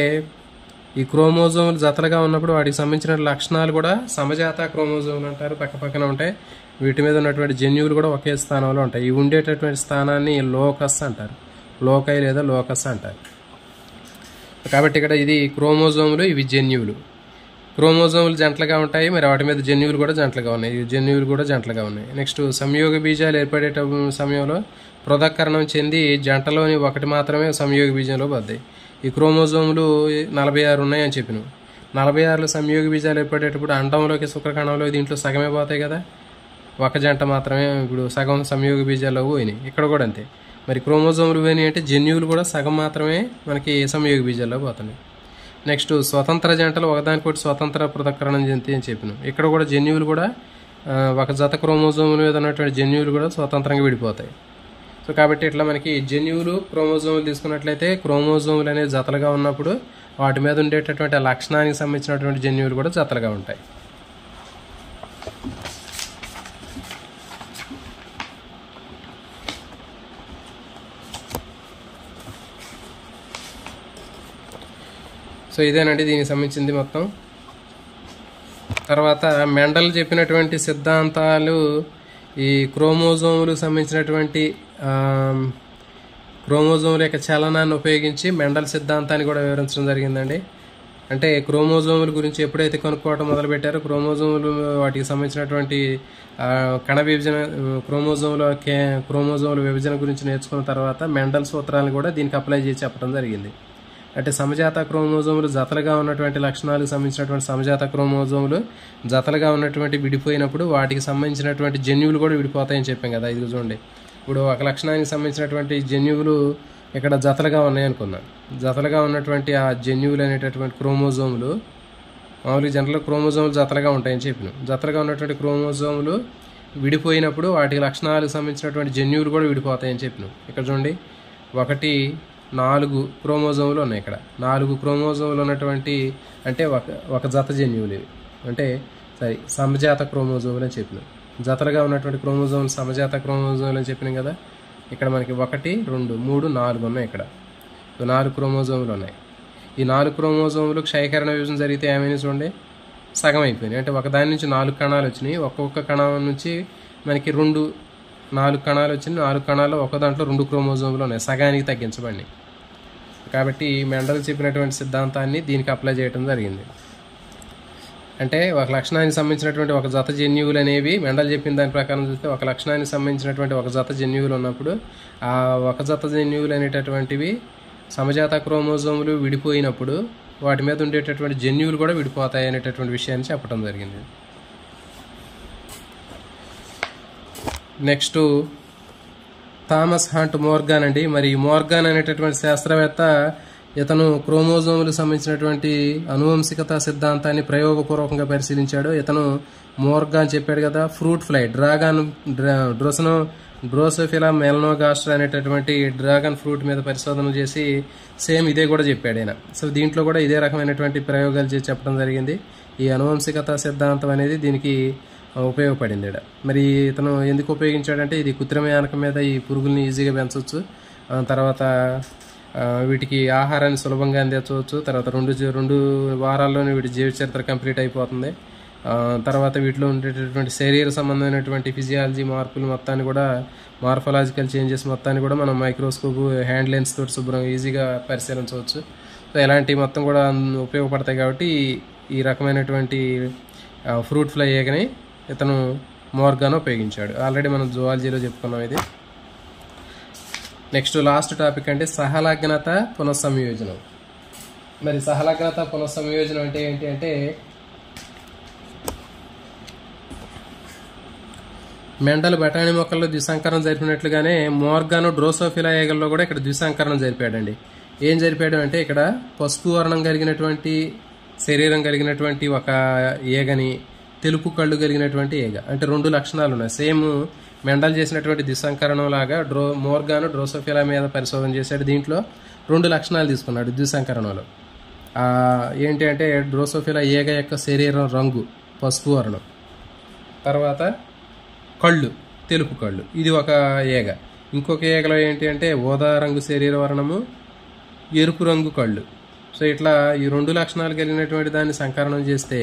ఈ క్రోమోజోములు జతలుగా ఉన్నప్పుడు వాటికి సంబంధించిన లక్షణాలు కూడా సమజాత క్రోమోజోములు అంటారు, పక్కపక్కన ఉంటాయి. వీటి మీద ఉన్నటువంటి జన్యువులు కూడా ఒకే స్థానంలో ఉంటాయి. ఇవి ఉండేటటువంటి స్థానాన్ని లోకస్ అంటారు, లోకై లేదా లోకస్ అంటారు. కాబట్టి ఇక్కడ ఇది క్రోమోజోములు, ఇవి జన్యువులు. క్రోమోజోములు జంటలుగా ఉంటాయి, మరి వాటి మీద జన్యువులు కూడా జంటలుగా ఉన్నాయి. జన్యువులు కూడా జంటలుగా ఉన్నాయి. నెక్స్ట్ సంయోగ బీజాలు ఏర్పడే సమయంలో పృథక్కరణం చెంది జంటలోని ఒకటి మాత్రమే సంయోగ బీజంలో పడ్డాయి. ఈ క్రోమోజోములు 46 ఉన్నాయని చెప్పినాం. 46లో సంయోగ బీజాలు ఏర్పడేటప్పుడు అండంలోకి శుక్రకణంలో దీంట్లో సగమే పోతాయి కదా, ఒక జంట మాత్రమే ఇప్పుడు సగం సంయోగ బీజాల్లో పోయినాయి. ఇక్కడ కూడా అంతే. మరి క్రోమోజోములు పోయినాయి అంటే జన్యువులు కూడా సగం మాత్రమే మనకి సంయోగ బీజాల్లో పోతున్నాయి. నెక్స్ట్ స్వతంత్ర జంటలు ఒకదానికొకటి స్వతంత్ర పృథక్కరణం చెంది అని చెప్పినాం. ఇక్కడ కూడా జన్యువులు కూడా ఒక జత క్రోమోజోముల మీద ఉన్నటువంటి జన్యువులు కూడా స్వతంత్రంగా విడిపోతాయి. సో కాబట్టి ఇట్లా మనకి జన్యువులు క్రోమోజోములు తీసుకున్నట్లయితే క్రోమోజోములు అనేవి జతలుగా ఉన్నప్పుడు వాటి మీద ఉండేటటువంటి ఆ లక్షణానికి సంబంధించినటువంటి జన్యువులు కూడా జతలుగా ఉంటాయి. సో ఇదేనండి దీనికి సంబంధించింది మొత్తం. తర్వాత మెండల్ చెప్పినటువంటి సిద్ధాంతాలు ఈ క్రోమోజోములకు సంబంధించినటువంటి క్రోమోజోముల యొక్క చలనాన్ని ఉపయోగించి మెండల్ సిద్ధాంతాన్ని కూడా వివరించడం జరిగిందండి. అంటే క్రోమోజోముల గురించి ఎప్పుడైతే కనుక్కోవడం మొదలుపెట్టారో క్రోమోజోములు వాటికి సంబంధించినటువంటి కణ విభజన క్రోమోజోముల విభజన గురించి నేర్చుకున్న తర్వాత మెండల్ సూత్రాలను కూడా దీనికి అప్లై చేసి చెప్పడం జరిగింది. అంటే సమజాత క్రోమోజోములు జతలుగా ఉన్నటువంటి లక్షణాలకు సంబంధించినటువంటి సమజాత క్రోమోజోములు జతలుగా ఉన్నటువంటి విడిపోయినప్పుడు వాటికి సంబంధించినటువంటి జన్యువులు కూడా విడిపోతాయని చెప్పాం కదా. ఇది చూడండి, ఇప్పుడు ఒక లక్షణానికి సంబంధించినటువంటి జన్యువులు ఇక్కడ జతలుగా ఉన్నాయనుకున్నాం. జతలుగా ఉన్నటువంటి ఆ జన్యువులు అనేటటువంటి క్రోమోజోములు మామూలుగా జనరల్గా క్రోమోజోములు జతలుగా ఉంటాయని చెప్పినాం. జతలుగా ఉన్నటువంటి క్రోమోజోములు విడిపోయినప్పుడు వాటి లక్షణాలకు సంబంధించినటువంటి జన్యువులు కూడా విడిపోతాయని చెప్పినాం. ఇక్కడ చూడండి 1 4 క్రోమోజోములు ఉన్నాయి. ఇక్కడ 4 క్రోమోజోములు ఉన్నటువంటి అంటే ఒక జత జన్యువులు ఇవి. అంటే సరే సమజాత క్రోమోజోములు అని చెప్పినాం. జతలుగా ఉన్నటువంటి క్రోమోజోములు సమజాత క్రోమోజోములు అని చెప్పినాం కదా. ఇక్కడ మనకి 1 2 3 4 ఉన్నాయి. ఇక్కడ 4 క్రోమోజోములు ఉన్నాయి. ఈ 4 క్రోమోజోములు క్షయకరణ విభజన జరిగితే ఏమైనా చూడండి సగం అయిపోయినాయి. అంటే ఒకదాని నుంచి 4 కణాలు వచ్చినాయి. ఒక్కొక్క కణం నుంచి మనకి 4 కణాలు వచ్చినాయి. 4 కణాల్లో ఒక దాంట్లో 2 క్రోమోజోములు ఉన్నాయి, సగానికి తగ్గించబడినాయి. కాబట్టి మెండల్ చెప్పినటువంటి సిద్ధాంతాన్ని దీనికి అప్లై చేయడం జరిగింది. అంటే ఒక లక్షణానికి సంబంధించినటువంటి ఒక జత జన్యువులు అనేవి మెండల్ చెప్పిన దాని ప్రకారం చూస్తే ఒక లక్షణానికి సంబంధించినటువంటి ఒక జత జన్యువులు ఉన్నప్పుడు ఆ ఒక జత జన్యువులు అనేటటువంటివి సమజాత క్రోమోజోములు విడిపోయినప్పుడు వాటి మీద ఉండేటటువంటి జన్యువులు కూడా విడిపోతాయి అనేటటువంటి విషయాన్ని చెప్పడం జరిగింది. నెక్స్ట్ థామస్ హంట్ మోర్గాన్ అండి. మరి మోర్గాన్ అనేటటువంటి శాస్త్రవేత్త ఇతను క్రోమోజోములకు సంబంధించినటువంటి అనువంశికత సిద్ధాంతాన్ని ప్రయోగపూర్వకంగా పరిశీలించాడు. ఇతను మోర్గాన్ చెప్పాడు కదా, ఫ్రూట్ ఫ్లై డ్రోసోఫిలా మెలనోగాస్టర్ అనేటటువంటి డ్రాగన్ ఫ్రూట్ మీద పరిశోధనలు చేసి సేమ్ ఇదే కూడా చెప్పాడు ఆయన. సో దీంట్లో కూడా ఇదే రకమైనటువంటి ప్రయోగాలు చేసి చెప్పడం జరిగింది. ఈ అనువంశికత సిద్ధాంతం అనేది దీనికి ఉపయోగపడింది. మరి ఇతను ఎందుకు ఉపయోగించాడంటే ఇది కృత్రిమ యానకం మీద ఈ పురుగుల్ని ఈజీగా పెంచవచ్చు, తర్వాత వీటికి ఆహారాన్ని సులభంగా అందించవచ్చు, తర్వాత రెండు వారాల్లోనే వీటి జీవిత చరిత్ర కంప్లీట్ అయిపోతుంది. తర్వాత వీటిలో ఉండేటటువంటి శరీర సంబంధమైనటువంటి ఫిజియాలజీ మార్పులు మొత్తాన్ని కూడా, మార్ఫలాజికల్ చేంజెస్ మొత్తాన్ని కూడా మనం మైక్రోస్కోప్ హ్యాండ్ లెన్స్ తోటి శుభ్రం ఈజీగా పరిశీలించవచ్చు. సో ఇలాంటివి మొత్తం కూడా ఉపయోగపడతాయి. కాబట్టి ఈ రకమైనటువంటి ఫ్రూట్ ఫ్లై ఏగని ఇతను మోర్గాన్ ఉపయోగించాడు. ఆల్రెడీ మనం జువాలజీలో చెప్పుకున్నాం ఇది. నెక్స్ట్ లాస్ట్ టాపిక్ అంటే సహలగ్నత పునఃసంయోజనం. మరి సహలగ్నత పునఃసంయోజనం అంటే ఏంటి అంటే మెండల్ బఠానీ మొక్కల్లో ద్విసంకరణం జరిపినట్లుగానే మోర్గాన్ డ్రోసోఫిలా ఏగల్లో కూడా ఇక్కడ ద్విసంకరణం జరిపాడండి. ఏం జరిపాడు అంటే ఇక్కడ పసుపు వర్ణం కలిగినటువంటి శరీరం కలిగినటువంటి ఒక ఏగని తెలుపు కళ్ళు కలిగినటువంటి ఏగ, అంటే రెండు లక్షణాలు ఉన్నాయి. సేమ్ మెండల్ చేసినటువంటి ద్విసంకరణం లాగా మోర్గాన్ డ్రోసోఫిలా మీద పరిశోధన చేశాడు. దీంట్లో రెండు లక్షణాలు తీసుకున్నాడు ద్విసంకరణంలో. ఏంటి అంటే డ్రోసోఫిలా ఏగ యొక్క శరీరం రంగు పసుపు వర్ణం, తర్వాత కళ్ళు తెలుపు కళ్ళు, ఇది ఒక ఏగ. ఇంకొక ఏగలో ఏంటి అంటే ఊదా రంగు శరీర వర్ణము, ఎరుపు రంగు కళ్ళు. సో ఇట్లా ఈ రెండు లక్షణాలు కలిగినటువంటి దాన్ని సంకరణం చేస్తే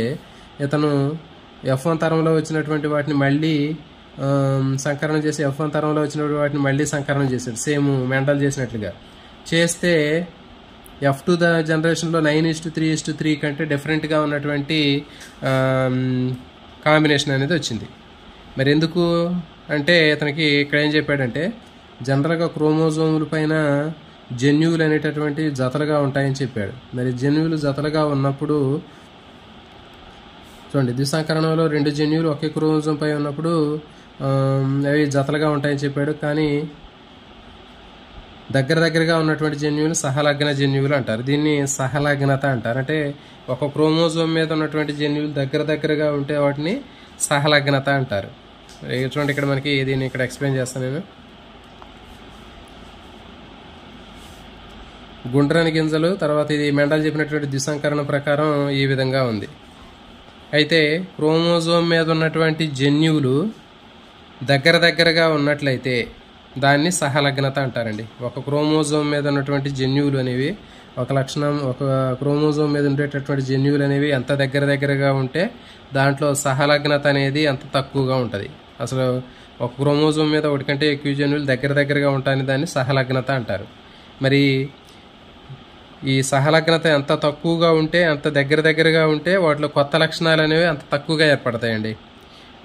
ఇతను F1 తరంలో వచ్చినటువంటి వాటిని మళ్ళీ సంకరణం చేసి F1 తరంలో వచ్చినటువంటి వాటిని మళ్ళీ సంకరణం చేశాడు, సేమ్ మెండల్ చేసినట్లుగా చేస్తే F2 జనరేషన్లో 9:3:3 కంటే డిఫరెంట్గా ఉన్నటువంటి కాంబినేషన్ అనేది వచ్చింది. మరి ఎందుకు అంటే ఇతనికి ఇక్కడ ఏం చెప్పాడంటే జనరల్గా క్రోమోజోముల పైన జన్యువులు అనేటటువంటి జతలుగా ఉంటాయని చెప్పాడు. మరి జన్యువులు జతలుగా ఉన్నప్పుడు చూడండి, ద్విసంకరణంలో రెండు జన్యువులు ఒకే క్రోమోజోమ్ పై ఉన్నప్పుడు అవి జతలుగా ఉంటాయని చెప్పాడు. కానీ దగ్గరగా ఉన్నటువంటి జన్యువులు సహలగ్న జన్యువులు అంటారు. దీన్ని సహలగ్నత అంటారు. అంటే ఒక క్రోమోజోమ్ మీద ఉన్నటువంటి జన్యువులు దగ్గరగా ఉంటే వాటిని సహలగ్నత అంటారు. చూడండి ఇక్కడ మనకి దీన్ని ఇక్కడ ఎక్స్ప్లెయిన్ చేస్తాను నేను. గుండ్రని గింజలు, తర్వాత ఇది మెండల్ చెప్పినటువంటి ద్విసంకరణ ప్రకారం ఈ విధంగా ఉంది. అయితే క్రోమోజోమ్ మీద ఉన్నటువంటి జన్యువులు దగ్గరగా ఉన్నట్లయితే దాన్ని సహలగ్నత అంటారండి. ఒక క్రోమోజోమ్ మీద ఉన్నటువంటి జన్యువులు అనేవి ఒక క్రోమోజోమ్ మీద ఉండేటటువంటి జన్యువులు అనేవి ఎంత దగ్గరగా ఉంటే దాంట్లో సహలగ్నత అనేది అంత తక్కువగా ఉంటుంది. అసలు ఒక క్రోమోజోమ్ మీద ఒకటి కంటే ఎక్కువ జన్యువులు దగ్గరగా ఉంటాయని దాన్ని సహలగ్నత అంటారు. మరి ఈ సహలగ్నత ఎంత తక్కువగా ఉంటే అంత దగ్గరగా ఉంటే వాటిలో కొత్త లక్షణాలు అనేవి అంత తక్కువగా ఏర్పడతాయండి.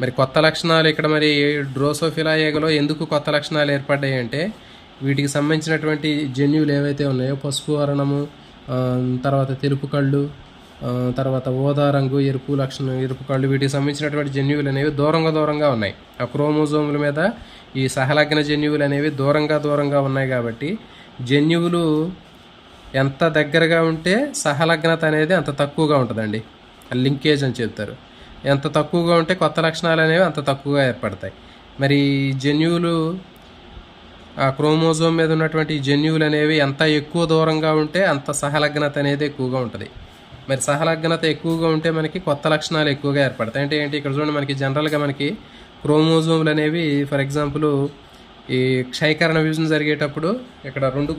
మరి కొత్త లక్షణాలు ఇక్కడ మరి డ్రోసోఫిలా ఏగలో ఎందుకు కొత్త లక్షణాలు ఏర్పడ్డాయి అంటే వీటికి సంబంధించినటువంటి జన్యువులు ఏవైతే ఉన్నాయో పసుపు వర్ణము, తర్వాత తెలుపు కళ్ళు, తర్వాత ఊదా రంగు, ఎరుపు కళ్ళు, వీటికి సంబంధించినటువంటి జన్యువులు అనేవి దూరంగా ఉన్నాయి. ఆ క్రోమోజోముల మీద ఈ సహలగ్న జన్యువులు అనేవి దూరంగా ఉన్నాయి. కాబట్టి జన్యువులు ఎంత దగ్గరగా ఉంటే సహలగ్నత అనేది అంత తక్కువగా ఉంటుందండి. లింకేజ్ అని చెప్తారు. ఎంత తక్కువగా ఉంటే కొత్త లక్షణాలు అనేవి అంత తక్కువగా ఏర్పడతాయి. మరి జన్యువులు ఆ క్రోమోజోమ్ మీద ఉన్నటువంటి జన్యువులు అనేవి ఎంత ఎక్కువ దూరంగా ఉంటే అంత సహలగ్నత అనేది ఎక్కువగా ఉంటుంది. మరి సహలగ్నత ఎక్కువగా ఉంటే మనకి కొత్త లక్షణాలు ఎక్కువగా ఏర్పడతాయి. అంటే ఏంటి, ఇక్కడ చూడండి మనకి జనరల్గా మనకి క్రోమోజోములు అనేవి ఫర్ ఎగ్జాంపుల్ ఈ క్షయకరణ విభజన జరిగేటప్పుడు ఇక్కడ రెండు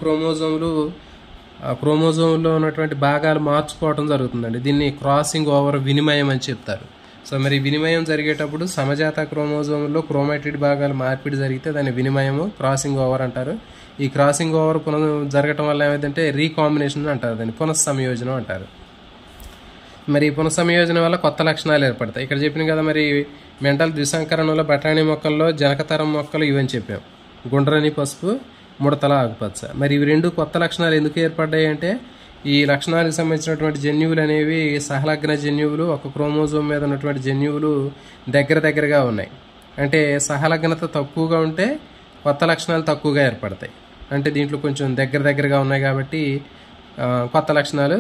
క్రోమోజోమ్లో ఉన్నటువంటి భాగాలు మార్చుకోవడం జరుగుతుందండి. దీన్ని క్రాసింగ్ ఓవర్ వినిమయం అని చెప్తారు. సో మరి వినిమయం జరిగేటప్పుడు సమజాత క్రోమోజోమ్లో క్రోమాటిడ్ భాగాలు మార్పిడి జరిగితే దాన్ని వినిమయము, క్రాసింగ్ ఓవర్ అంటారు. ఈ క్రాసింగ్ ఓవర్ జరగటం వల్ల ఏమైందంటే రీకాంబినేషన్ అంటారు, దాన్ని పునఃసంయోజనం అంటారు. మరి పునఃసంయోజన వల్ల కొత్త లక్షణాలు ఏర్పడతాయి. ఇక్కడ చెప్పిన కదా మరి మెంటల్ ద్విసంకరణంలో బఠానీ మొక్కల్లో జనకతరం మొక్కలు ఇవని చెప్పాం. గుండ్రని పసుపు, ముడతల ఆకుపచ్చ. మరి ఇవి రెండు కొత్త లక్షణాలు ఎందుకు ఏర్పడ్డాయి అంటే ఈ లక్షణాలకు సంబంధించినటువంటి జన్యువులు అనేవి సహలగ్న జన్యువులు, ఒక క్రోమోజోమ్ మీద ఉన్నటువంటి జన్యువులు దగ్గరగా ఉన్నాయి. అంటే సహలగ్నత తక్కువగా ఉంటే కొత్త లక్షణాలు తక్కువగా ఏర్పడతాయి. అంటే దీంట్లో కొంచెం దగ్గరగా ఉన్నాయి కాబట్టి కొత్త లక్షణాలు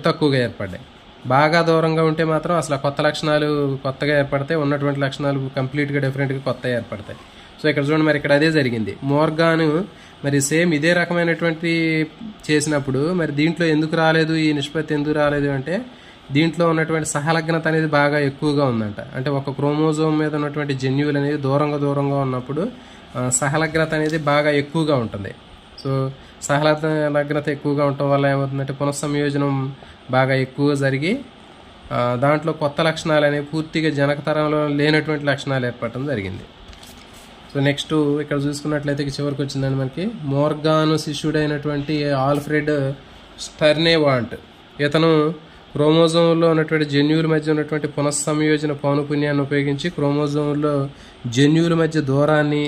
తక్కువగా ఏర్పడ్డాయి. బాగా దూరంగా ఉంటే మాత్రం అసలు కొత్త లక్షణాలు కొత్తగా ఏర్పడతాయి, ఉన్నటువంటి లక్షణాలు కంప్లీట్గా డిఫరెంట్గా కొత్తగా ఏర్పడతాయి. సో ఇక్కడ చూడండి, మరి ఇక్కడ అదే జరిగింది. మోర్గాను మరి సేమ్ ఇదే రకమైనటువంటి చేసినప్పుడు మరి దీంట్లో ఎందుకు రాలేదు, ఈ నిష్పత్తి ఎందుకు రాలేదు అంటే దీంట్లో ఉన్నటువంటి సహలగ్నత అనేది బాగా ఎక్కువగా ఉందంట. అంటే ఒక క్రోమోజోమ్ మీద ఉన్నటువంటి జన్యువులు అనేది దూరంగా ఉన్నప్పుడు సహలగ్నత అనేది బాగా ఎక్కువగా ఉంటుంది. సో సహలగ్నత ఎక్కువగా ఉండటం వల్ల ఏమవుతుందంటే పునఃసంయోజనం బాగా ఎక్కువ జరిగి దాంట్లో కొత్త లక్షణాలు అనేవి పూర్తిగా జనకతరంలో లేనటువంటి లక్షణాలు ఏర్పడటం జరిగింది. సో నెక్స్ట్ ఇక్కడ చూసుకున్నట్లయితే చివరికి వచ్చిందండి మనకి మోర్గాను శిష్యుడైనటువంటి ఆల్ఫ్రెడ్ స్టర్నేవాంట్. ఇతను క్రోమోజోమ్లో ఉన్నటువంటి జన్యువుల మధ్య ఉన్నటువంటి పునఃసంయోజన పౌనపున్యాన్ని ఉపయోగించి క్రోమోజోమ్లో జన్యువుల మధ్య దూరాన్ని,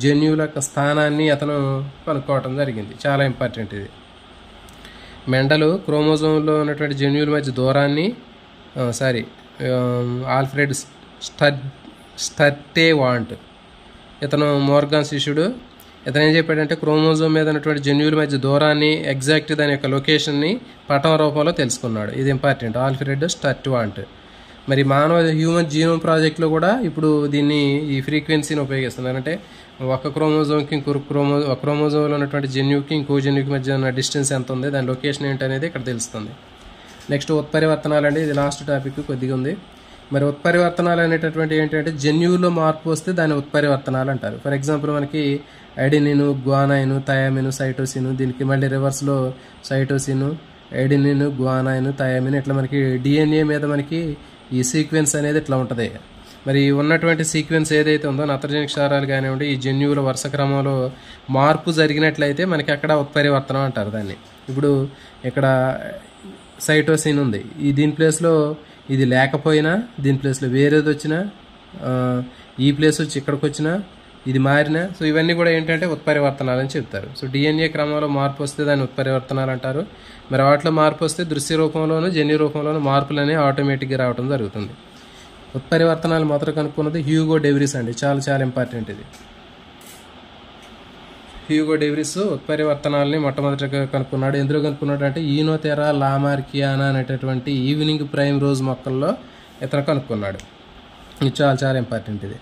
జన్యువుల యొక్క స్థానాన్ని అతను కనుక్కోవటం జరిగింది. చాలా ఇంపార్టెంట్ ఇది. మెండలు క్రోమోజోమ్లో ఉన్నటువంటి జన్యువుల మధ్య దూరాన్ని ఆల్ఫ్రెడ్ స్టర్నేవాంట్ ఇతను మోర్గాన్ శిష్యుడు. ఇతను ఏం చెప్పాడంటే క్రోమోజోమ్ మీద ఉన్నటువంటి జన్యువుల మధ్య దూరాన్ని, ఎగ్జాక్ట్ దాని యొక్క లొకేషన్ని పటం రూపంలో తెలుసుకున్నాడు. ఇది ఇంపార్టెంట్. ఆల్ఫ్రెడ్ స్టర్నేవాంట్. మరి హ్యూమన్ జీనోమ్ ప్రాజెక్ట్లో కూడా ఇప్పుడు దీన్ని ఈ ఫ్రీక్వెన్సీని ఉపయోగిస్తున్నారు. అంటే ఒక క్రోమోజోమ్కి ఒక క్రోమోజోమ్లో ఉన్నటువంటి జన్యువుకి ఇంకో జన్యువుకి మధ్య ఉన్న డిస్టెన్స్ ఎంత ఉంది, దాని లొకేషన్ ఏంటనేది ఇక్కడ తెలుస్తుంది. నెక్స్ట్ ఉత్పరివర్తనాలు అండి. ఇది లాస్ట్ టాపిక్ కొద్దిగా ఉంది. మరి ఉత్పరివర్తనాలు అనేటటువంటి ఏంటంటే జన్యువులో మార్పు వస్తే దాన్ని ఉత్పరివర్తనాలు అంటారు. ఫర్ ఎగ్జాంపుల్ మనకి ఎడినిన్, గ్వానైన్, థయామిన్, సైటోసిన్, దీనికి మళ్ళీ రివర్స్లో సైటోసిన్, ఎడినిన్, గ్వానైన్, థయామిన్, ఇట్లా మనకి డిఎన్ఏ మీద మనకి ఈ సీక్వెన్స్ అనేది ఇట్లా ఉంటుంది. మరి ఉన్నటువంటి సీక్వెన్స్ ఏదైతే ఉందో నత్రజని క్షారాలు కానివ్వండి, ఈ జన్యువుల వరుస క్రమంలో మార్పు జరిగినట్లయితే మనకి అక్కడ ఉత్పరివర్తనం అంటారు దాన్ని. ఇప్పుడు ఇక్కడ సైటోసిన్ ఉంది, దీని ప్లేస్లో ఇది లేకపోయినా, దీని ప్లేస్లో వేరేది వచ్చినా, ఈ ప్లేస్ వచ్చి ఇక్కడికి వచ్చినా, ఇది మారినా, సో ఇవన్నీ కూడా ఏంటంటే ఉత్పరివర్తనాలు అని చెప్తారు. సో డిఎన్ఏ క్రమంలో మార్పు వస్తే దాన్ని ఉత్పరివర్తనాలు అంటారు. మరి వాటిలో మార్పు వస్తే దృశ్య రూపంలోనూ జన్యు రూపంలోనూ మార్పులు అనేవి ఆటోమేటిక్గా రావడం జరుగుతుంది. ఉత్పరివర్తనాలు మాత్రం కనుక్కున్నది హ్యూగో డెవ్రిస్ అండి. చాలా ఇంపార్టెంట్ ఇది. హ్యూగో డెవ్రిస్ ఉత్పరివర్తనాలని మొట్టమొదటిగా కనుక్కున్నాడు. ఎందులో కనుక్కున్నాడు అంటే ఈనోథెరా లామార్కియానా అనేటటువంటి ఈవినింగ్ ప్రైమ్ రోజ్ మొక్కల్లో ఇతను కనుక్కున్నాడు. ఇది చాలా ఇంపార్టెంట్ ఇది.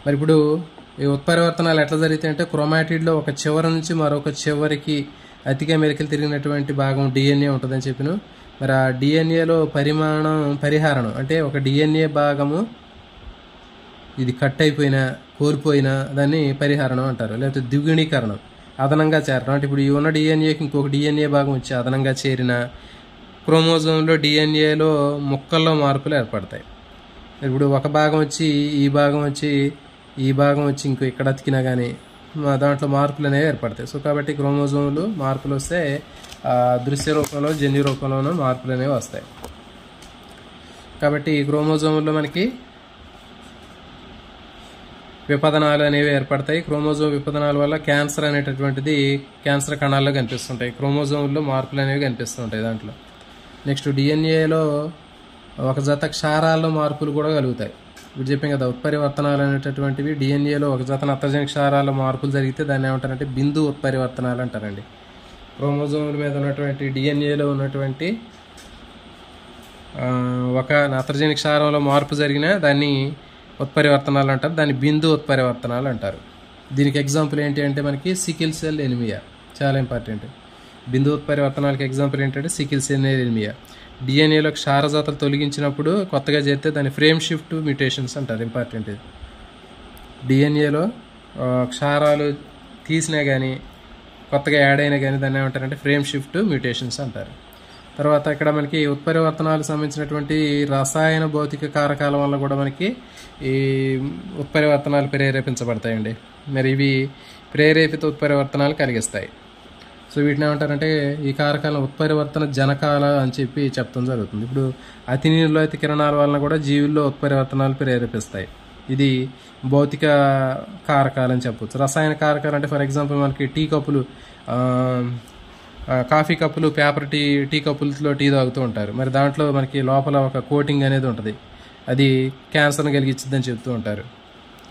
మరి ఇప్పుడు ఈ ఉత్పరివర్తనాలు ఎట్లా జరుగుతాయి అంటే క్రోమాటిడ్లో ఒక చివరి నుంచి మరొక చివరికి అతిగా మెలికలు తిరిగినటువంటి భాగం డిఎన్ఏ ఉంటుందని చెప్పిన. మరి ఆ డిఎన్ఏలో పరిహారణం అంటే ఒక డిఎన్ఏ భాగము ఇది కట్ అయిపోయినా, కోల్పోయినా దాన్ని పరిహరణం అంటారు. లేకపోతే ద్విగుణీకరణం, అదనంగా చేరడం. అంటే ఇప్పుడు ఈ ఉన్న డిఎన్ఏకి ఇంకొక డిఎన్ఏ భాగం వచ్చి అదనంగా చేరిన క్రోమోజోమ్లో డిఎన్ఏలో ముక్కల్లో మార్పులు ఏర్పడతాయి. ఇప్పుడు ఒక భాగం వచ్చి ఈ భాగం వచ్చి ఈ భాగం వచ్చి ఇంకో ఇక్కడ అతికినా కానీ దాంట్లో మార్పులు అనేవి ఏర్పడతాయి. సో కాబట్టి క్రోమోజోమ్లు మార్పులు వస్తే దృశ్య రూపంలో జన్యు రూపంలోనూ మార్పులు అనేవి వస్తాయి. కాబట్టి ఈ క్రోమోజోమ్లో మనకి విపదనాలు అనేవి ఏర్పడతాయి. క్రోమోజోమ్ విపదనాల వల్ల క్యాన్సర్ అనేటటువంటిది క్యాన్సర్ కణాల్లో కనిపిస్తుంటాయి. క్రోమోజోమ్లో మార్పులు అనేవి కనిపిస్తుంటాయి దాంట్లో. నెక్స్ట్ డిఎన్ఏలో ఒక జత క్షారాల్లో మార్పులు కూడా కలుగుతాయి. ఇప్పుడు చెప్పాం కదా ఉత్పరివర్తనాలు అనేటటువంటివి డిఎన్ఏలో ఒక జత నత్రజని క్షారాల్లో మార్పులు జరిగితే దాన్ని ఏమంటారంటే బిందు ఉత్పరివర్తనాలు అంటారండి. క్రోమోజోముల మీద ఉన్నటువంటి డిఎన్ఏలో ఉన్నటువంటి ఒక నత్రజని క్షారంలో మార్పు జరిగినా దాన్ని ఉత్పరివర్తనాలు అంటారు. దాన్ని బిందు ఉత్పరివర్తనాలు అంటారు. దీనికి ఎగ్జాంపుల్ ఏంటి అంటే మనకి సికిల్ సెల్ ఎనిమియా. చాలా ఇంపార్టెంట్. బిందు ఉత్పరివర్తనాలకి ఎగ్జాంపుల్ ఏంటంటే సికిల్ సెల్ ఎనిమియా. డిఎన్ఏలో క్షారజాతలు తొలగించినప్పుడు కొత్తగా చేస్తే దాన్ని ఫ్రేమ్ షిఫ్ట్ మ్యూటేషన్స్ అంటారు. ఇంపార్టెంట్. డిఎన్ఏలో క్షారాలు తీసినా కానీ కొత్తగా యాడ్ అయినా కానీ దాన్ని ఏమంటారంటే ఫ్రేమ్ షిఫ్ట్ మ్యూటేషన్స్ అంటారు. తర్వాత ఇక్కడ మనకి ఉత్పరివర్తనాలకు సంబంధించినటువంటి రసాయన భౌతిక కారకాల వల్ల కూడా మనకి ఈ ఉత్పరివర్తనాలు ప్రేరేపించబడతాయండి. మరి ఇవి ప్రేరేపిత ఉత్పరివర్తనాలు కలిగిస్తాయి. సో వీటిని ఏమంటారంటే ఈ కారకాలను ఉత్పరివర్తన జనకాల అని చెప్పి చెప్తాం జరుగుతుంది. ఇప్పుడు అతి నీరులో అయితే కిరణాల వలన కూడా జీవుల్లో ఉత్పరివర్తనాలు ప్రేరేపిస్తాయి. ఇది భౌతిక కారకాలు అని చెప్పవచ్చు. రసాయన కారకాలు అంటే ఫర్ ఎగ్జాంపుల్ మనకి టీ కప్పులు, కాఫీ కప్పులు, పేపర్ టీ కప్పులతో టీ తాగుతూ ఉంటారు. మరి దాంట్లో మనకి లోపల ఒక కోటింగ్ అనేది ఉంటుంది, అది క్యాన్సర్ని కలిగించిద్దని చెప్తూ ఉంటారు.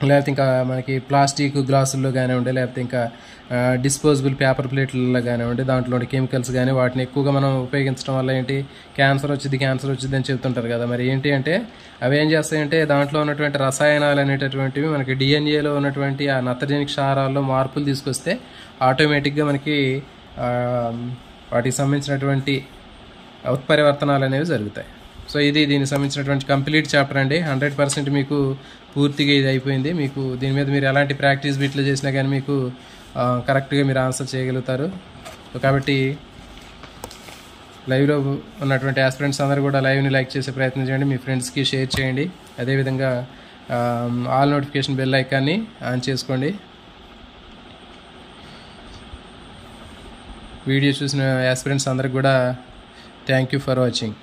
లేకపోతే ఇంకా మనకి ప్లాస్టిక్ గ్లాసుల్లో కానివ్వండి, లేకపోతే ఇంకా డిస్పోజబుల్ పేపర్ ప్లేట్లలో కానివ్వండి, దాంట్లో కెమికల్స్ కానీ వాటిని ఎక్కువగా మనం ఉపయోగించడం వల్ల ఏంటి క్యాన్సర్ వచ్చింది అని చెప్తుంటారు కదా. మరి ఏంటి అంటే అవి ఏం చేస్తాయంటే దాంట్లో ఉన్నటువంటి రసాయనాలు అనేటటువంటివి మనకి డిఎన్ఏలో ఉన్నటువంటి ఆ నత్రజని క్షారాల్లో మార్పులు తీసుకొస్తే ఆటోమేటిక్గా మనకి వాటికి సంబంధించినటువంటి ఉత్పరివర్తనాలు అనేవి జరుగుతాయి. సో ఇది దీనికి సంబంధించినటువంటి కంప్లీట్ చాప్టర్ అండి. 100% మీకు పూర్తిగా ఇది అయిపోయింది. మీకు దీని మీద మీరు ఎలాంటి ప్రాక్టీస్ బిట్లు చేసినా కానీ మీకు కరెక్ట్గా మీరు ఆన్సర్ చేయగలుగుతారు. కాబట్టి లైవ్లో ఉన్నటువంటి ఆస్పిరెంట్స్ అందరూ కూడా లైవ్ని లైక్ చేసే ప్రయత్నం చేయండి, మీ ఫ్రెండ్స్కి షేర్ చేయండి. అదేవిధంగా ఆల్ నోటిఫికేషన్ బెల్ ఐకాన్ని ఆన్ చేసుకోండి. వీడియో చూసిన ఆస్పిరెంట్స్ అందరికి కూడా థ్యాంక్ యూ ఫర్ వాచింగ్.